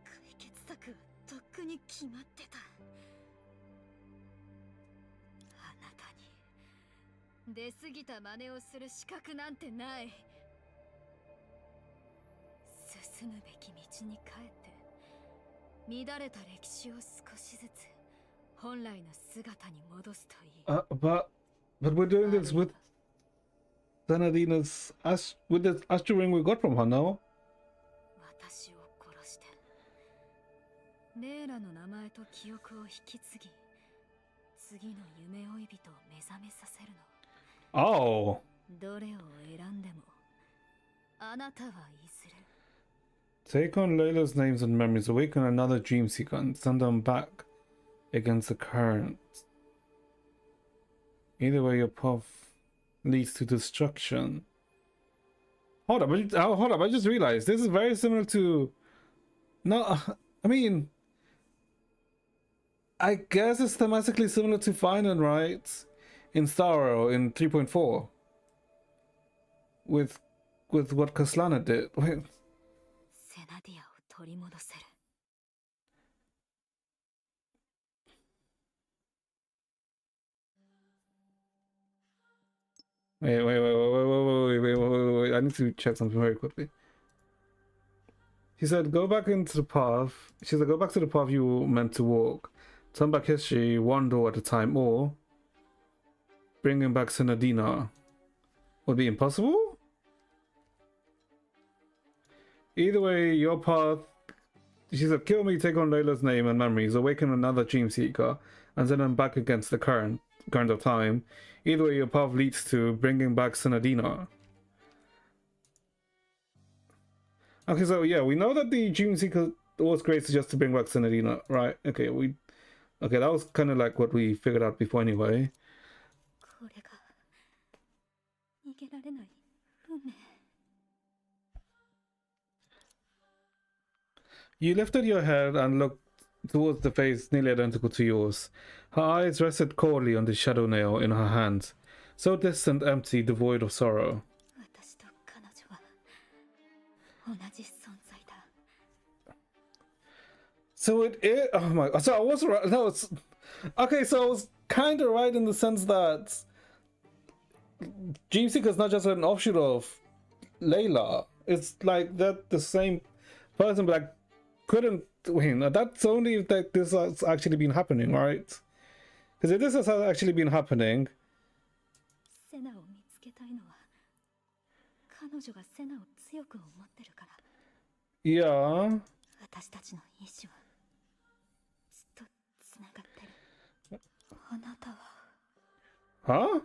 解決策はとっくに決まってた。あなたに出過ぎた真似をする資格なんてない。進むべき道に帰って乱れた歴史を少しずつ本来の姿に戻すといい。But we're doing this with Zanadina's with the astral ring we got from her, no? 私を殺してレイラの名前と記憶を引き継ぎ、次の夢追い人を目覚めさせるの。 Oh. どれを選んでもあなたはいずれ Take on Layla's names and memories, awaken another dream seeker, and send them back against the current. Either way, your path leads to destruction. Hold up, I just realized this is very similar to... No, I mean... I guess it's thematically similar to Final, right? In Starro, in 3.4. With what Kaslana did. Wait. セナディアを取り戻せる。 Wait. I need to check something very quickly. He said, go back into the path. She said, go back to the path you were meant to walk. Turn back history one door at a time, or bringing back Sinadina would be impossible? Either way, your path... She said, kill me, take on Layla's name and memories, awaken another dream seeker, and send them back against the current of time. Either way, your path leads to bringing back Sinadina. Okay, so yeah, we know that the dream seeker was created just to bring back Sinadina, right? Okay, that was kind of like what we figured out before anyway. You lifted your head and looked towards the face nearly identical to yours. Her eyes rested coldly on the shadow nail in her hand, so distant, empty, devoid of sorrow. So it oh my, so I was right. No, it's okay. So I was kind of right in the sense that Dream Seeker is not just an offshoot of Layla. It's like that the same person, but like couldn't win. That's only if that this has actually been happening, right? Because if this has actually been happening. Yeah. Huh?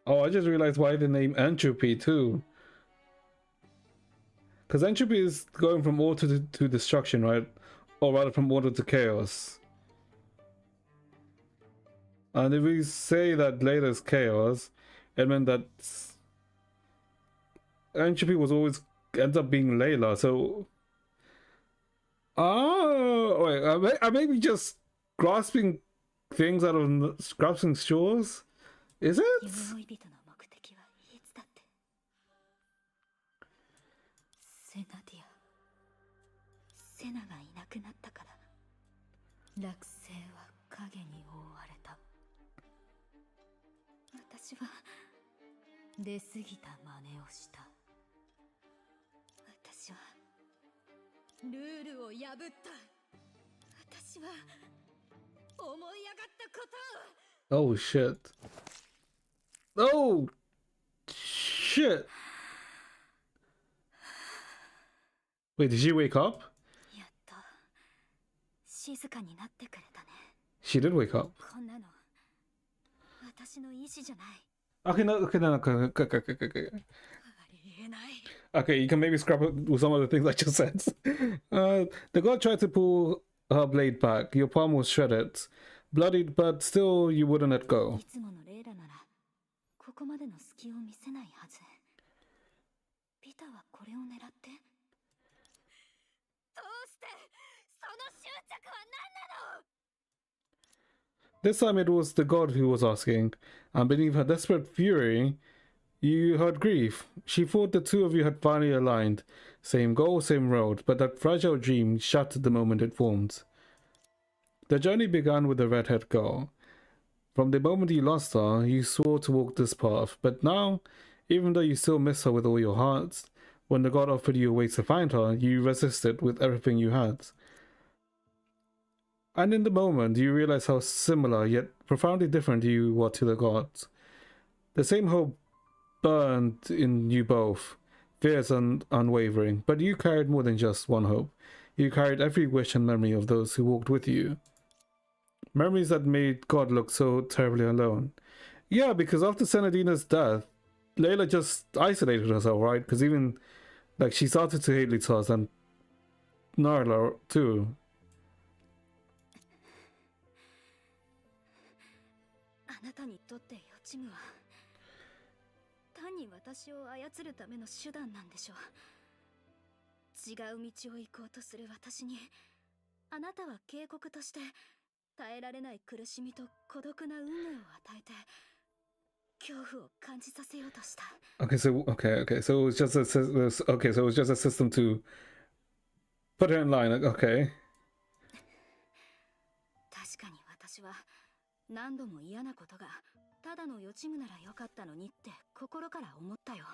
Oh, I just realized why the name Entropy too. Because entropy is going from order to destruction, right? Or rather from order to chaos. And if we say that Layla is chaos, it meant that entropy was always ends up being Layla. So, wait, I may be just grasping things out of grasping straws. Is it? Oh shit. Oh shit. Wait, did she wake up? She did wake up. Okay, no, okay. Okay, you can maybe scrap it with some of the things I just said. The god tried to pull her blade back. Your palm was shredded. Bloodied, but still you wouldn't let go. This time it was the god who was asking, and beneath her desperate fury, you heard grief. She thought the two of you had finally aligned. Same goal, same road, but that fragile dream shattered the moment it formed. The journey began with the redhead girl. From the moment you lost her, you swore to walk this path, but now, even though you still miss her with all your heart, when the god offered you a way to find her, you resisted with everything you had. And in the moment, you realize how similar, yet profoundly different you were to the gods. The same hope burned in you both, fierce and unwavering, but you carried more than just one hope. You carried every wish and memory of those who walked with you. Memories that made God look so terribly alone. Yeah, because after Senadina's death, Layla just isolated herself, right? Because even, like, she started to hate Litas and Narla too. Okay, so it was just a system to Put it in line, like, okay. 確かに私は何度も嫌なことがただの予知夢ならよかったのにって心から思ったよ。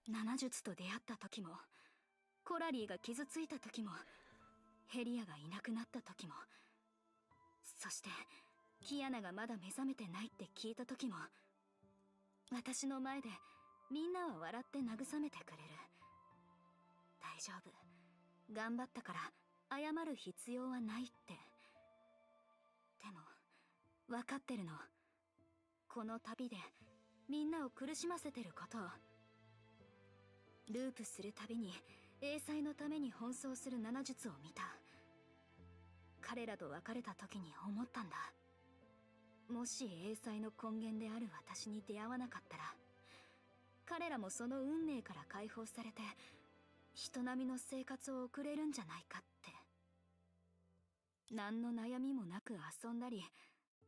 七術と出会った時も、コラリーが傷ついた時も、ヘリアがいなくなった時も、そしてキアナがまだ目覚めてないって聞いた時も、私の前でみんなは笑って慰めてくれる。大丈夫、頑張ったから謝る必要はないって。でも分かってるの、この旅でみんなを苦しませてることを。ループするたびに英才のために奔走する七術を見た。彼らと別れた時に思ったんだ。もし英才の根源である私に出会わなかったら、彼らもその運命から解放されて人並みの生活を送れるんじゃないかって。何の悩みもなく遊んだり、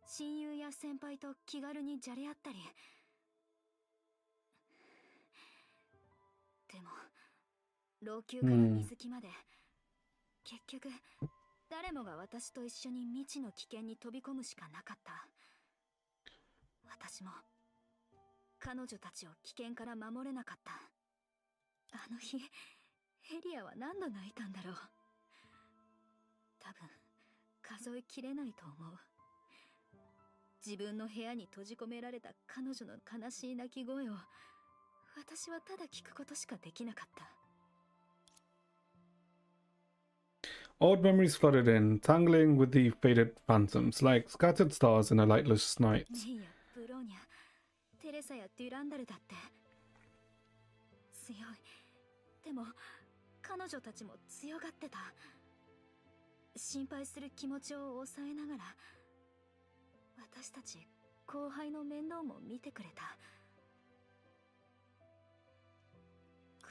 親友や先輩と気軽にじゃれ合ったり。でも老朽から水木まで、結局誰もが私と一緒に未知の危険に飛び込むしかなかった。私も彼女たちを危険から守れなかった。あの日ヘリアは何度泣いたんだろう。多分数えきれないと思う。自分の部屋に閉じ込められた彼女の悲しい泣き声を私はただ聞くことしかできなかった。Old memories flooded in, tangling with the faded phantoms, like scattered stars in a lightless night. メイやブローニャ、テレサやデュランダルだって強い。でも彼女たちも強がってた。心配する気持ちを抑えながら、私たち後輩の面倒も見てくれた。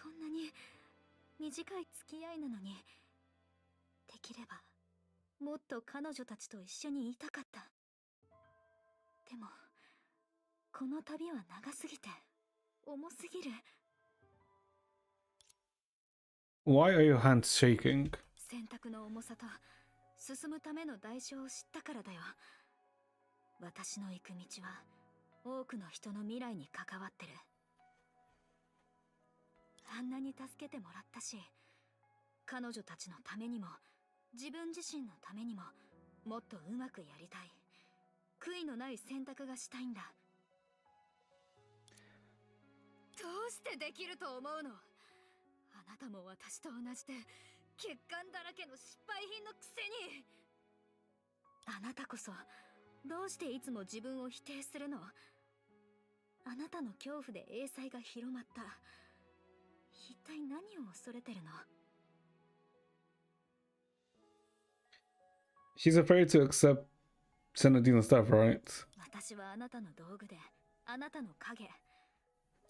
こんなに短い付き合いなのに、できればもっと彼女たちと一緒にいたかった。でもこの旅は長すぎて重すぎる。 Why are your hands shaking? 選択の重さと進むための代償を知ったからだよ。私の行く道は多くの人の未来に関わってる。あんなに助けてもらったし、彼女たちのためにも自分自身のためにももっとうまくやりたい。悔いのない選択がしたいんだ。どうしてできると思うの？あなたも私と同じで欠陥だらけの失敗品のくせに。あなたこそどうしていつも自分を否定するの？あなたの恐怖で英才が広まった。一体何を恐れてるの？ She's afraid to accept Senadine's stuff, right? 私はあなたの道具で、あなたの影。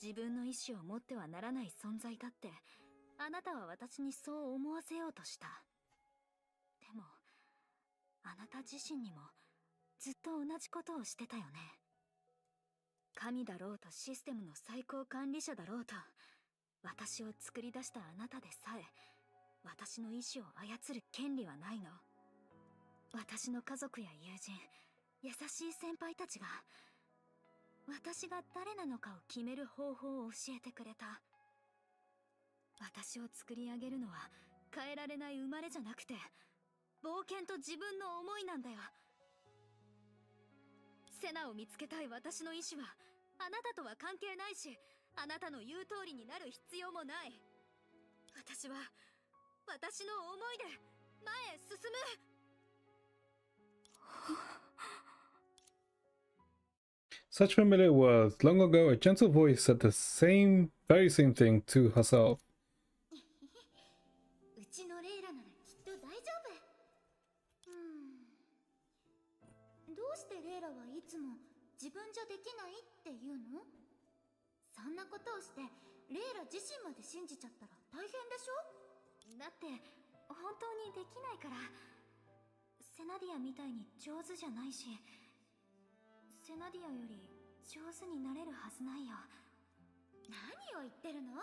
自分の意志を持ってはならない存在だってあなたは私にそう思わせようとした。でもあなた自身にもずっと同じことをしてたよね。神だろうとシステムの最高管理者だろうと、私を作り出したあなたでさえ私の意志を操る権利はないの。私の家族や友人、優しい先輩たちが私が誰なのかを決める方法を教えてくれた。私を作り上げるのは変えられない生まれじゃなくて冒険と自分の思いなんだよ。セナを見つけたい私の意志はあなたとは関係ないし、あなたの言う通りになる必要もない。私は私の思いで前へ進む。Such familiar words. Long ago, a gentle voice said the very same thing to herself. うちのレイラならきっと大丈夫。どうしてレイラはいつも自分じゃできないって言うの？そんなことをしてレイラ自身まで信じちゃったら大変でしょ？だって本当にできないから。セナディアみたいに上手じゃないし、セナディアより上手になれるはずないよ。何を言ってるの？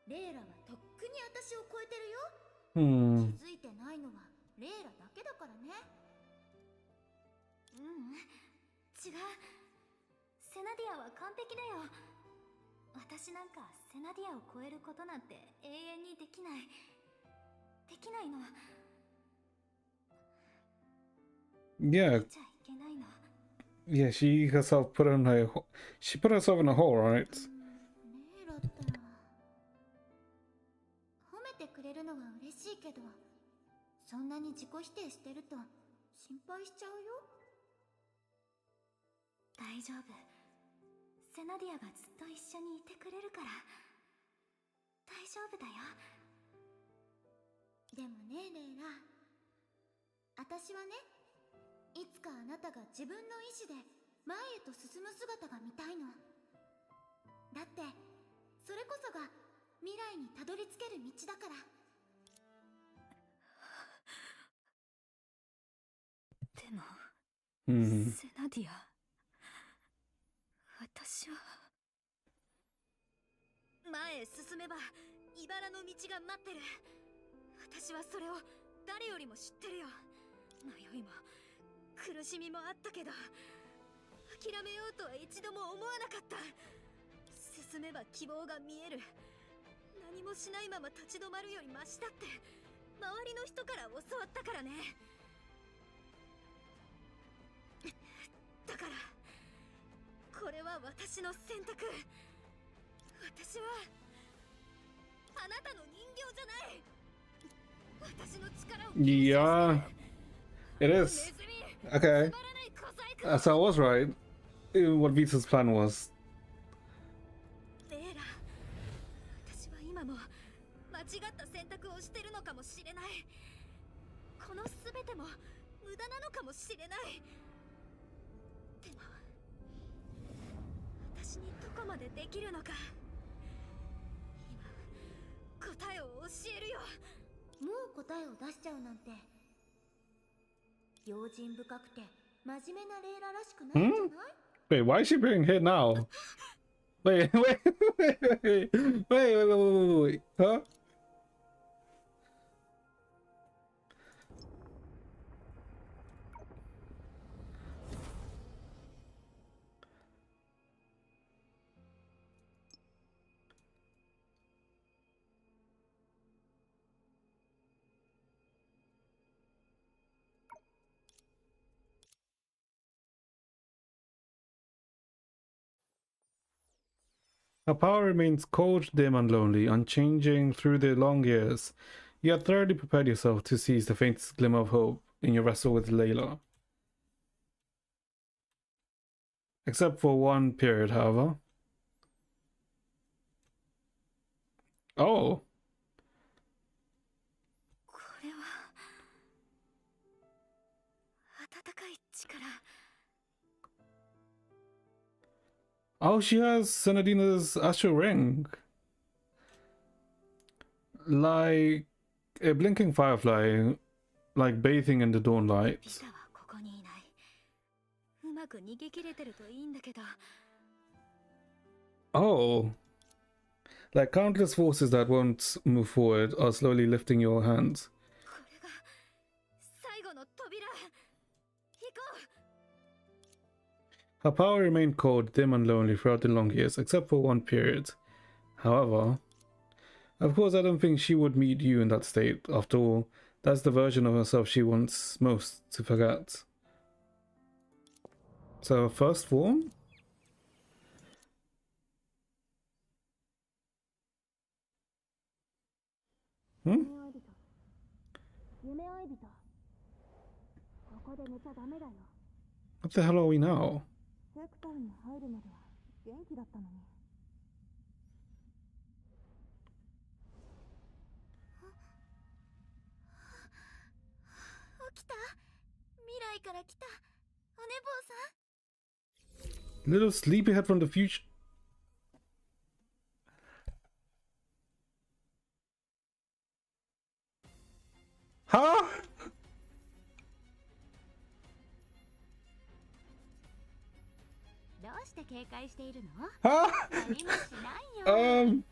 レイラはとっくに私を超えてるよ。Hmm. 気づいてないのはレイラだけだからね。ううん、違う。セナディアは完璧だよ。私なんかセナディアを超えることなんて永遠にできない。できないの。 Yeah, じゃいけないの。 yeah. She herself put in her. She put herself in a hole, right? レイラったら褒めてくれるのは嬉しいけど、そんなに自己否定してると心配しちゃうよ。大丈夫。セナディアがずっと一緒にいてくれるから大丈夫だよ。でもねレイラ、私はね、いつかあなたが自分の意志で前へと進む姿が見たいの。だってそれこそが未来にたどり着ける道だから。でも、Hmm. セナディア、私は前へ進めば茨の道が待ってる。私はそれを誰よりも知ってるよ。迷いも苦しみもあったけど諦めようとは一度も思わなかった。進めば希望が見える。何もしないまま立ち止まるよりマシだって周りの人から教わったからね。だからこれは私の選択。私はあなたの人形じゃない。私の力を Yeah, it is. Okay, so I was right. What Vita's plan was. レイラ、私は今も間違った選択をしてるのかもしれない。この全ても無駄なのかもしれない。でも私にどこまでできるのか今答えを教えるよ。もう答えを出しちゃうなんて用心深くて真面目なレイラらしくないんじゃない？ Wait, why is she being hit now? Wait, wait. Huh? Her power remains cold, dim, and lonely, unchanging through the long years. You had thoroughly prepared yourself to seize the faintest glimmer of hope in your wrestle with Layla. Except for one period, however. Oh. これは温かい力。 Oh, she has Senadina's astral ring. Like a blinking firefly, like bathing in the dawn ビ light. タはここにいない。うまく逃げ切れてるといいんだけど。 Oh. Like countless forces that won't move forward are slowly lifting your hands. これが最後の扉。行こう。 Her power remained cold, dim, and lonely throughout the long years, except for one period. However, of course, I don't think she would meet you in that state. After all, that's the version of herself she wants most to forget. So, her first form? Hmm? 夢追い人。ここで寝ちゃダメだよ。 What the hell are we now? セクターに入るまでは元気だったのに。起きた？未来から来たお寝坊さん。 Little sleepyhead from the future. Huh? どうして警戒しているの？ Huh? 何もしないよ。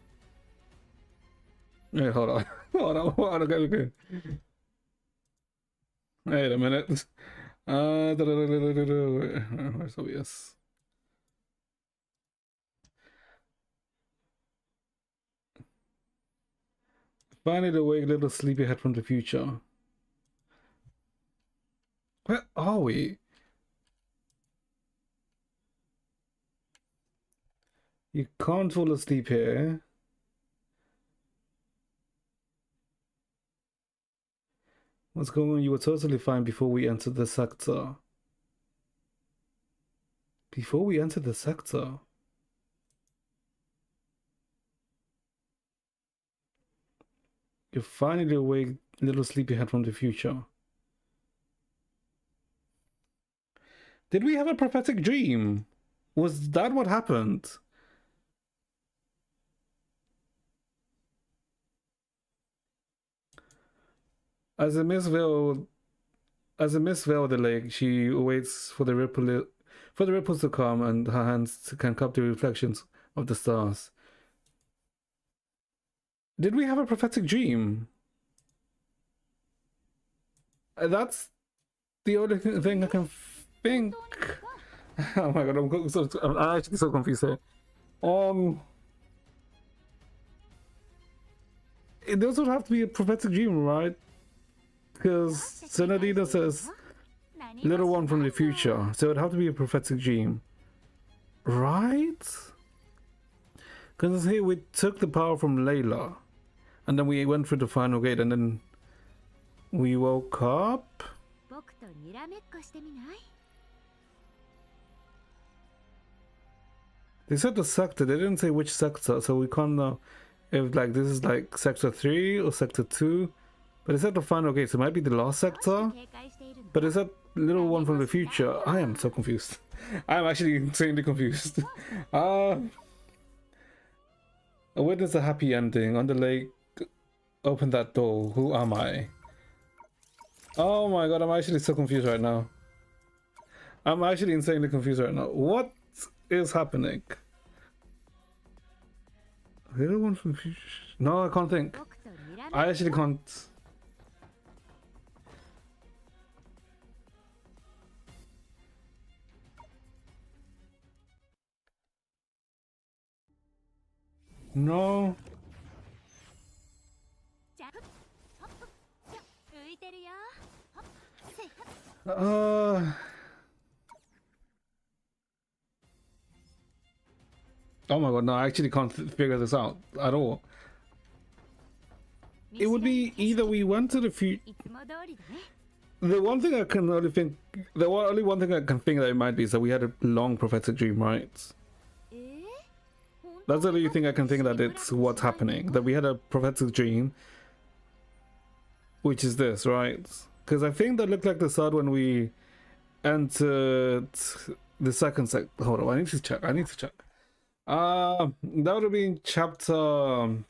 Wait, hold on. Hold on, okay. Wait a minute. Where's OBS? Finally awake, little sleepyhead from the future. Where are we? You can't fall asleep here. What's going on? You were totally fine before we entered the sector. Before we entered the sector? You're finally awake, little sleepyhead from the future. Did we have a prophetic dream? Was that what happened? As a Miss Veil of the lake, she waits for the ripples to come, and her hands can cup the reflections of the stars. Did we have a prophetic dream? That's the only thing I can think. Oh my god, I'm actually so confused here. This would have to be a prophetic dream, right? Because Senadina says little one from the future, so it'd have to be a prophetic dream, right? Because here we took the power from Layla, and then we went through the final gate, and then we woke up. They said the sector, they didn't say which sector, so we can't know if like this is like sector 3 or sector 2. But it said the final gate, so it might be the last sector. But it said little one from the future. I am so confused. I am actually insanely confused. I witnessed a happy ending on the lake. Open that door. Who am I? Oh my god, I'm actually so confused right now. I'm actually insanely confused right now. What is happening? Little one from the future. No, I can't think. I actually can't. No. Oh my god, no, I actually can't figure this out at all. It would be either we went to the future. The one thing I can only think, only one thing I can think that it might be is that we had a long prophetic dream, right? That's the only thing I can think that it's what's happening. That we had a prophetic dream, which is this, right? Because I think that looked like the start when we entered the second Hold on, I need to check. That would have been chapter.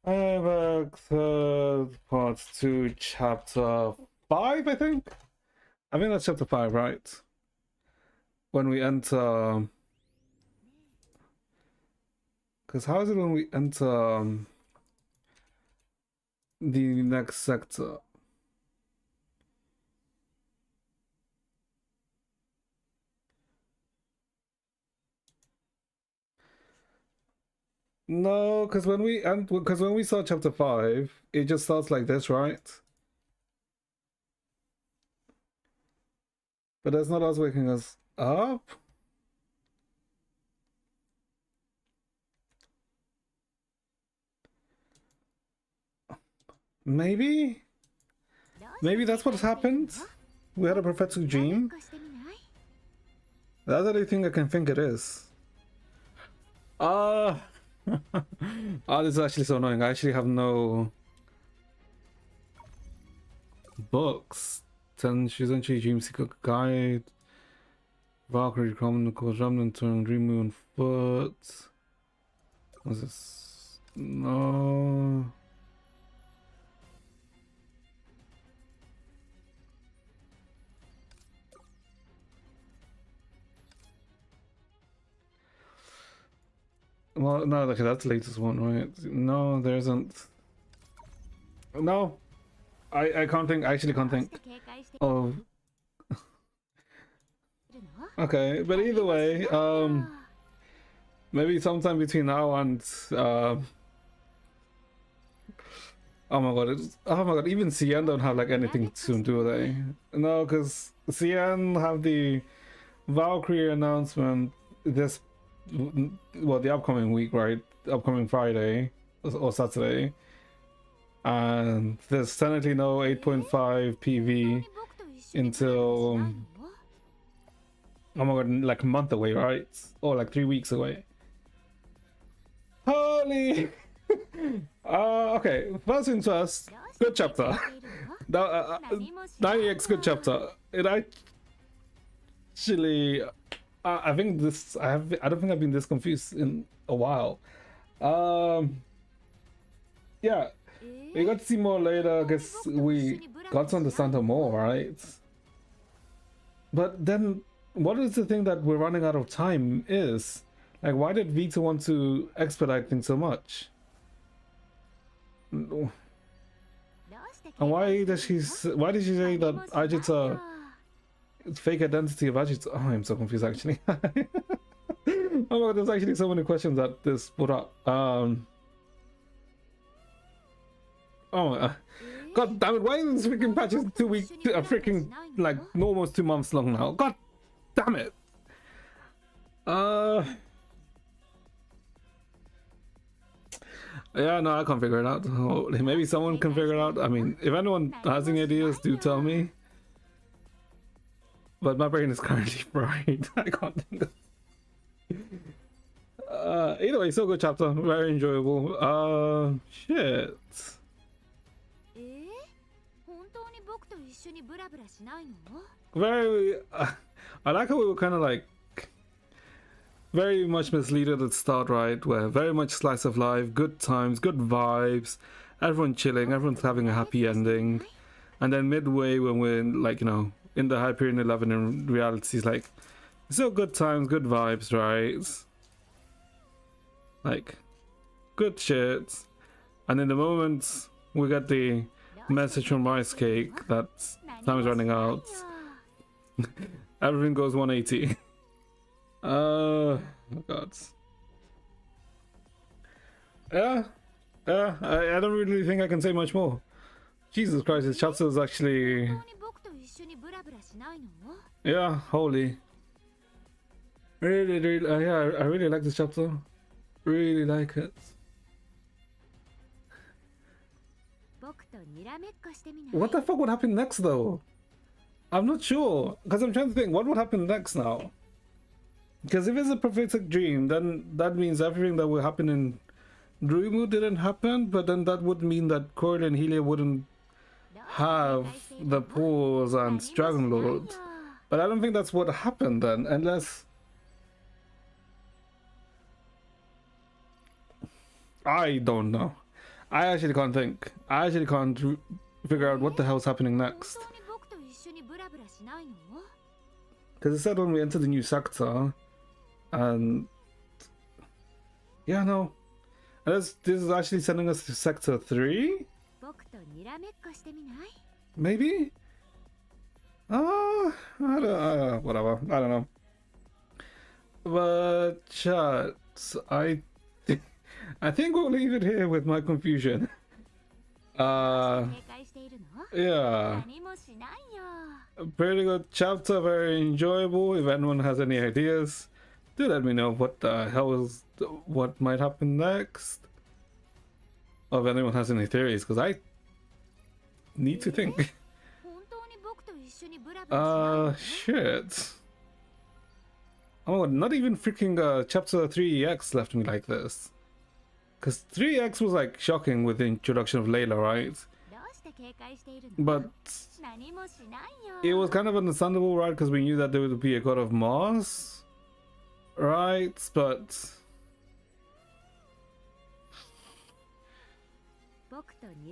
Third part 2, chapter 5, I think. I think that's chapter 5, right? When we enter. Because how is it when we enter the next sector? No, because when we saw chapter 5, it just starts like this, right? But that's not us waking us up. Maybe that's what happened. We had a prophetic dream. That's the only thing I can think it is. Oh, this is actually so annoying. I actually have no books. Tenshi Dream Seeker Guide, Valkyrie Chronicles, Remnant Turn, Dream Moon Foot. What's this? No. Well, no, okay, that's the latest one, right? No, there isn't. No, I can't think. I actually can't think of. Okay, but either way, maybe sometime between now and oh my god, oh my god, even CN don't have like anything soon, do they? No, because CN have the Valkyrie announcement this, well, the upcoming week, right? Upcoming Friday or Saturday. And there's technically no 8.5 PV until, oh my god, like a month away, right? Or like 3 weeks away. Holy! Okay, first things first, good chapter. 90x good chapter. It actually, I think this, I don't think I've been this confused in a while. Yeah, we got to see more later. I guess we got to understand her more, right? But then, what is the thing that we're running out of time is? Like, why did Vita want to expedite things so much? And why did she say that Ajita, fake identity of Ajita? Oh, I'm so confused actually. Oh my god, there's actually so many questions that this put up. Oh my god damn it, why is this freaking patch is 2 weeks, freaking like almost 2 months long now? God damn it. Yeah, no, I can't figure it out. Oh, maybe someone can figure it out. I mean, if anyone has any ideas, do tell me. But my brain is currently fried. I can't think of... either way, so good chapter. Very enjoyable. Shit. Very... I like how we were kind of like... very much misleaded at the start, right? Where very much slice of life, good times, good vibes, everyone chilling, everyone's having a happy ending. And then midway when we're in, like, you know, in the Hyperion 11 in reality, it's like, still good times, good vibes, right? Like, good shit. And in the moment we get the message from Rice Cake that time is running out, everything goes 180. Oh god. Yeah, I don't really think I can say much more. Jesus Christ, this chapter is actually, yeah, holy. Really, yeah, I really like this chapter. Really like it. What the fuck would happen next though? I'm not sure, because I'm trying to think what would happen next now. Because if it's a prophetic dream, then that means everything that will happen in Dreamu didn't happen, but then that would mean that Coil and Helia wouldn't have the pause and Dragon Lord. But I don't think that's what happened then, unless... I don't know. I actually can't think. I actually can't figure out what the hell's happening next. Because it said when we enter the new sector, and yeah, no, and this is actually sending us to sector 3, maybe. Whatever, I don't know. But chat, I think we'll leave it here with my confusion. Yeah, pretty good chapter, very enjoyable. If anyone has any ideas, do let me know what the hell is, what might happen next, or if anyone has any theories, because I need to think. Shit. Oh, not even freaking chapter 3X left me like this, because 3X was like shocking with the introduction of Layla, right? But it was kind of understandable, right? Because we knew that there would be a god of Mars, right? But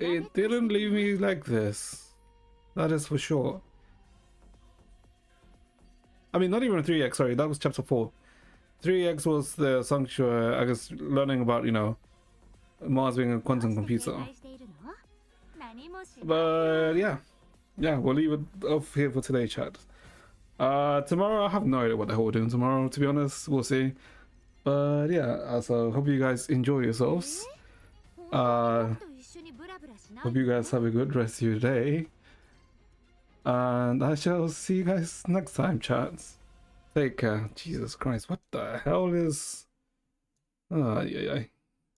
it didn't leave me like this. That is for sure. I mean, not even 3X, sorry, that was chapter 4. 3X was the sanctuary, I guess, learning about, you know, Mars being a quantum computer. But yeah, we'll leave it off here for today, chat. Tomorrow I have no idea what the hell we're doing tomorrow, to be honest. We'll see. But yeah, so hope you guys enjoy yourselves. Hope you guys have a good rest of your day. And I shall see you guys next time, chats. Take care. Jesus Christ, what the hell is... Oh, yeah.